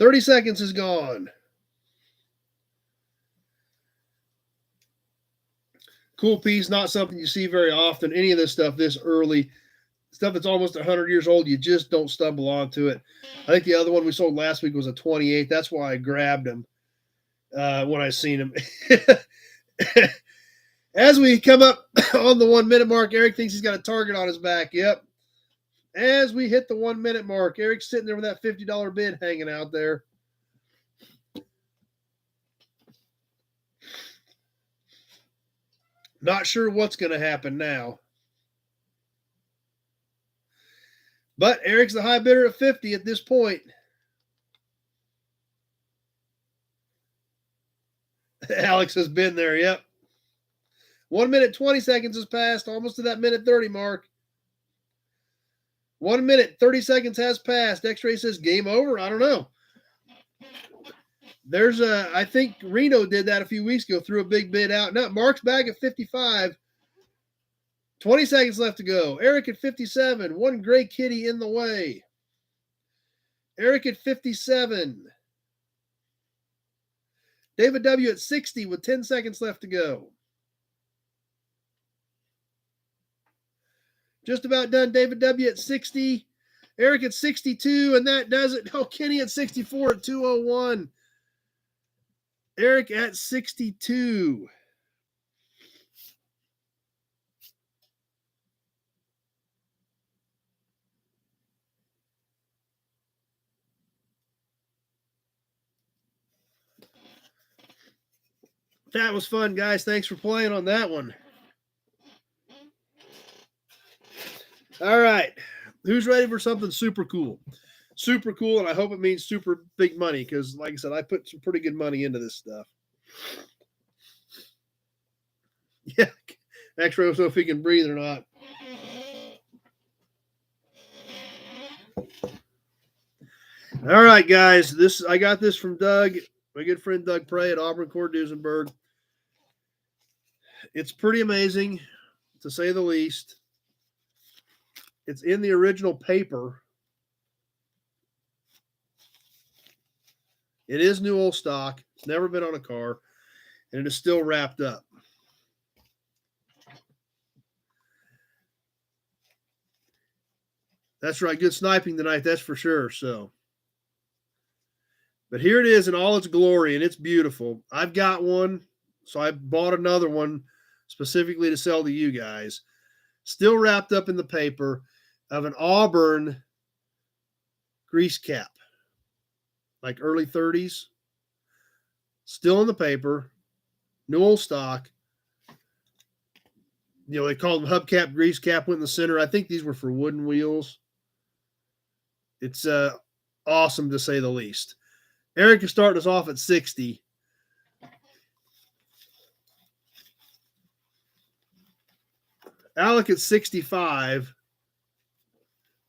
$30 seconds is gone. Cool piece, not something you see very often. Any of this stuff this early, stuff that's almost 100 years old, you just don't stumble onto it. I think the other one we sold last week was a 28. That's why I grabbed him when I seen him. As we come up on the 1 minute mark, Eric thinks he's got a target on his back. Yep. As we hit the 1 minute mark, Eric's sitting there with that $50 bid hanging out there. Not sure what's going to happen now. But Eric's the high bidder at 50 at this point. Alex has been there. Yep. 1 minute, 20 seconds has passed, almost to that minute 30 mark. 1 minute, 30 seconds has passed. X-Ray says game over. I don't know. There's I think Reno did that a few weeks ago, threw a big bid out. Now Mark's back at 55. 20 seconds left to go. Eric at 57. One gray kitty in the way. Eric at 57. David W. at 60 with 10 seconds left to go. Just about done. David W. at 60. Eric at 62, and that does it. Oh, Kenny at 64 at 2:01. Eric at 62. That was fun, guys. Thanks for playing on that one. All right. Who's ready for something super cool? Super cool, and I hope it means super big money because, like I said, I put some pretty good money into this stuff. Yeah. X-ray will know if he can breathe or not. All right, guys. I got this from Doug, my good friend Doug Prey at Auburn Court Duesenberg. It's pretty amazing, to say the least. It's in the original paper. It is new old stock. It's never been on a car, and it is still wrapped up. That's right. Good sniping tonight, that's for sure. So, but here it is in all its glory, and it's beautiful. I've got one, so I bought another one specifically to sell to you guys. Still wrapped up in the paper, of an Auburn grease cap, like early 30s. Still in the paper, new old stock. You know, they called them hubcap, grease cap, went in the center. I think these were for wooden wheels. It's awesome, to say the least. Eric is starting us off at 60. Alec at 65.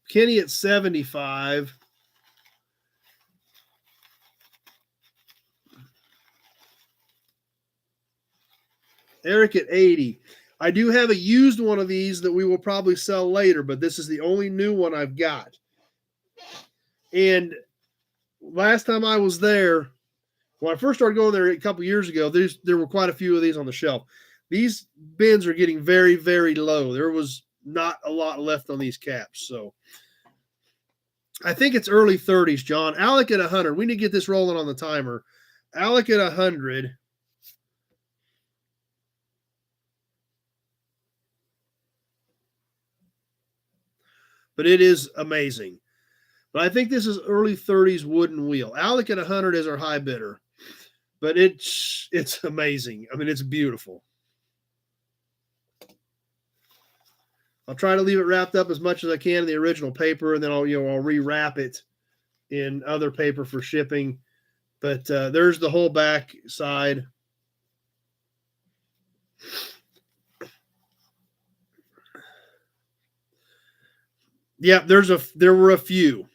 Kenny at 75. Eric at 80. I do have a used one of these that we will probably sell later, but this is the only new one I've got. And last time I was there, when I first started going there a couple years ago, there were quite a few of these on the shelf. These bins are getting very, very low. There was not a lot left on these caps. So I think it's early 30s, John. Alec at 100. We need to get this rolling on the timer. Alec at 100. But it is amazing. But I think this is early 30s wooden wheel. Alec at 100 is our high bidder. But it's amazing. I mean, it's beautiful. I'll try to leave it wrapped up as much as I can in the original paper, and then I'll rewrap it in other paper for shipping. But there's the whole back side. Yeah, there were a few.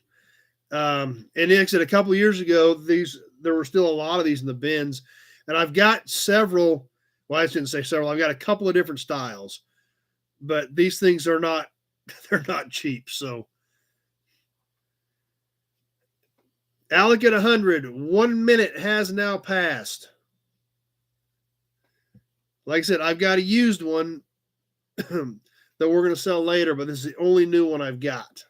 And like I said, a couple of years ago, there were still a lot of these in the bins. And I've got several. Well, I shouldn't say several. I've got a couple of different styles. But these things are not, they're not cheap. So Alec at 100, 1 minute has now passed. Like I said, I've got a used one that we're going to sell later, but this is the only new one I've got.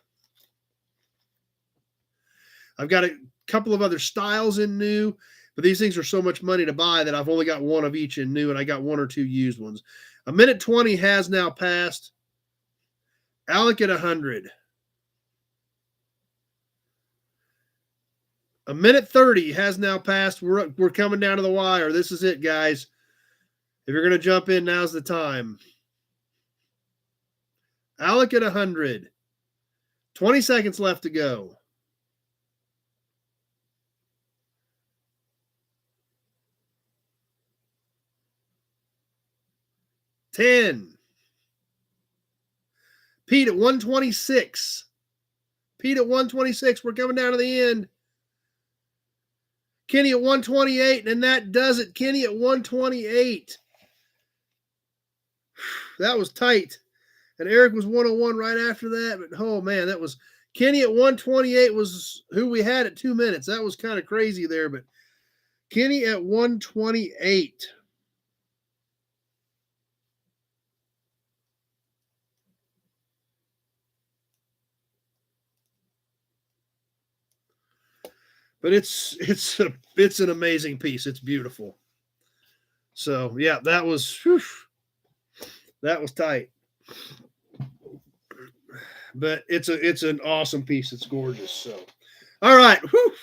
I've got a couple of other styles in new, but these things are so much money to buy that I've only got one of each in new, and I got one or two used ones. A minute 20 has now passed. Alec at 100. A minute 30 has now passed. We're coming down to the wire. This is it, guys. If you're going to jump in, now's the time. Alec at 100. 20 seconds left to go. 10. Pete at 126. Pete at 126. We're coming down to the end. Kenny at 128, and that does it. Kenny at 128. That was tight. And Eric was 101 right after that. But, oh, man, that was Kenny at 128 was who we had at 2 minutes. That was kind of crazy there. But Kenny at 128. But it's an amazing piece. It's beautiful. So yeah, that was tight. But it's an awesome piece. It's gorgeous. So all right. Whew.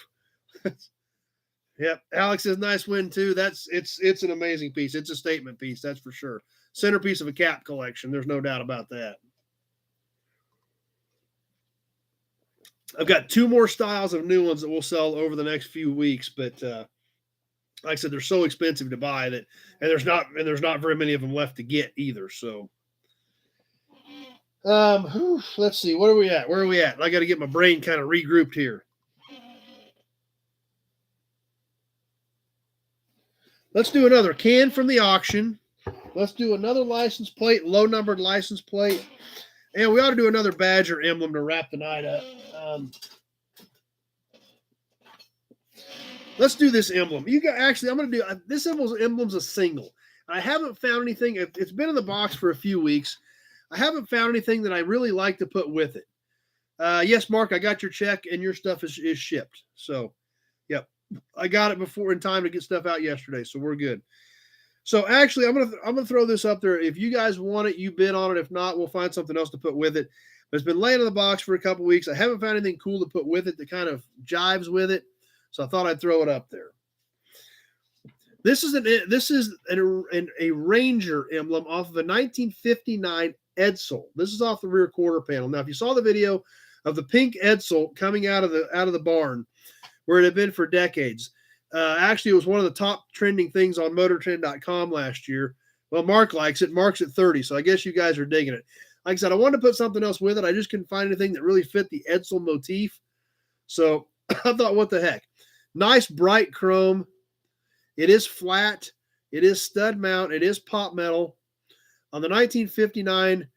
Yep. Alex says nice win too. It's an amazing piece. It's a statement piece, that's for sure. Centerpiece of a cap collection. There's no doubt about that. I've got 2 more styles of new ones that we'll sell over the next few weeks, but like I said, they're so expensive to buy that, and there's not very many of them left to get either. So, let's see, where are we at? I got to get my brain kind of regrouped here. Let's do another can from the auction. Let's do another license plate, low numbered license plate. And we ought to do another Badger emblem to wrap the night up. Let's do this emblem. I'm going to do this emblem's a single. I haven't found anything. It's been in the box for a few weeks. I haven't found anything that I really like to put with it. Yes, Mark, I got your check and your stuff is shipped. So, yep, I got it before in time to get stuff out yesterday. So we're good. So actually, I'm gonna throw this up there. If you guys want it, you bid on it. If not, we'll find something else to put with it. But it's been laying in the box for a couple weeks. I haven't found anything cool to put with it that kind of jives with it. So I thought I'd throw it up there. This is a Ranger emblem off of a 1959 Edsel. This is off the rear quarter panel. Now, if you saw the video of the pink Edsel coming out of the barn, where it had been for decades. Actually, it was one of the top trending things on motortrend.com last year. Well, Mark likes it. Mark's at 30, so I guess you guys are digging it. Like I said, I wanted to put something else with it. I just couldn't find anything that really fit the Edsel motif. So I thought, what the heck? Nice bright chrome. It is flat. It is stud mount. It is pop metal. On the 1959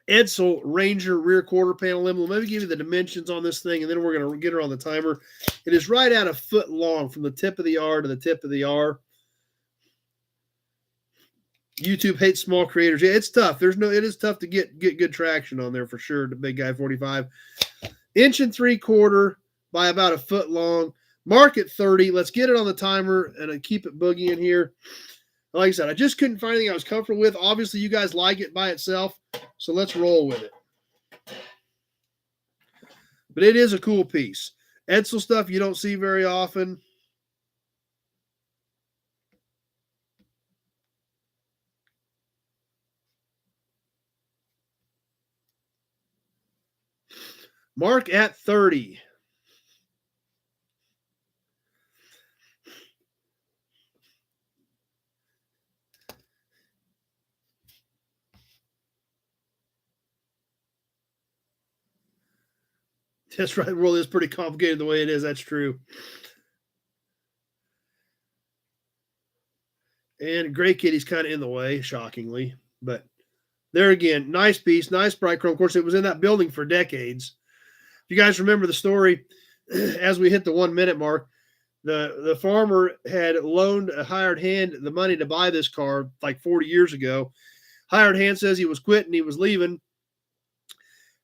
Edsel Ranger rear quarter panel emblem. Let me give you the dimensions on this thing, and then we're going to get her on the timer. It is right at a foot long from the tip of the R to the tip of the R. YouTube hates small creators. Yeah, it's tough. It is tough to get good traction on there for sure. The big guy 45. 1 3/4 by about a foot long. Mark at 30. Let's get it on the timer and keep it boogieing here. Like I said, I just couldn't find anything I was comfortable with. Obviously, you guys like it by itself, so let's roll with it. But it is a cool piece. Edsel stuff you don't see very often. Mark at 30. That's right. The world is pretty complicated the way it is. That's true. And Gray Kitty's kind of in the way, shockingly. But there again, nice piece, nice bright chrome. Of course, it was in that building for decades. If you guys remember the story, as we hit the 1 minute mark, the farmer had loaned a hired hand the money to buy this car like 40 years ago. Hired hand says he was quitting, he was leaving.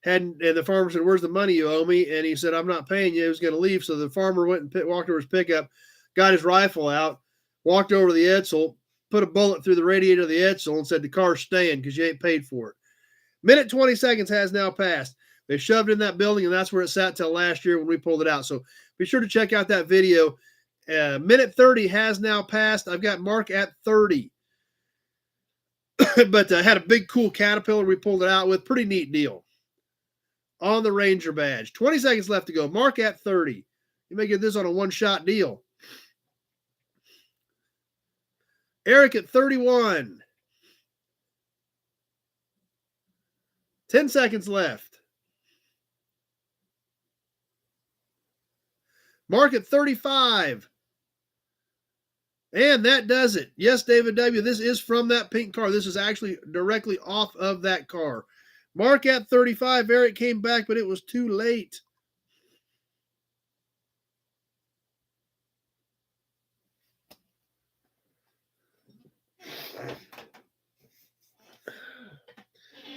And the farmer said, "Where's the money you owe me?" And he said, "I'm not paying you." He was going to leave. So the farmer went and walked over his pickup, got his rifle out, walked over to the Edsel, put a bullet through the radiator of the Edsel and said, "The car's staying because you ain't paid for it." Minute 20 seconds has now passed. They shoved it in that building, and that's where it sat till last year when we pulled it out. So be sure to check out that video. Minute 30 has now passed. I've got Mark at 30. But I had a big, cool Caterpillar we pulled it out with. Pretty neat deal. On the Ranger badge. 20 seconds left to go. Mark at 30. You may get this on a one-shot deal. Eric at 31. 10 seconds left. Mark at 35. And that does it. Yes, David W., this is from that pink car. This is actually directly off of that car. Mark at 35. Eric came back, but it was too late.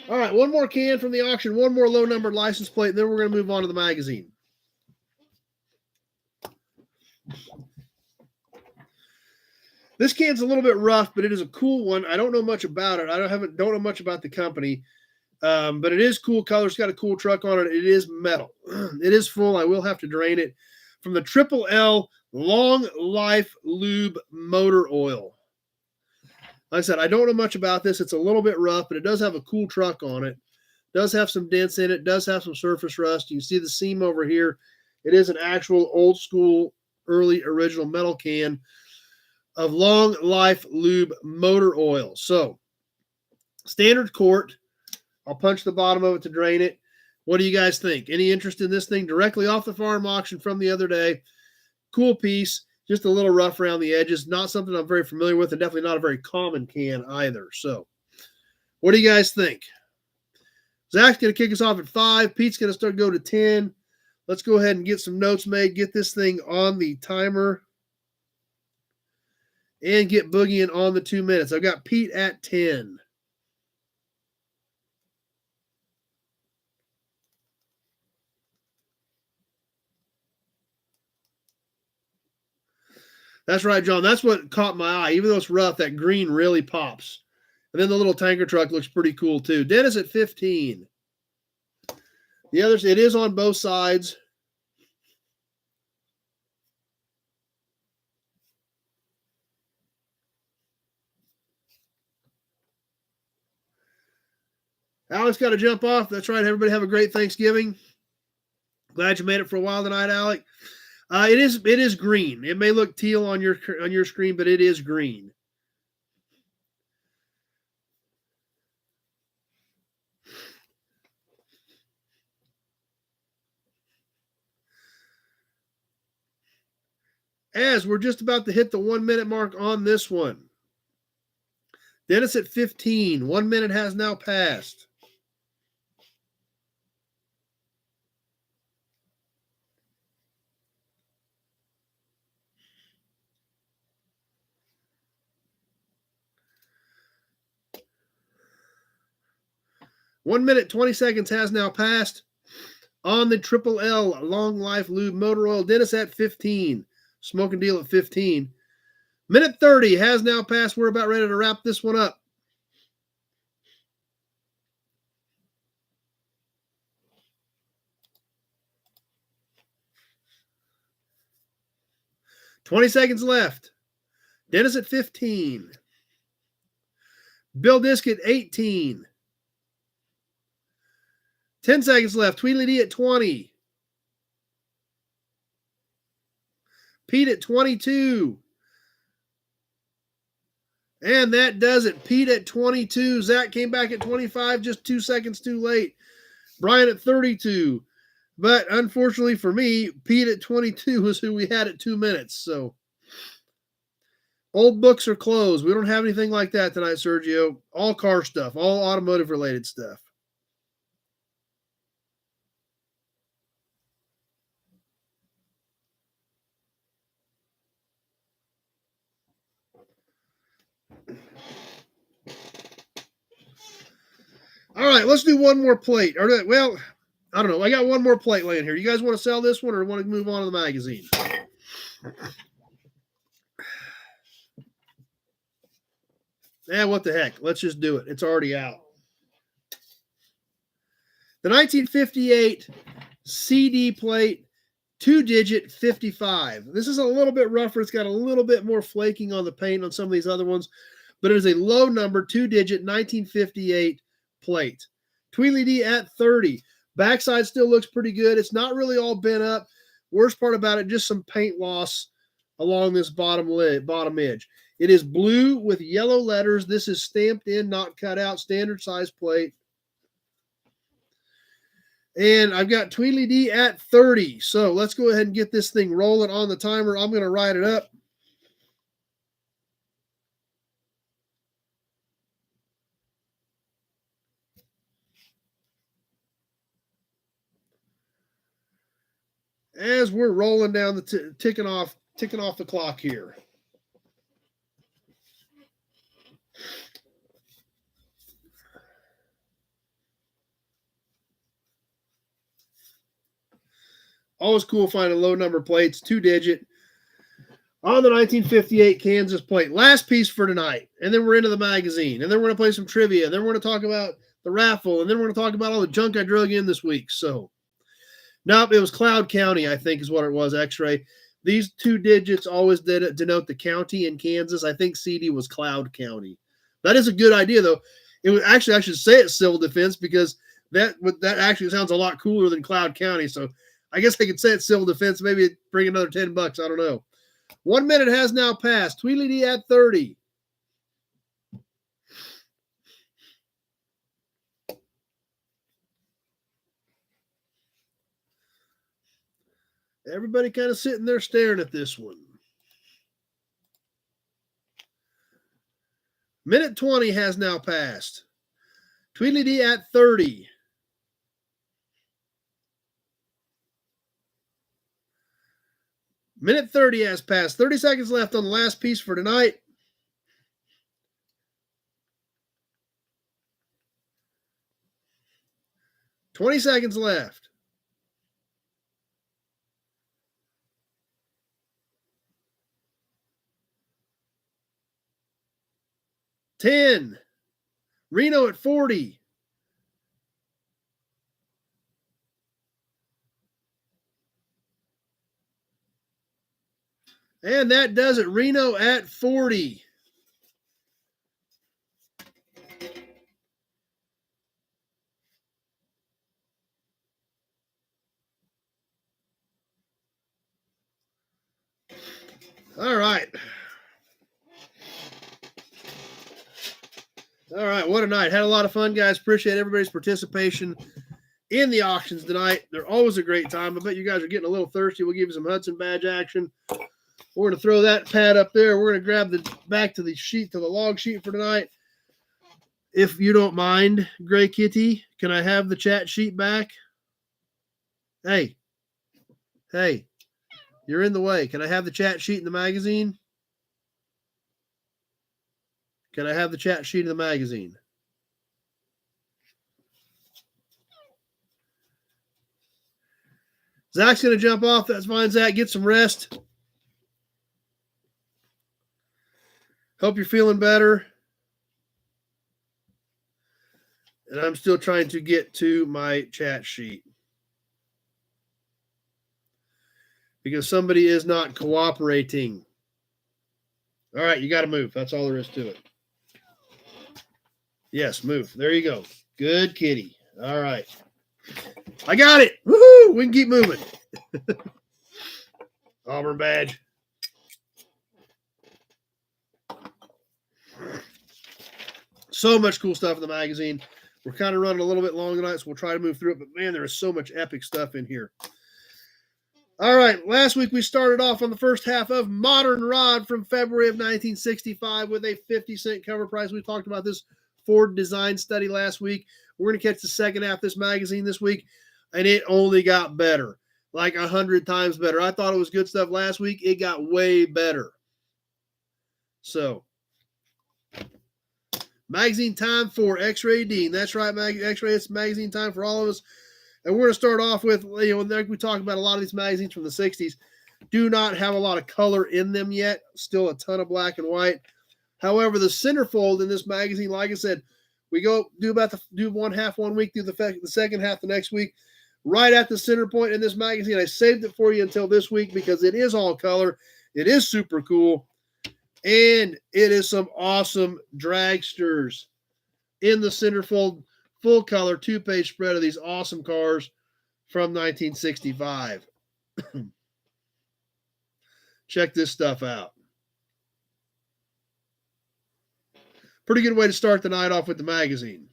All right, one more can from the auction, one more low-numbered license plate, and then we're going to move on to the magazine. This can's a little bit rough, but it is a cool one. I don't know much about it. Don't know much about the company, but it is cool color. It's got a cool truck on it. It is metal. It is full. I will have to drain it. From the Triple L Long Life Lube Motor Oil. Like I said, I don't know much about this. It's a little bit rough, but it does have a cool truck on it. It does have some dents in it. It does have some surface rust. You can see the seam over here. It is an actual old school, early original metal can of Long Life Lube Motor Oil. So, standard quart. I'll punch the bottom of it to drain it. What do you guys think? Any interest in this thing? Directly off the farm auction from the other day. Cool piece. Just a little rough around the edges. Not something I'm very familiar with, and definitely not a very common can either. So, what do you guys think? Zach's going to kick us off at 5. Pete's going to go to 10. Let's go ahead and get some notes made. Get this thing on the timer. And get boogieing on the 2 minutes. I've got Pete at 10. That's right, John. That's what caught my eye. Even though it's rough, that green really pops. And then the little tanker truck looks pretty cool, too. Dennis at 15. The others, it is on both sides. Alex got to jump off. That's right. Everybody have a great Thanksgiving. Glad you made it for a while tonight, Alec. It is green. It may look teal on your screen, but it is green. As we're just about to hit the 1 minute mark on this one. Dennis at 15. 1 minute has now passed. One minute, 20 seconds has now passed on the Triple L Long Life Lube Motor Oil. Dennis at 15. Smoking deal at 15. Minute 30 has now passed. We're about ready to wrap this one up. $20 seconds left. Dennis at 15. Bill Disk at 18. 10 seconds left. Tweedly D at 20. Pete at 22. And that does it. Pete at 22. Zach came back at 25, just 2 seconds too late. Brian at 32. But unfortunately for me, Pete at 22 was who we had at 2 minutes. So old books are closed. We don't have anything like that tonight, Sergio. All car stuff, all automotive related stuff. All right, let's do one more plate. Well, I don't know. I got one more plate laying here. You guys want to sell this one or want to move on to the magazine? What the heck? Let's just do it. It's already out. The 1958 CD plate, 2-digit 55. This is a little bit rougher. It's got a little bit more flaking on the paint on some of these other ones, but it is a low number, 2-digit 1958 plate. Tweedly D at 30. Backside still looks pretty good. It's not really all bent up. Worst part about it, just some paint loss along this bottom edge. It is blue with yellow letters. This is stamped in, not cut out, standard size plate. And I've got Tweedledee at 30. So let's go ahead and get this thing rolling on the timer. I'm going to write it up. As we're rolling down the ticking off the clock here. Always cool finding low number plates, 2-digit on the 1958 Kansas plate. Last piece for tonight. And then we're into the magazine. And then we're going to play some trivia. And then we're going to talk about the raffle. And then we're going to talk about all the junk I drug in this week. So, nope, it was Cloud County, I think is what it was, X-ray. These 2 digits always denote the county in Kansas. I think CD was Cloud County. That is a good idea, though. It was actually, I should say it's Civil Defense because that actually sounds a lot cooler than Cloud County. So I guess they could say it's Civil Defense. Maybe bring another $10. I don't know. 1 minute has now passed. Tweedledee at 30. Everybody kind of sitting there staring at this one. Minute 20 has now passed. Tweedledee at 30. Minute 30 has passed. 30 seconds left on the last piece for tonight. $20 seconds left. 10. Reno at 40. And that does it. Reno at 40. All right. All right. What a night. Had a lot of fun, guys. Appreciate everybody's participation in the auctions tonight. They're always a great time. I bet you guys are getting a little thirsty. We'll give you some Hudson badge action. We're going to throw that pad up there. We're going to grab the back to the sheet, to the log sheet for tonight. If you don't mind, Gray Kitty, can I have the chat sheet back? Hey, you're in the way. Can I have the chat sheet in the magazine? Can I have the chat sheet in the magazine? Zach's going to jump off. That's fine, Zach. Get some rest. Hope you're feeling better. And I'm still trying to get to my chat sheet because somebody is not cooperating. All right, you got to move. That's all there is to it. Yes, move. There you go. Good kitty. All right. I got it. Woohoo! We can keep moving. Auburn badge. So much cool stuff in the magazine. We're kind of running a little bit long tonight, so we'll try to move through it. But, man, there is so much epic stuff in here. All right, last week we started off on the first half of Modern Rod from February of 1965 with a 50-cent cover price. We talked about this Ford design study last week. We're going to catch the second half of this magazine this week, and it only got better, like 100 times better. I thought it was good stuff last week. It got way better. So, magazine time for X-Ray Dean. That's right, X-Ray. It's magazine time for all of us. And we're going to start off with, like we talked about, a lot of these magazines from the 60s do not have a lot of color in them yet. Still a ton of black and white. However, the centerfold in this magazine, like I said, we do one half one week, do the second half the next week. Right at the center point in this magazine, I saved it for you until this week because it is all color. It is super cool. And it is some awesome dragsters in the centerfold, full color, 2-page spread of these awesome cars from 1965. Check this stuff out. Pretty good way to start the night off with the magazine.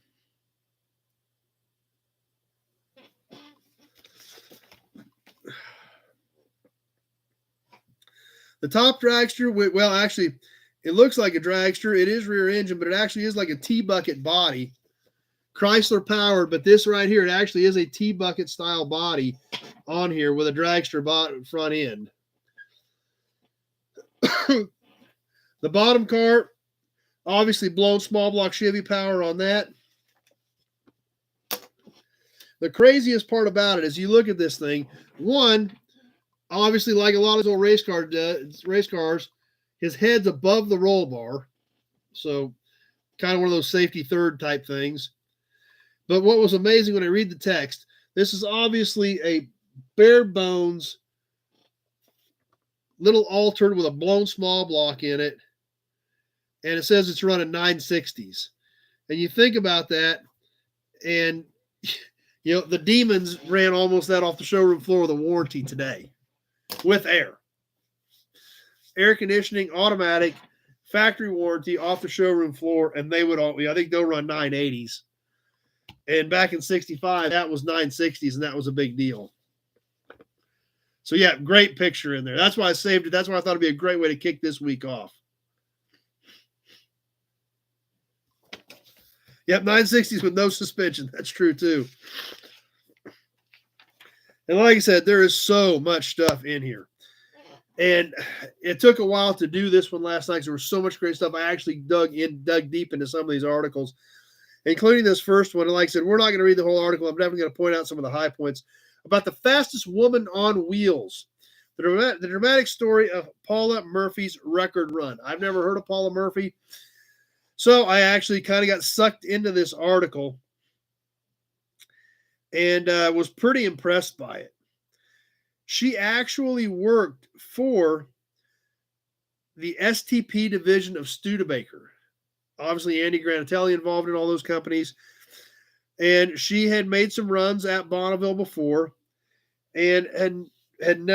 The top dragster, well, actually, it looks like a dragster. It is rear engine, but it actually is like a T-bucket body. Chrysler powered, but this right here, it actually is a T-bucket style body on here with a dragster front end. The bottom car, obviously blown small block Chevy power on that. The craziest part about it is you look at this thing. One, obviously, like a lot of those old race cars, his head's above the roll bar. So kind of one of those safety third type things. But what was amazing when I read the text, this is obviously a bare bones, little altered with a blown small block in it. And it says it's running 960s. And you think about that, and you know, the Demons ran almost that off the showroom floor with a warranty today with air conditioning, automatic, factory warranty off the showroom floor, and they would all, I think they'll run 980s. And back in 65, that was 960s, and that was a big deal. So yeah, great picture in there. That's why I saved it. That's why I thought it'd be a great way to kick this week off. Yep, 960s with no suspension. That's true too. And like I said, there is so much stuff in here. And it took a while to do this one last night because there was so much great stuff. I actually dug deep into some of these articles, including this first one. And like I said, we're not going to read the whole article. I'm definitely going to point out some of the high points about the fastest woman on wheels. The dramatic story of Paula Murphy's record run. I've never heard of Paula Murphy. So I actually kind of got sucked into this article and was pretty impressed by it. She actually worked for the STP division of Studebaker. Obviously, Andy Granatelli involved in all those companies. And she had made some runs at Bonneville before and had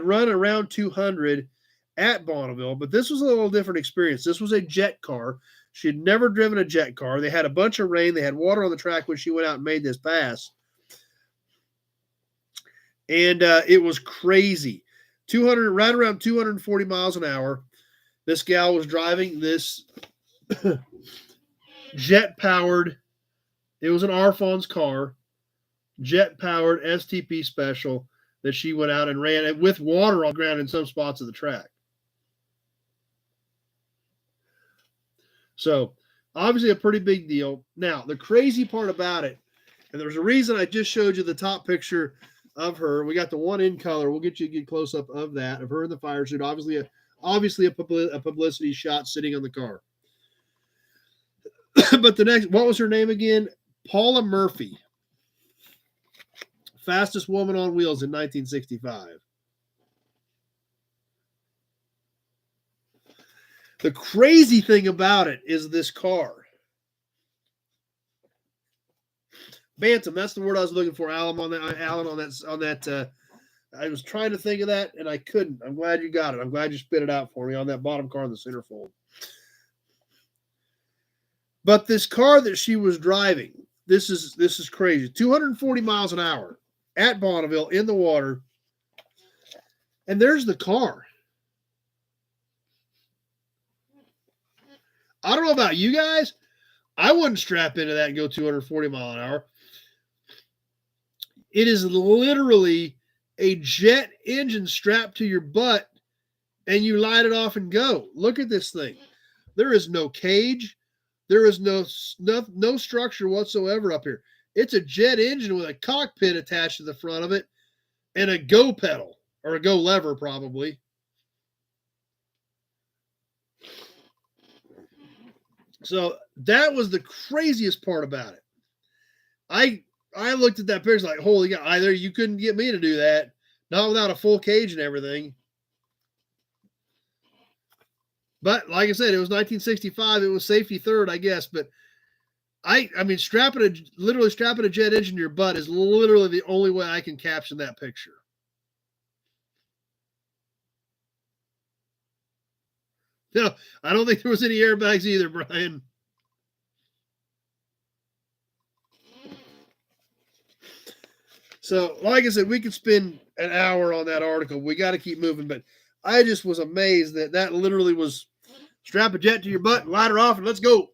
run around 200 at Bonneville, but this was a little different experience. This was a jet car. She had never driven a jet car. They had a bunch of rain. They had water on the track when she went out and made this pass. And it was crazy. Right around 240 miles an hour. This gal was driving this jet-powered, it was an Arfon's car, jet-powered STP special that she went out and ran it with water on the ground in some spots of the track. So, obviously a pretty big deal. Now, the crazy part about it, and there's a reason I just showed you the top picture of her. We got the one in color. We'll get you a good close-up of that, of her in the fire suit. Obviously a publicity shot sitting on the car. But the next, what was her name again? Paula Murphy. Fastest woman on wheels in 1965. The crazy thing about it is this car. Bantam, that's the word I was looking for, Alan, on that. I was trying to think of that, and I couldn't. I'm glad you got it. I'm glad you spit it out for me on that bottom car in the centerfold. But this car that she was driving, this is crazy. 240 miles an hour at Bonneville in the water. And there's the car. I don't know about you guys. I wouldn't strap into that and go 240 mile an hour. It is literally a jet engine strapped to your butt, and you light it off and go. Look at this thing. There is no cage. There is no structure whatsoever up here. It's a jet engine with a cockpit attached to the front of it and a go pedal, or a go lever probably. So that was the craziest part about it. I looked at that picture like, holy God, either you couldn't get me to do that, not without a full cage and everything. But like I said, it was 1965. It was safety third, I guess. But I mean, literally strapping a jet engine to your butt is literally the only way I can caption that picture. No, I don't think there was any airbags either, Brian. So, like I said, we could spend an hour on that article. We got to keep moving, but I just was amazed that literally was strap a jet to your butt, light her off, and let's go.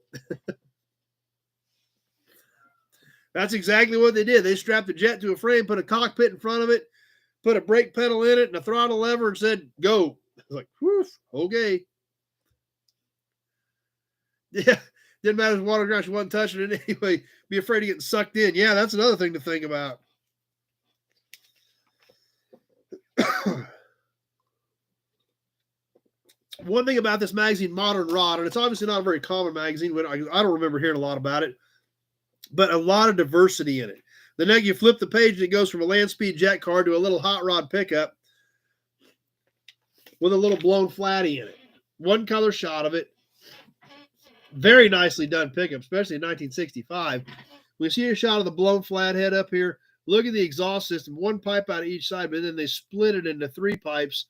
That's exactly what they did. They strapped the jet to a frame, put a cockpit in front of it, put a brake pedal in it and a throttle lever and said, go. I was like, whew, okay. Yeah, didn't matter if water ground, she wasn't touching it anyway. Be afraid of getting sucked in. Yeah, that's another thing to think about. One thing about this magazine, Modern Rod, and it's obviously not a very common magazine. I don't remember hearing a lot about it, but a lot of diversity in it. The next, you flip the page and it goes from a land speed jet car to a little hot rod pickup with a little blown flatty in it. One color shot of it. Very nicely done pickup, especially in 1965. We see a shot of the blown flathead up here. Look at the exhaust system. One pipe out of each side, but then they split it into 3 pipes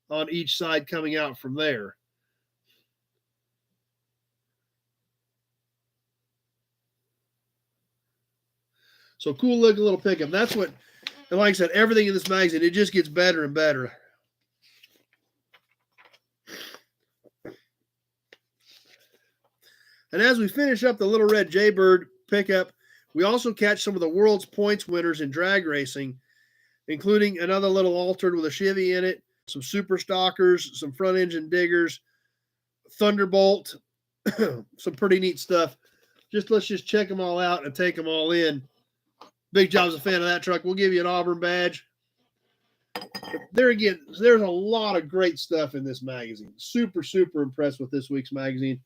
on each side coming out from there. So cool looking little pickup. That's what, and like I said, everything in this magazine, it just gets better and better. And as we finish up the Little Red Jaybird pickup, we also catch some of the world's points winners in drag racing, including another little altered with a Chevy in it, some super stockers, some front engine diggers, Thunderbolt, some pretty neat stuff. Let's just check them all out and take them all in. Big Job's a fan of that truck. We'll give you an Auburn badge. There again, there's a lot of great stuff in this magazine. Super, super impressed with this week's magazine,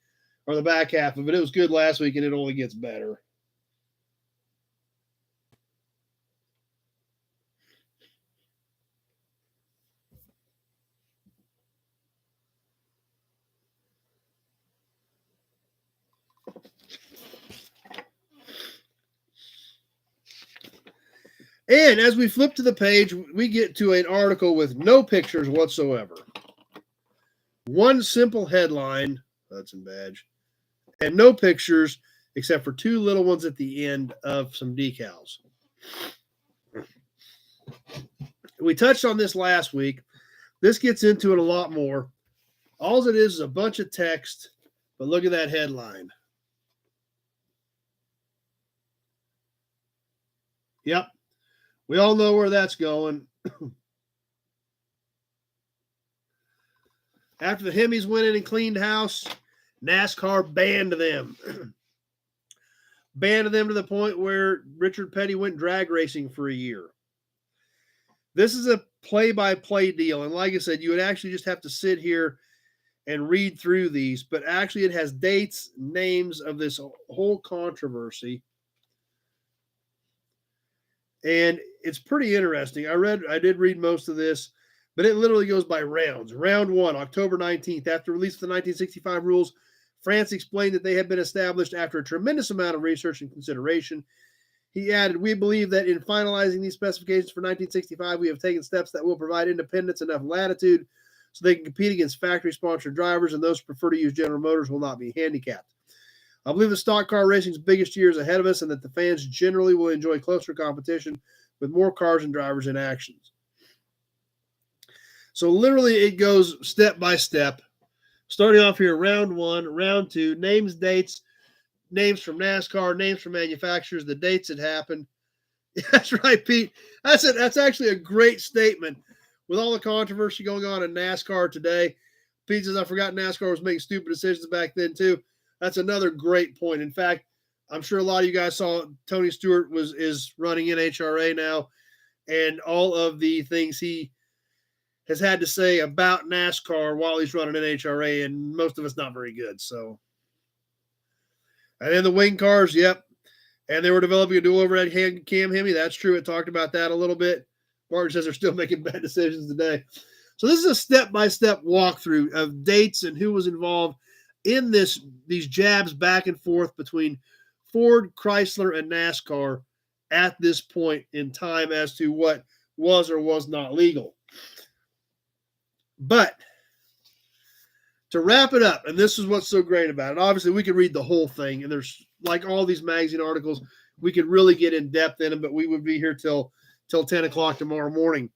or the back half of it. It was good last week, and it only gets better. And as we flip to the page, we get to an article with no pictures whatsoever. One simple headline, Hudson badge, and no pictures except for 2 little ones at the end of some decals. We touched on this last week. This gets into it a lot more. All it is a bunch of text, but look at that headline. Yep. We all know where that's going. After the Hemis went in and cleaned house, NASCAR banned them. Banned them to the point where Richard Petty went drag racing for a year. This is a play-by-play deal. And like I said, you would actually just have to sit here and read through these. But actually, it has dates, names of this whole controversy. And it's pretty interesting. I did read most of this, but it literally goes by rounds. Round 1, October 19th. After release of the 1965 rules, France explained that they had been established after a tremendous amount of research and consideration. He added, we believe that in finalizing these specifications for 1965, we have taken steps that will provide independents enough latitude so they can compete against factory-sponsored drivers, and those who prefer to use General Motors will not be handicapped. I believe the stock car racing's biggest year is ahead of us and that the fans generally will enjoy closer competition with more cars and drivers in actions. So literally it goes step by step. Starting off here, round 1, round 2, names, dates, names from NASCAR, names from manufacturers, the dates that happened. That's right, Pete. That's actually a great statement. With all the controversy going on in NASCAR today, Pete says, I forgot NASCAR was making stupid decisions back then too. That's another great point. In fact, I'm sure a lot of you guys saw Tony Stewart is running NHRA now, and all of the things he has had to say about NASCAR while he's running NHRA, and most of it's not very good. So, and then the wing cars, yep, and they were developing a dual overhead cam Hemi. That's true. It talked about that a little bit. Martin says they're still making bad decisions today. So this is a step-by-step walkthrough of dates and who was involved in these jabs back and forth between Ford, Chrysler, and NASCAR at this point in time as to what was or was not legal. But to wrap it up, and this is what's so great about it, obviously we could read the whole thing, and there's like all these magazine articles, we could really get in depth in them, but we would be here till 10 o'clock tomorrow morning.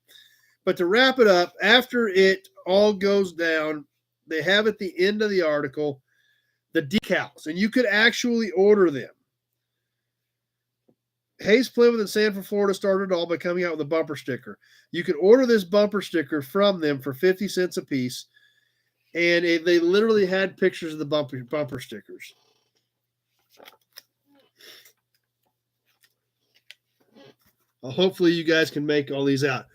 But to wrap it up, after it all goes down. They have at the end of the article the decals, and you could actually order them. Hayes, Plymouth, and Sanford, Florida started it all by coming out with a bumper sticker. You could order this bumper sticker from them for 50 cents a piece, and they literally had pictures of the bumper stickers. Well, hopefully you guys can make all these out.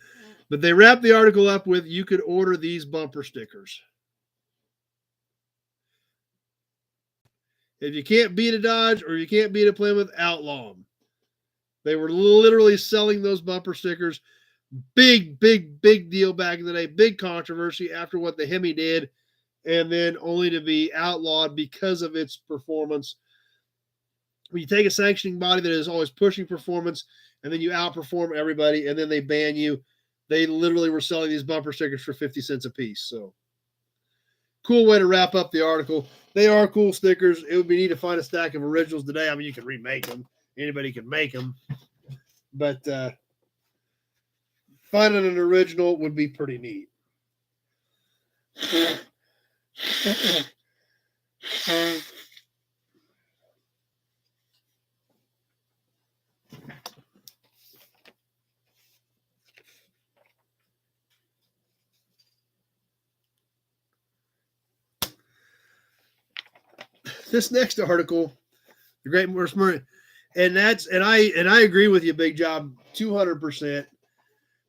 But they wrap the article up with, you could order these bumper stickers. If you can't beat a Dodge or you can't beat a Plymouth, outlaw them. They were literally selling those bumper stickers. Big deal back in the day. Big controversy after what the Hemi did, and then only to be outlawed because of its performance. When you take a sanctioning body that is always pushing performance, and then you outperform everybody, and then they ban you, they literally were selling these bumper stickers for 50 cents a piece. So, cool way to wrap up the article. They are cool stickers. It would be neat to find a stack of originals today. I mean, you can remake them. Anybody can make them. But finding an original would be pretty neat. This next article, the Great Morris Murray, and I agree with you, Big Job, 200%.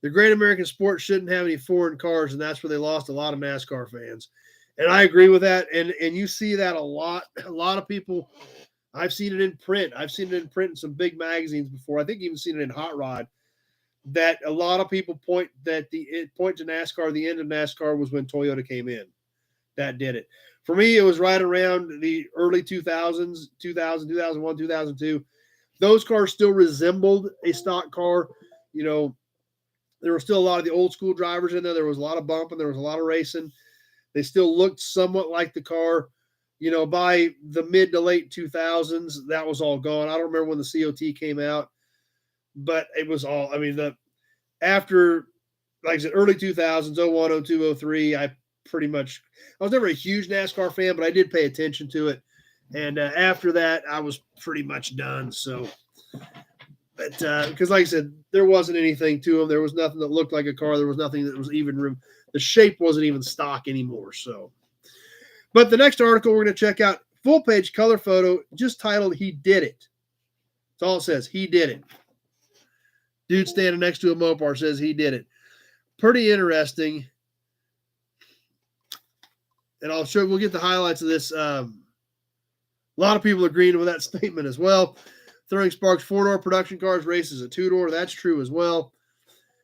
The Great American Sport shouldn't have any foreign cars, and that's where they lost a lot of NASCAR fans. And I agree with that. And you see that a lot. A lot of people, I've seen it in print. I've seen it in print in some big magazines before. I think even seen it in Hot Rod. That a lot of people point to NASCAR. The end of NASCAR was when Toyota came in. That did it. For me, it was right around the early 2000s, 2001, 2002. Those cars still resembled a stock car. You know, there were still a lot of the old school drivers in there. There was a lot of bumping. There was a lot of racing. They still looked somewhat like the car. You know, by the mid to late 2000s, that was all gone. I don't remember when the COT came out, but it was all, I mean, after, like I said, early 2000s, 01, 02, 03, I was never a huge NASCAR fan, but I did pay attention to it. And after that, I was pretty much done. So, but because like I said, there wasn't anything to them. There was nothing that looked like a car. There was nothing that was even the shape wasn't even stock anymore. So, but the next article we're going to check out, full page color photo, just titled "He Did It." That's all it says. He did it. Dude standing next to a Mopar says he did it. Pretty interesting. And we'll get the highlights of this. A lot of people agreeing with that statement as well. Throwing sparks, 4-door production cars, races a 2-door. That's true as well.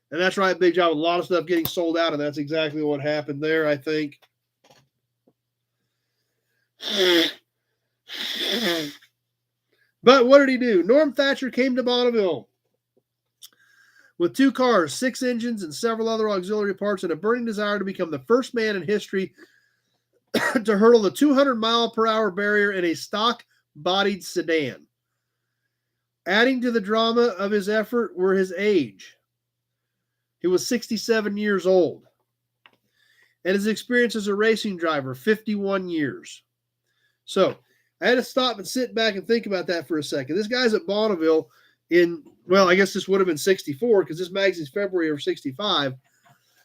And that's right, Big Job. A lot of stuff getting sold out, and that's exactly what happened there, I think. But what did he do? Norm Thatcher came to Bonneville with 2 cars, 6 engines, and several other auxiliary parts, and a burning desire to become the first man in history to hurdle the 200-mile-per-hour barrier in a stock-bodied sedan. Adding to the drama of his effort were his age. He was 67 years old. And his experience as a racing driver, 51 years. So, I had to stop and sit back and think about that for a second. This guy's at Bonneville I guess this would have been 64 because this magazine's February of 65.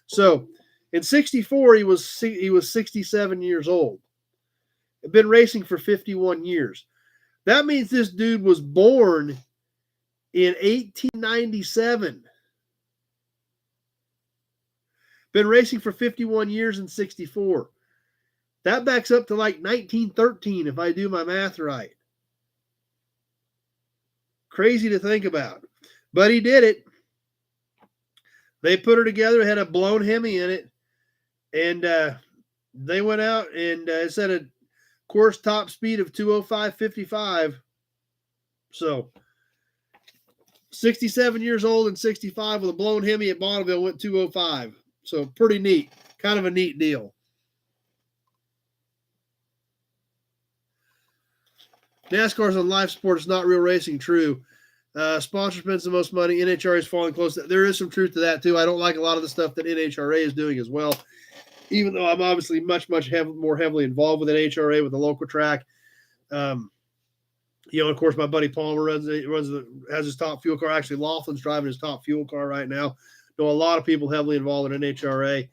So, in 64, he was 67 years old. Had been racing for 51 years. That means this dude was born in 1897. Been racing for 51 years in 64. That backs up to like 1913 if I do my math right. Crazy to think about. But he did it. They put her together, had a blown Hemi in it. And they went out and it's at a course top speed of 205.55. So 67 years old and 65 with a blown Hemi at Bonneville went 205. So pretty neat. Kind of a neat deal. NASCAR's on live sport. It's not real racing. True. Sponsor spends the most money. NHRA is falling close. There is some truth to that too. I don't like a lot of the stuff that NHRA is doing as well. even though I'm obviously much more heavily involved with an HRA with the local track. Of course, my buddy Palmer has his top fuel car. Actually, Laughlin's driving his top fuel car right now. Know a lot of people heavily involved in NHRA,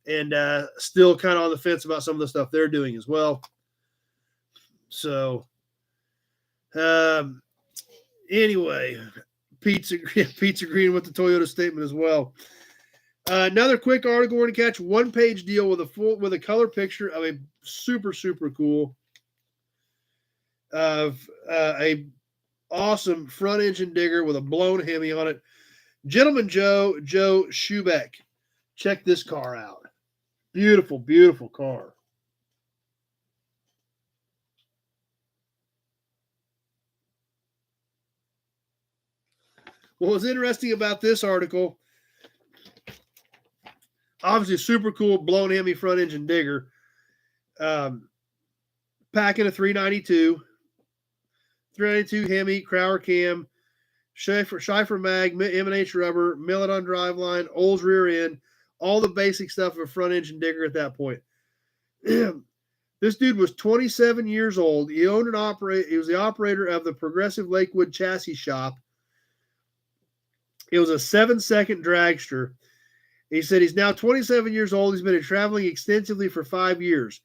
and still kind of on the fence about some of the stuff they're doing as well. So, anyway, Pete's agreeing with the Toyota statement as well. Another quick article we're going to catch, 1-page deal with a color picture of a super cool of a awesome front engine digger with a blown Hemi on it. Gentleman Joe Schubeck. Check this car out. Beautiful car. What was interesting about this article, obviously super cool blown Hemi front engine digger. Packing a 392 Hemi, Crowder cam, Schleifer mag, M&H rubber, millet on driveline, Olds rear end, all the basic stuff of a front engine digger at that point. This dude was 27 years old. He owned and operated. He was the operator of the Progressive Lakewood Chassis Shop. It was a 7-second dragster. He said he's now 27 years old. He's been traveling extensively for 5 years.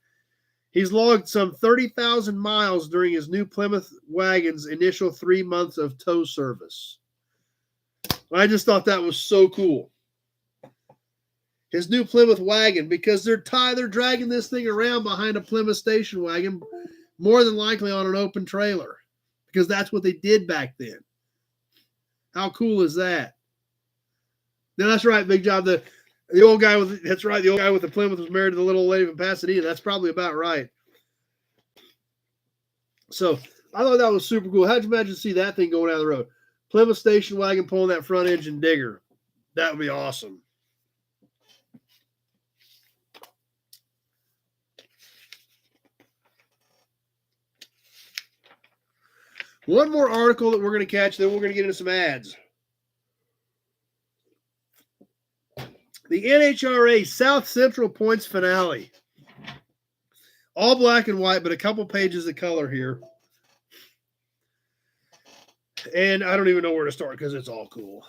He's logged some 30,000 miles during his new Plymouth wagon's initial 3 months of tow service. I just thought that was so cool. His new Plymouth wagon, because they're dragging this thing around behind a Plymouth station wagon, more than likely on an open trailer, because that's what they did back then. How cool is that? No, that's right, Big Job. The old guy with the Plymouth was married to the little lady from Pasadena. That's probably about right. So I thought that was super cool. How'd you imagine to see that thing going down the road? Plymouth station wagon pulling that front engine digger. That would be awesome. One more article that we're going to catch, then we're going to get into some ads. The NHRA South Central Points Finale. All black and white, but a couple pages of color here. And I don't even know where to start because it's all cool.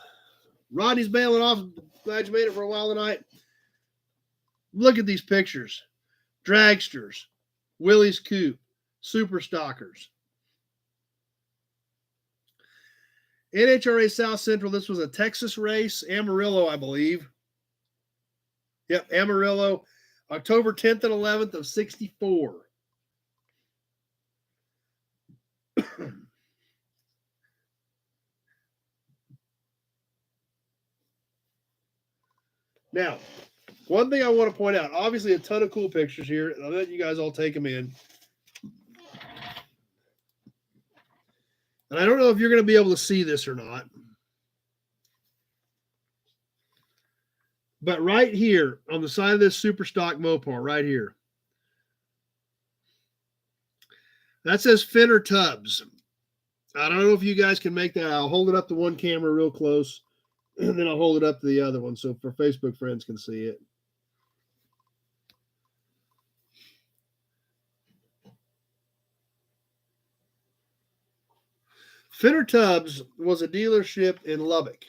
Rodney's bailing off. Glad you made it for a while tonight. Look at these pictures. Dragsters. Willie's Coupe. Super Stockers. NHRA South Central. This was a Texas race. Amarillo, I believe. Yep, Amarillo. October 10th and 11th of 64. Now, one thing I want to point out, obviously a ton of cool pictures here. I'll let you guys all take them in. And I don't know if you're going to be able to see this or not. But right here on the side of this super stock Mopar, right here, that says Fenner Tubbs. I don't know if you guys can make that. I'll hold it up to one camera real close, and then I'll hold it up to the other one so for Facebook friends can see it. Fenner Tubbs was a dealership in Lubbock.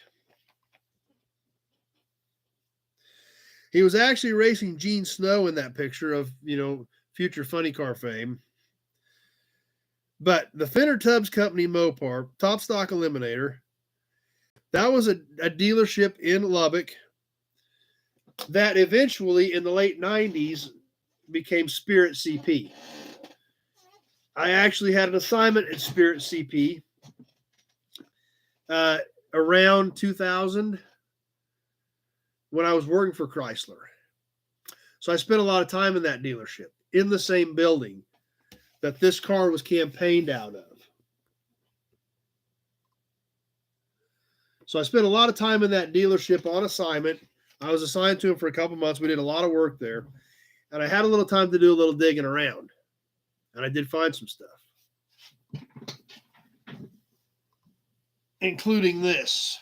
He was actually racing Gene Snow in that picture of, future funny car fame. But the Fenner Tubbs Company Mopar, top stock eliminator, that was a dealership in Lubbock that eventually in the late 90s became Spirit CP. I actually had an assignment at Spirit CP around 2000 when I was working for Chrysler. So I spent a lot of time in that dealership in the same building that this car was campaigned out of. So I spent a lot of time in that dealership on assignment. I was assigned to him for a couple months. We did a lot of work there. And I had a little time to do a little digging around. And I did find some stuff. Including this.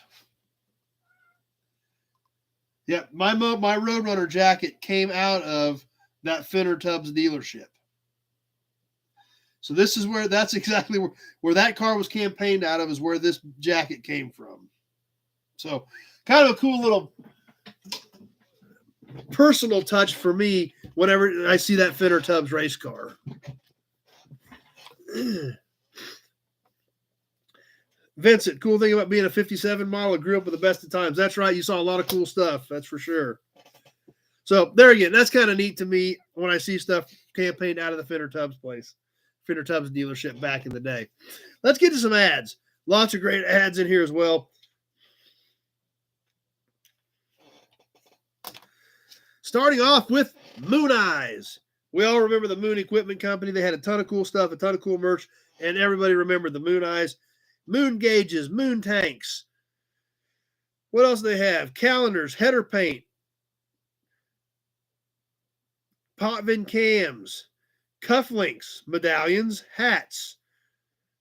Yeah, my Roadrunner jacket came out of that Finner Tubbs dealership. So this is that's exactly where that car was campaigned out of, is where this jacket came from. So kind of a cool little personal touch for me whenever I see that Finner Tubbs race car. Vincent, cool thing about being a 57 model, I grew up with the best of times. That's right. You saw a lot of cool stuff. That's for sure. So there again, that's kind of neat to me when I see stuff campaigned out of the Finner Tubbs place, Finner Tubbs dealership back in the day. Let's get to some ads. Lots of great ads in here as well. Starting off with Moon Eyes. We all remember the Moon Equipment Company. They had a ton of cool stuff, a ton of cool merch, and everybody remembered the Moon Eyes. Moon gauges, moon tanks. What else do they have? Calendars, header paint, Potvin cams, cufflinks, medallions, hats,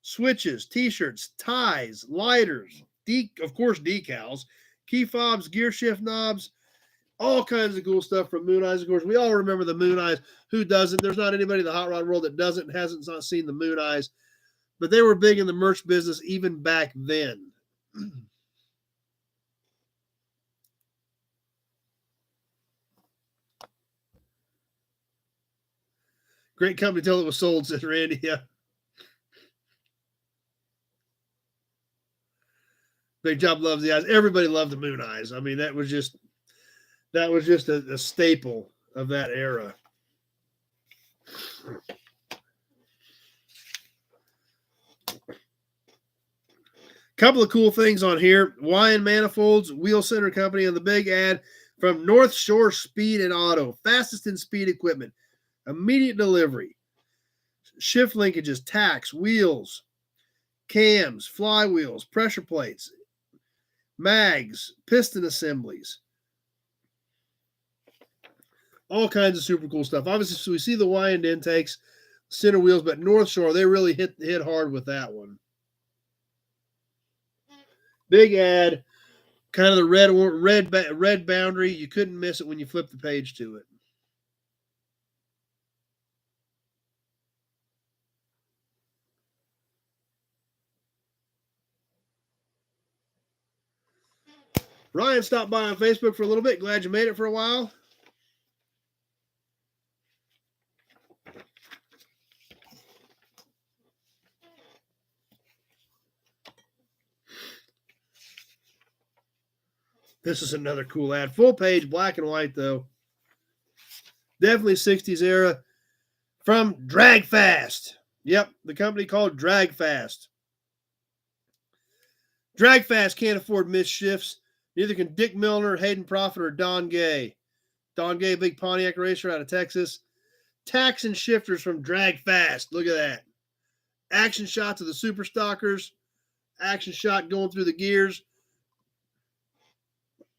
switches, t-shirts, ties, lighters, of course decals, key fobs, gear shift knobs, all kinds of cool stuff from Moon Eyes. Of course, we all remember the Moon Eyes. Who doesn't? There's not anybody in the hot rod world that hasn't not seen the Moon Eyes. But they were big in the merch business even back then. Great company till it was sold, says Randy. Yeah. Big Job loves the eyes. Everybody loved the Moon Eyes. I mean, that was just a staple of that era. Couple of cool things on here. Wyand Manifolds, Wheel Center Company, and the big ad from North Shore Speed and Auto. Fastest in speed equipment. Immediate delivery. Shift linkages, tacks, wheels, cams, flywheels, pressure plates, mags, piston assemblies. All kinds of super cool stuff. Obviously, so we see the Wyand intakes, center wheels, but North Shore, they really hit hard with that one. Big ad, kind of the red boundary. You couldn't miss it when you flip the page to it. Ryan stopped by on Facebook for a little bit. Glad you made it for a while. This is another cool ad. Full page, black and white, though. Definitely 60s era. From Drag Fast. Yep, the company called Drag Fast. Drag Fast can't afford missed shifts. Neither can Dick Milner, Hayden Prophet, or Don Gay. Don Gay, big Pontiac racer out of Texas. Tacks and shifters from Drag Fast. Look at that. Action shots of the Super Stalkers. Action shot going through the gears.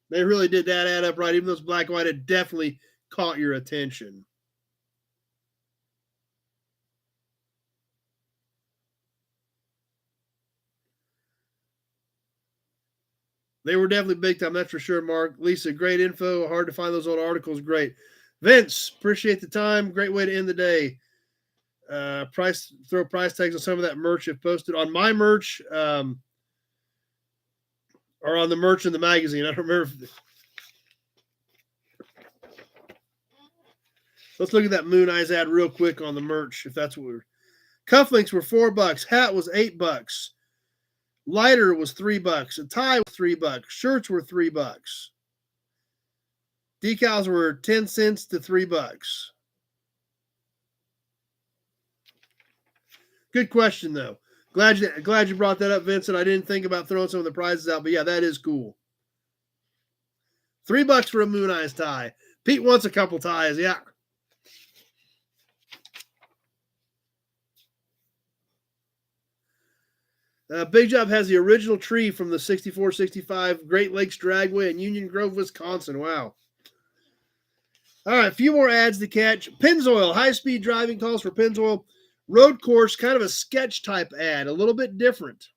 They really did that ad up right. Even though it's black and white, it definitely caught your attention. They were definitely big time, that's for sure, Mark. Lisa, great info. Hard to find those old articles. Great. Vince, appreciate the time. Great way to end the day. Throw price tags on some of that merch you've posted. On my merch, or on the merch in the magazine. I don't remember. Let's look at that Moon Eyes ad real quick on the merch, if that's what we're. Cufflinks were $4. Hat was $8. Lighter was $3. A tie was $3. Shirts were $3. Decals were 10 cents to $3. Good question, though. Glad you brought that up, Vincent. I didn't think about throwing some of the prizes out, but yeah, that is cool. $3 for a Moon Eyes tie. Pete wants a couple ties, yeah. Big Job has the original tree from the 64-65 Great Lakes Dragway in Union Grove, Wisconsin. Wow. All right, a few more ads to catch. Pennzoil, high-speed driving calls for Pennzoil. Road course, kind of a sketch type ad, a little bit different.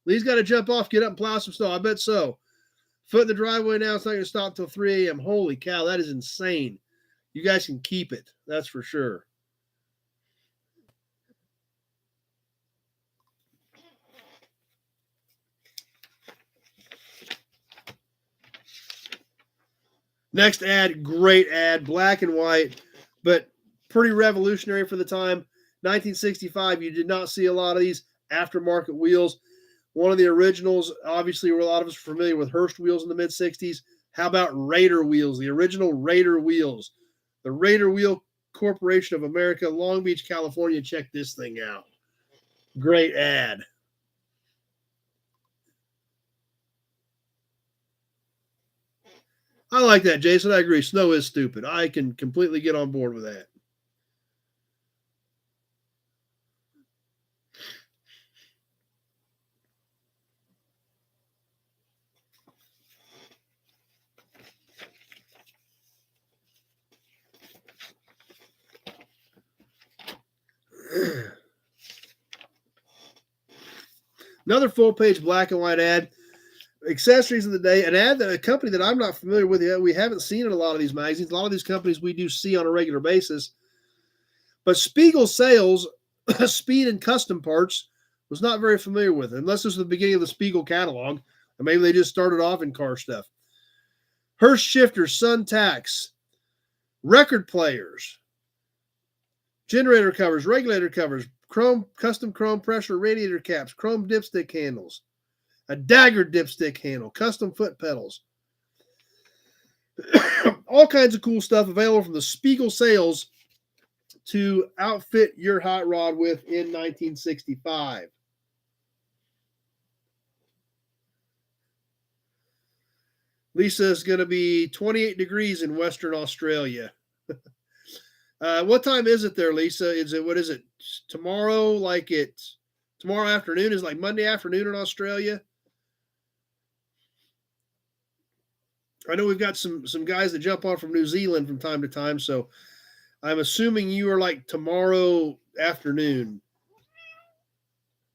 Lee's got to jump off, get up and plow some snow. I bet so. Foot in the driveway now. It's not going to stop till 3 a.m. Holy cow, that is insane. You guys can keep it. That's for sure. Next ad, great ad, black and white, but pretty revolutionary for the time. 1965, you did not see a lot of these aftermarket wheels. One of the originals, obviously, a lot of us are familiar with Hurst wheels in the mid-60s. How about Raider wheels, the original Raider wheels? The Raider Wheel Corporation of America, Long Beach, California. Check this thing out. Great ad. I like that, Jason. I agree. Snow is stupid. I can completely get on board with that. Another full-page black and white ad. Accessories of the day, an ad that a company that I'm not familiar with yet. We haven't seen in a lot of these magazines. A lot of these companies we do see on a regular basis. But Spiegel Sales, Speed and Custom Parts, was not very familiar with it, unless this was the beginning of the Spiegel catalog. Or maybe they just started off in car stuff. Hurst shifters, Sun Tax, record players, generator covers, regulator covers, custom chrome pressure radiator caps, chrome dipstick handles, a dagger dipstick handle, custom foot pedals. All kinds of cool stuff available from the Spiegel Sales to outfit your hot rod with in 1965. Lisa is going to be 28 degrees in Western Australia. What time is it there, Lisa? What is it? Tomorrow, tomorrow afternoon is like Monday afternoon in Australia. I know we've got some guys that jump on from New Zealand from time to time, so I'm assuming you are like tomorrow afternoon.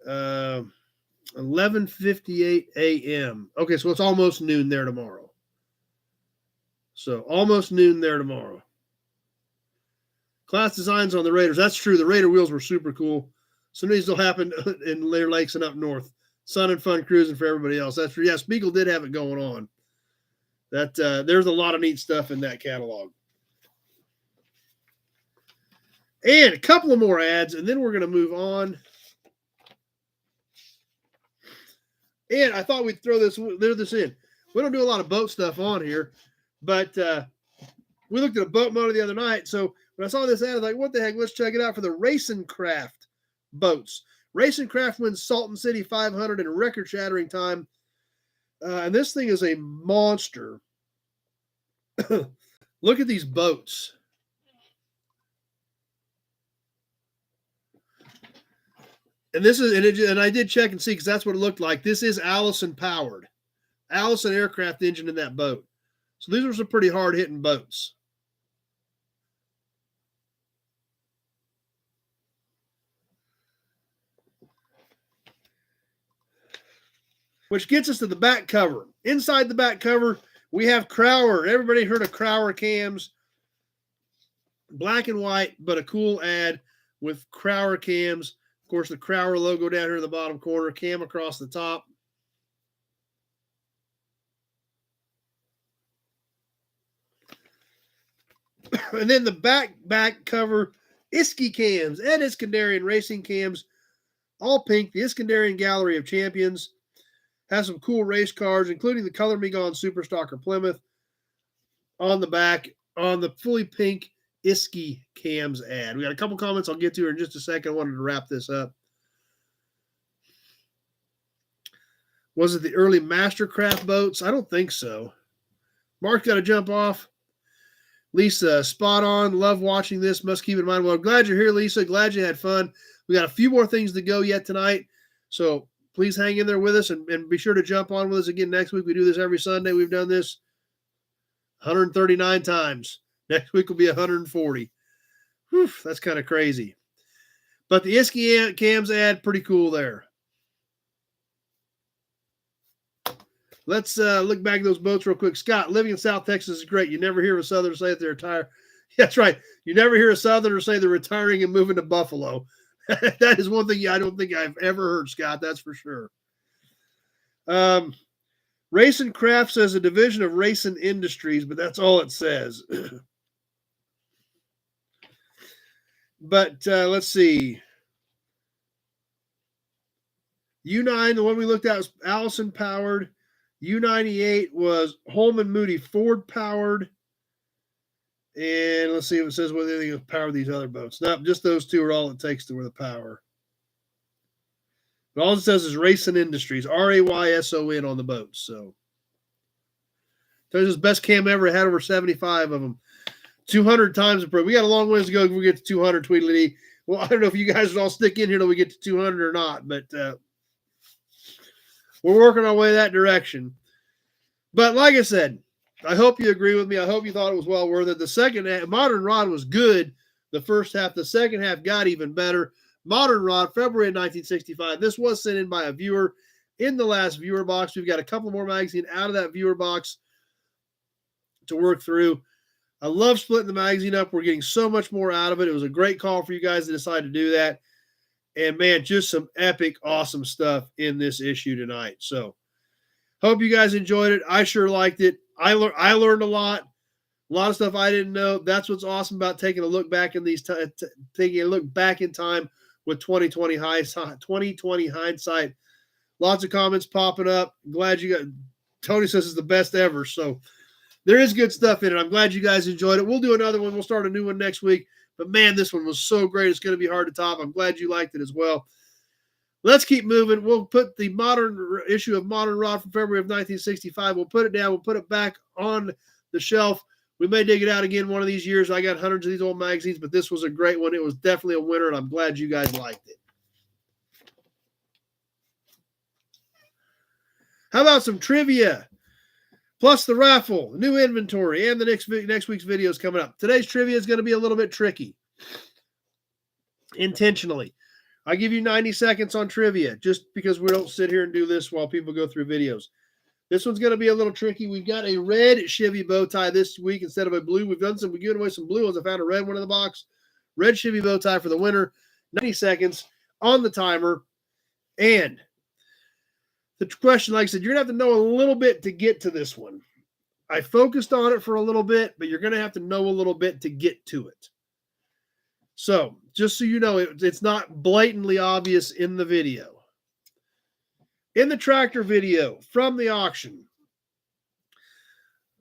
11:58 a.m. Okay, so it's almost noon there tomorrow. So almost noon there tomorrow. Class designs on the Raiders. That's true. The Raider wheels were super cool. Some of these will happen in Lear Lakes and up north. Sun and fun cruising for everybody else. That's true. Yeah, Spiegel did have it going on. There's a lot of neat stuff in that catalog. And a couple of more ads, and then we're going to move on. And I thought we'd throw this in. We don't do a lot of boat stuff on here, but we looked at a boat motor the other night. So when I saw this ad, I was like, what the heck? Let's check it out for the Racing Craft boats. Racing Craft wins Salton City 500 in record-shattering time. And this thing is a monster. Look at these boats. And I did check and see because that's what it looked like. This is Allison powered. Allison aircraft engine in that boat. So these were some pretty hard-hitting boats. Which gets us to the back cover. Inside the back cover, we have Crower. Everybody heard of Crower cams. Black and white, but a cool ad with Crower cams. Of course, the Crower logo down here in the bottom corner, cam across the top. And then the back cover, Iski cams and Iskandarian racing cams, all pink. The Iskandarian Gallery of Champions has some cool race cars, including the Color Me Gone Superstocker Plymouth on the back on the fully pink Iski cams ad. We got a couple comments I'll get to in just a second. I wanted to wrap this up. Was it the early Mastercraft boats? I don't think so. Mark's got to jump off. Lisa, spot on. Love watching this. Must keep in mind. Well, I'm glad you're here, Lisa. Glad you had fun. We got a few more things to go yet tonight. So please hang in there with us and be sure to jump on with us again next week. We do this every Sunday. We've done this 139 times. Next week will be 140. Whew, that's kind of crazy. But the Iski cams ad, pretty cool there. Let's look back at those boats real quick. Scott, living in South Texas is great. You never hear of a Southerner say that they're retired. That's right. You never hear a Southerner say they're retiring and moving to Buffalo. That is one thing I don't think I've ever heard, Scott. That's for sure. Racing Craft says a division of Racing Industries, but that's all it says. But let's see. U9, the one we looked at was Allison powered. U98 was Holman Moody Ford powered. And let's see if it says what anything will power these other boats. Not just those two are all it takes to the power. But all it says is Racing Industries, RAYSON on the boats. So there's his best cam ever. Had over 75 of them. 200 times a pro. We got a long ways to go if we get to 200, Tweedledee. Well, I don't know if you guys will all stick in here till we get to 200 or not, but we're working our way that direction. But like I said, I hope you agree with me. I hope you thought it was well worth it. The second half, Modern Rod was good the first half. The second half got even better. Modern Rod, February of 1965. This was sent in by a viewer in the last viewer box. We've got a couple more magazine out of that viewer box to work through. I love splitting the magazine up. We're getting so much more out of it. It was a great call for you guys to decide to do that. And, man, just some epic, awesome stuff in this issue tonight. So, hope you guys enjoyed it. I sure liked it. I learned a lot of stuff I didn't know. That's what's awesome about taking a look back in taking a look back in time with 2020 hindsight. Lots of comments popping up. Glad you got. Tony says it's the best ever. So there is good stuff in it. I'm glad you guys enjoyed it. We'll do another one. We'll start a new one next week. But man, this one was so great. It's going to be hard to top. I'm glad you liked it as well. Let's keep moving. We'll put the modern issue of Modern Rod from February of 1965. We'll put it down. We'll put it back on the shelf. We may dig it out again one of these years. I got hundreds of these old magazines, but this was a great one. It was definitely a winner, and I'm glad you guys liked it. How about some trivia? Plus the raffle, new inventory, and the next week's video is coming up. Today's trivia is going to be a little bit tricky. Intentionally. I give you 90 seconds on trivia just because we don't sit here and do this while people go through videos. This one's going to be a little tricky. We've got a red Chevy bow tie this week instead of a blue. We've given away some blue ones. I found a red one in the box. Red Chevy bow tie for the winner. 90 seconds on the timer. And the question, like I said, you're going to have to know a little bit to get to this one. I focused on it for a little bit, but you're going to have to know a little bit to get to it. So, just so you know, it's not blatantly obvious in the video. In the tractor video from the auction,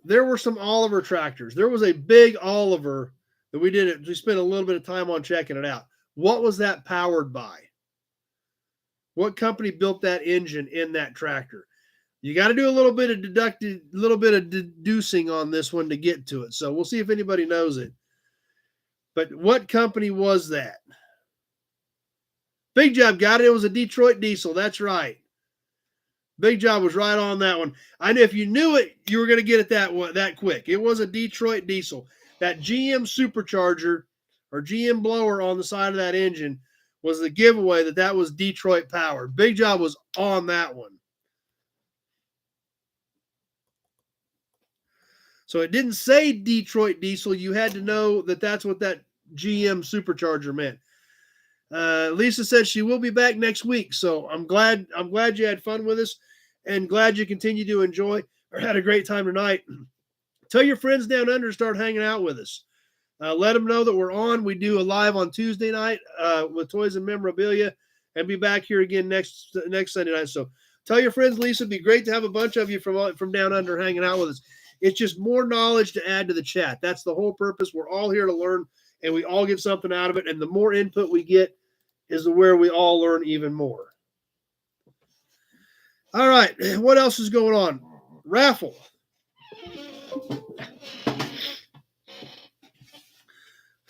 there were some Oliver tractors. There was a big Oliver that we spent a little bit of time on checking it out. What was that powered by? What company built that engine in that tractor? You got to do a little bit of deducing on this one to get to it. So we'll see if anybody knows it. But what company was that? Big Job got it. It was a Detroit diesel. That's right. Big Job was right on that one. I knew if you knew it, you were going to get it that quick. It was a Detroit diesel. That GM supercharger or GM blower on the side of that engine was the giveaway that was Detroit powered. Big Job was on that one. So it didn't say Detroit diesel. You had to know that that's what that GM supercharger meant. Lisa said she will be back next week. So I'm glad you had fun with us and glad you continue to enjoy or had a great time tonight. Tell your friends down under to start hanging out with us. Let them know that we're on. We do a live on Tuesday night with Toys and Memorabilia and be back here again next Sunday night. So tell your friends, Lisa, it'd be great to have a bunch of you from down under hanging out with us. It's just more knowledge to add to the chat. That's the whole purpose. We're all here to learn, and we all get something out of it. And the more input we get is where we all learn even more. All right, what else is going on? Raffle.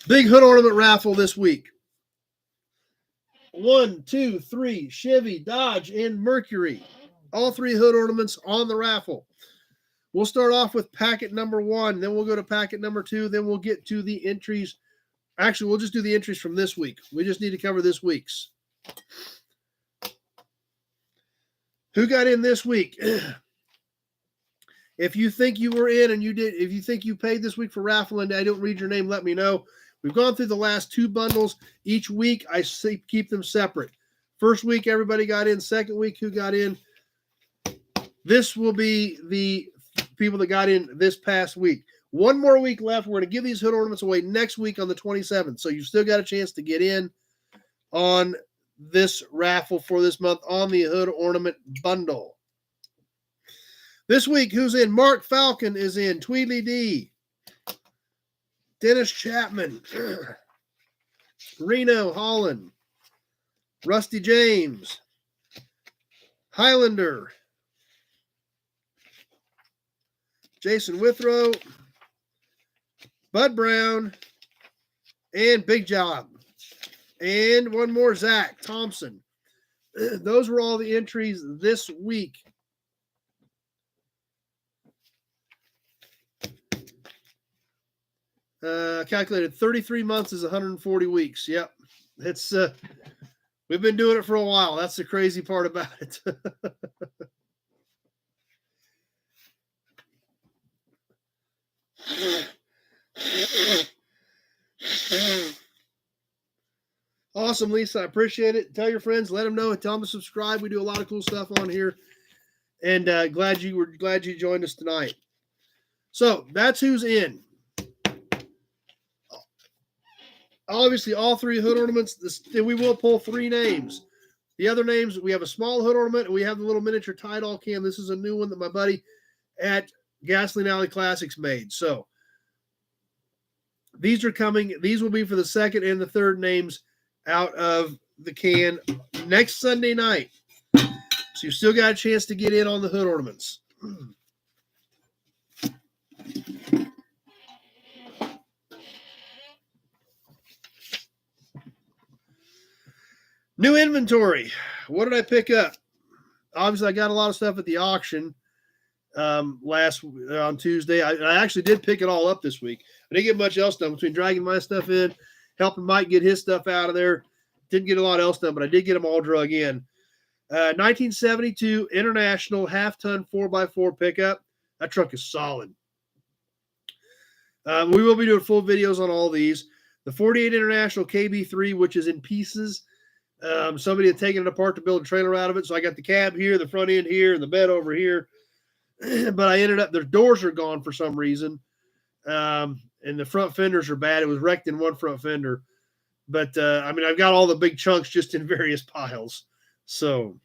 Big hood ornament raffle this week. 1, 2, 3, Chevy, Dodge, and Mercury. All 3 hood ornaments on the raffle. We'll start off with packet number 1, then we'll go to packet number 2, then we'll get to the entries. Actually, we'll just do the entries from this week. We just need to cover this week's. Who got in this week? If you think you were in and you did, if you think you paid this week for raffle and I don't read your name, let me know. We've gone through the last 2 bundles. Each week, I keep them separate. First week, everybody got in. Second week, who got in? This will be the people that got in this past week. 1 more week left. We're going to give these hood ornaments away next week on the 27th. So you've still got a chance to get in on this raffle for this month on the hood ornament bundle. This week, who's in? Mark Falcon is in. Tweedly D. Dennis Chapman. Reno Holland. Rusty James. Highlander. Jason Withrow. Bud Brown. And Big Job. And one more, Zach Thompson. Those were all the entries this week. Calculated 33 months is 140 weeks. Yep. It's we've been doing it for a while. That's the crazy part about it. Awesome, Lisa. I appreciate it. Tell your friends, let them know, tell them to subscribe. We do a lot of cool stuff on here. And glad you joined us tonight. So that's who's in. Obviously, all 3 hood ornaments. We will pull 3 names. The other names, we have a small hood ornament, and we have the little miniature tie-doll cam. This is a new one that my buddy at Gasoline Alley Classics made. So these are coming. These will be for the 2nd and the 3rd names out of the can next Sunday night. So you've still got a chance to get in on the hood ornaments. New inventory. What did I pick up? Obviously, I got a lot of stuff at the auction on Tuesday. I actually did pick it all up this week. I didn't get much else done between dragging my stuff in, helping Mike get his stuff out of there. Didn't get a lot else done, but I did get them all drug in. 1972 International half-ton 4x4 pickup. That truck is solid. We will be doing full videos on all these. The 48 International KB3, which is in pieces. Somebody had taken it apart to build a trailer out of it. So I got the cab here, the front end here, and the bed over here. But I ended up, their doors are gone for some reason. And the front fenders are bad. It was wrecked in one front fender. But, I've got all the big chunks just in various piles. So,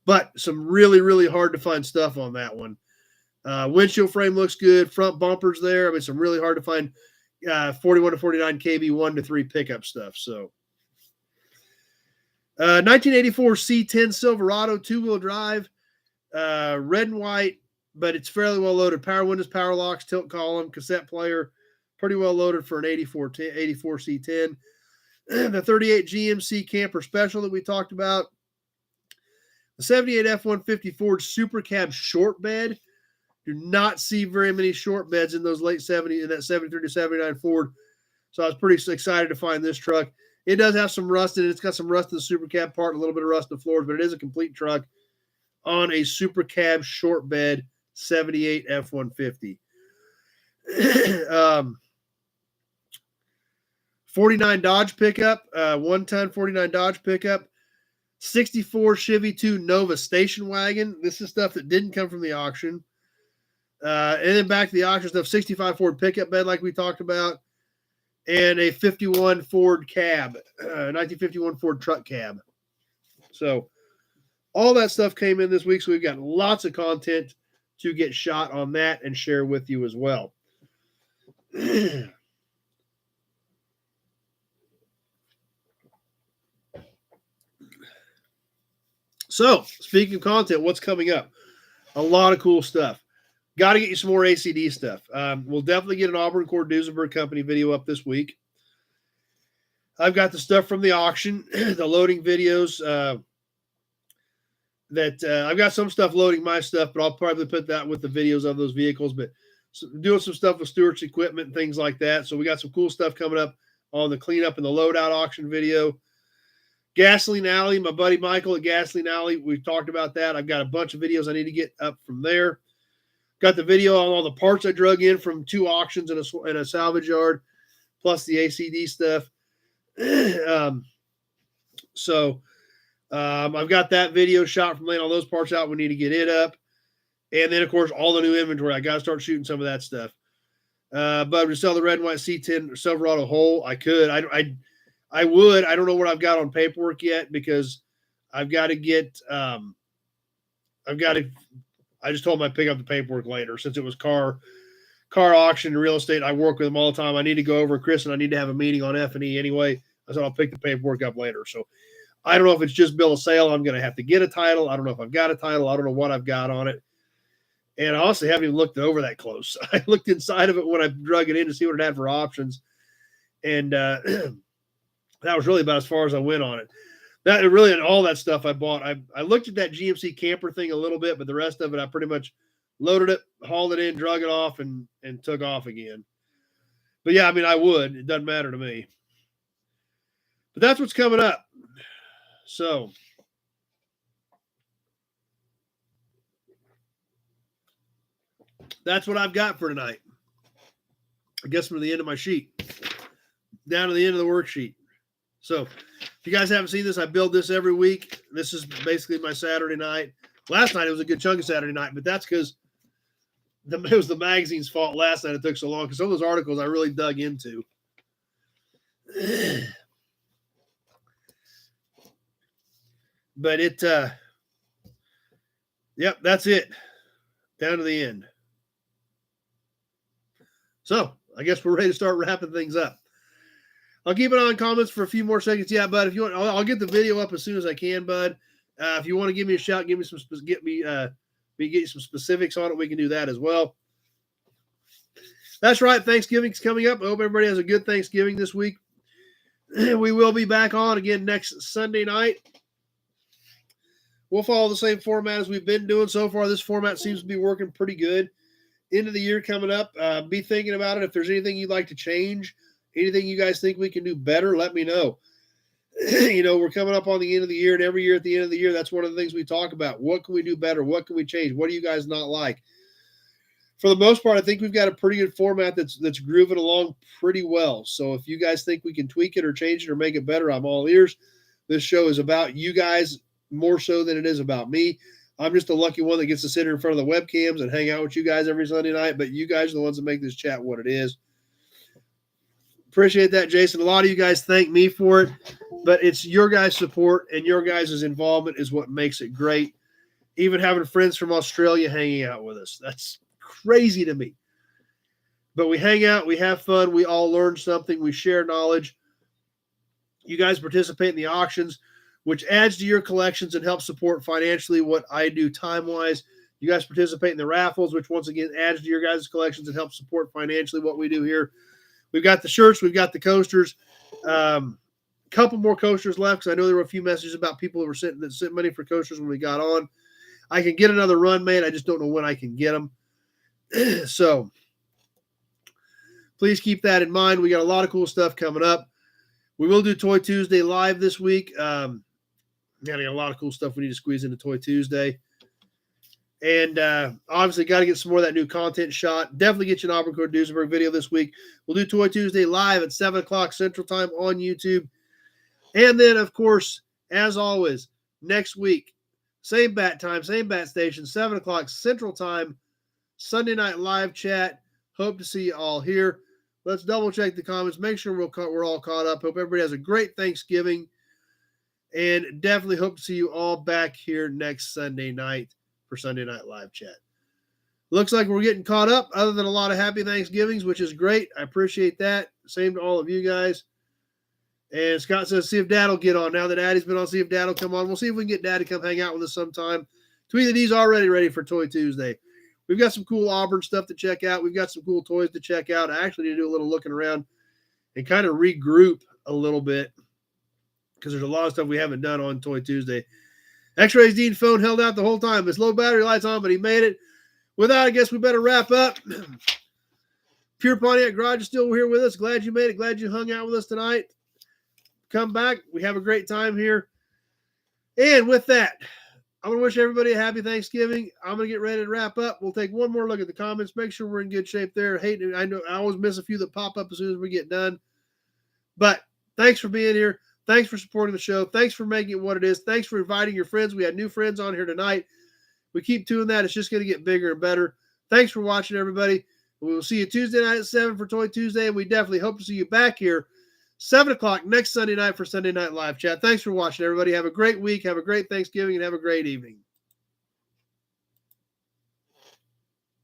but some really, really hard to find stuff on that one. Windshield frame looks good. Front bumpers there. Some really hard to find 41 to 49 KB 1 to 3 pickup stuff. So, 1984 C10 Silverado 2-wheel drive, red and white, but it's fairly well loaded. Power windows, power locks, tilt column, cassette player, pretty well loaded for an 84 C10. The 38 GMC Camper Special that we talked about. The 78 F-150 Ford Super Cab short bed. Do not see very many short beds in those late 70s, in that 73 to 79 Ford. So I was pretty excited to find this truck. It does have some rust in it. It's got some rust in the Super Cab part, a little bit of rust in the floors, but it is a complete truck on a Super Cab short bed 78 F-150. 49 Dodge pickup, 1-ton 49 Dodge pickup, 64 Chevy 2 Nova station wagon. This is stuff that didn't come from the auction. And then back to the auction stuff, 65 Ford pickup bed like we talked about, and a 51 Ford cab, 1951 Ford truck cab. So all that stuff came in this week, so we've got lots of content to get shot on that and share with you as well. So, speaking of content, what's coming up? A lot of cool stuff. Got to get you some more ACD stuff. We'll definitely get an Auburn Cord Duesenberg Company video up this week. I've got the stuff from the auction, the loading videos. I've got some stuff loading my stuff, but I'll probably put that with the videos of those vehicles. But doing some stuff with Stewart's equipment and things like that. So we got some cool stuff coming up on the cleanup and the loadout auction video. Gasoline Alley, my buddy Michael at Gasoline Alley, we've talked about that. I've got a bunch of videos I need to get up from there. Got the video on all the parts I drug in from 2 auctions and a salvage yard, plus the ACD stuff. I've got that video shot from laying all those parts out. We need to get it up. And then, of course, all the new inventory. I got to start shooting some of that stuff. But to sell the red and white C10 Silverado whole, I could. I would. I don't know what I've got on paperwork yet because I've got to get I just told them I'd pick up the paperwork later since it was car auction and real estate. I work with them all the time. I need to go over Chris and I need to have a meeting on F&E anyway. I said I'll pick the paperwork up later. So I don't know if it's just bill of sale. I'm going to have to get a title. I don't know if I've got a title. I don't know what I've got on it. And I honestly haven't even looked over that close. I looked inside of it when I drug it in to see what it had for options. And that was really about as far as I went on it. That really, and all that stuff I bought. I looked at that GMC camper thing a little bit, but the rest of it, I pretty much loaded it, hauled it in, drug it off, and took off again. But yeah, I mean, I would. It doesn't matter to me. But that's what's coming up. So that's what I've got for tonight. I guess from the end of my sheet down to the end of the worksheet. So if you guys haven't seen this, I build this every week. This is basically my Saturday night. Last night it was a good chunk of Saturday night, but that's because it was the magazine's fault last night it took so long because some of those articles I really dug into. But yep, that's it. Down to the end. So I guess we're ready to start wrapping things up. I'll keep it on comments for a few more seconds. Yeah, bud, if you want, I'll get the video up as soon as I can, bud. If you want to give me a shout, get you some specifics on it. We can do that as well. That's right. Thanksgiving's coming up. I hope everybody has a good Thanksgiving this week. We will be back on again next Sunday night. We'll follow the same format as we've been doing so far. This format seems to be working pretty good. End of the year coming up. Be thinking about it. If there's anything you'd like to change, anything you guys think we can do better, let me know. We're coming up on the end of the year, and every year at the end of the year, that's one of the things we talk about. What can we do better? What can we change? What do you guys not like? For the most part, I think we've got a pretty good format that's grooving along pretty well. So if you guys think we can tweak it or change it or make it better, I'm all ears. This show is about you guys more so than it is about me. I'm just a lucky one that gets to sit here in front of the webcams and hang out with you guys every Sunday night, but you guys are the ones that make this chat what it is. Appreciate that, Jason. A lot of you guys thank me for it, but it's your guys' support and your guys' involvement is what makes it great. Even having friends from Australia hanging out with us. That's crazy to me. But we hang out, we have fun, we all learn something, we share knowledge. You guys participate in the auctions, which adds to your collections and helps support financially what I do time-wise. You guys participate in the raffles, which once again adds to your guys' collections and helps support financially what we do here. We've got the shirts, we've got the coasters. Couple more coasters left because I know there were a few messages about people who were sent money for coasters when we got on. I can get another run made. I just don't know when I can get them. So please keep that in mind. We got a lot of cool stuff coming up. We will do Toy Tuesday live this week. Got a lot of cool stuff we need to squeeze into Toy Tuesday. And obviously got to get some more of that new content shot. Definitely get you an Auburn Court Duesenberg video this week. We'll do Toy Tuesday live at 7 o'clock Central Time on YouTube. And then, of course, as always, next week, same bat time, same bat station, 7 o'clock Central Time, Sunday night live chat. Hope to see you all here. Let's double check the comments. Make sure we're all caught up. Hope everybody has a great Thanksgiving. And definitely hope to see you all back here next Sunday night for Sunday Night Live Chat. Looks like we're getting caught up other than a lot of happy Thanksgivings, which is great. I appreciate that. Same to all of you guys. And Scott says, see if Dad will get on. Now that Addie's been on, see if Dad will come on. We'll see if we can get Dad to come hang out with us sometime. Tweet that he's already ready for Toy Tuesday. We've got some cool Auburn stuff to check out. We've got some cool toys to check out. I actually need to do a little looking around and kind of regroup a little bit because there's a lot of stuff we haven't done on Toy Tuesday. X-Ray's Dean phone held out the whole time. His low battery light's on, but he made it. With that, I guess we better wrap up. Pure Pontiac Garage is still here with us. Glad you made it. Glad you hung out with us tonight. Come back. We have a great time here. And with that, I'm going to wish everybody a happy Thanksgiving. I'm going to get ready to wrap up. We'll take one more look at the comments. Make sure we're in good shape there. I know I always miss a few that pop up as soon as we get done. But thanks for being here. Thanks for supporting the show. Thanks for making it what it is. Thanks for inviting your friends. We had new friends on here tonight. We keep doing that. It's just going to get bigger and better. Thanks for watching, everybody. We will see you Tuesday night at 7 for Toy Tuesday, and we definitely hope to see you back here 7 o'clock next Sunday night for Sunday Night Live Chat. Thanks for watching, everybody. Have a great week. Have a great Thanksgiving, and have a great evening.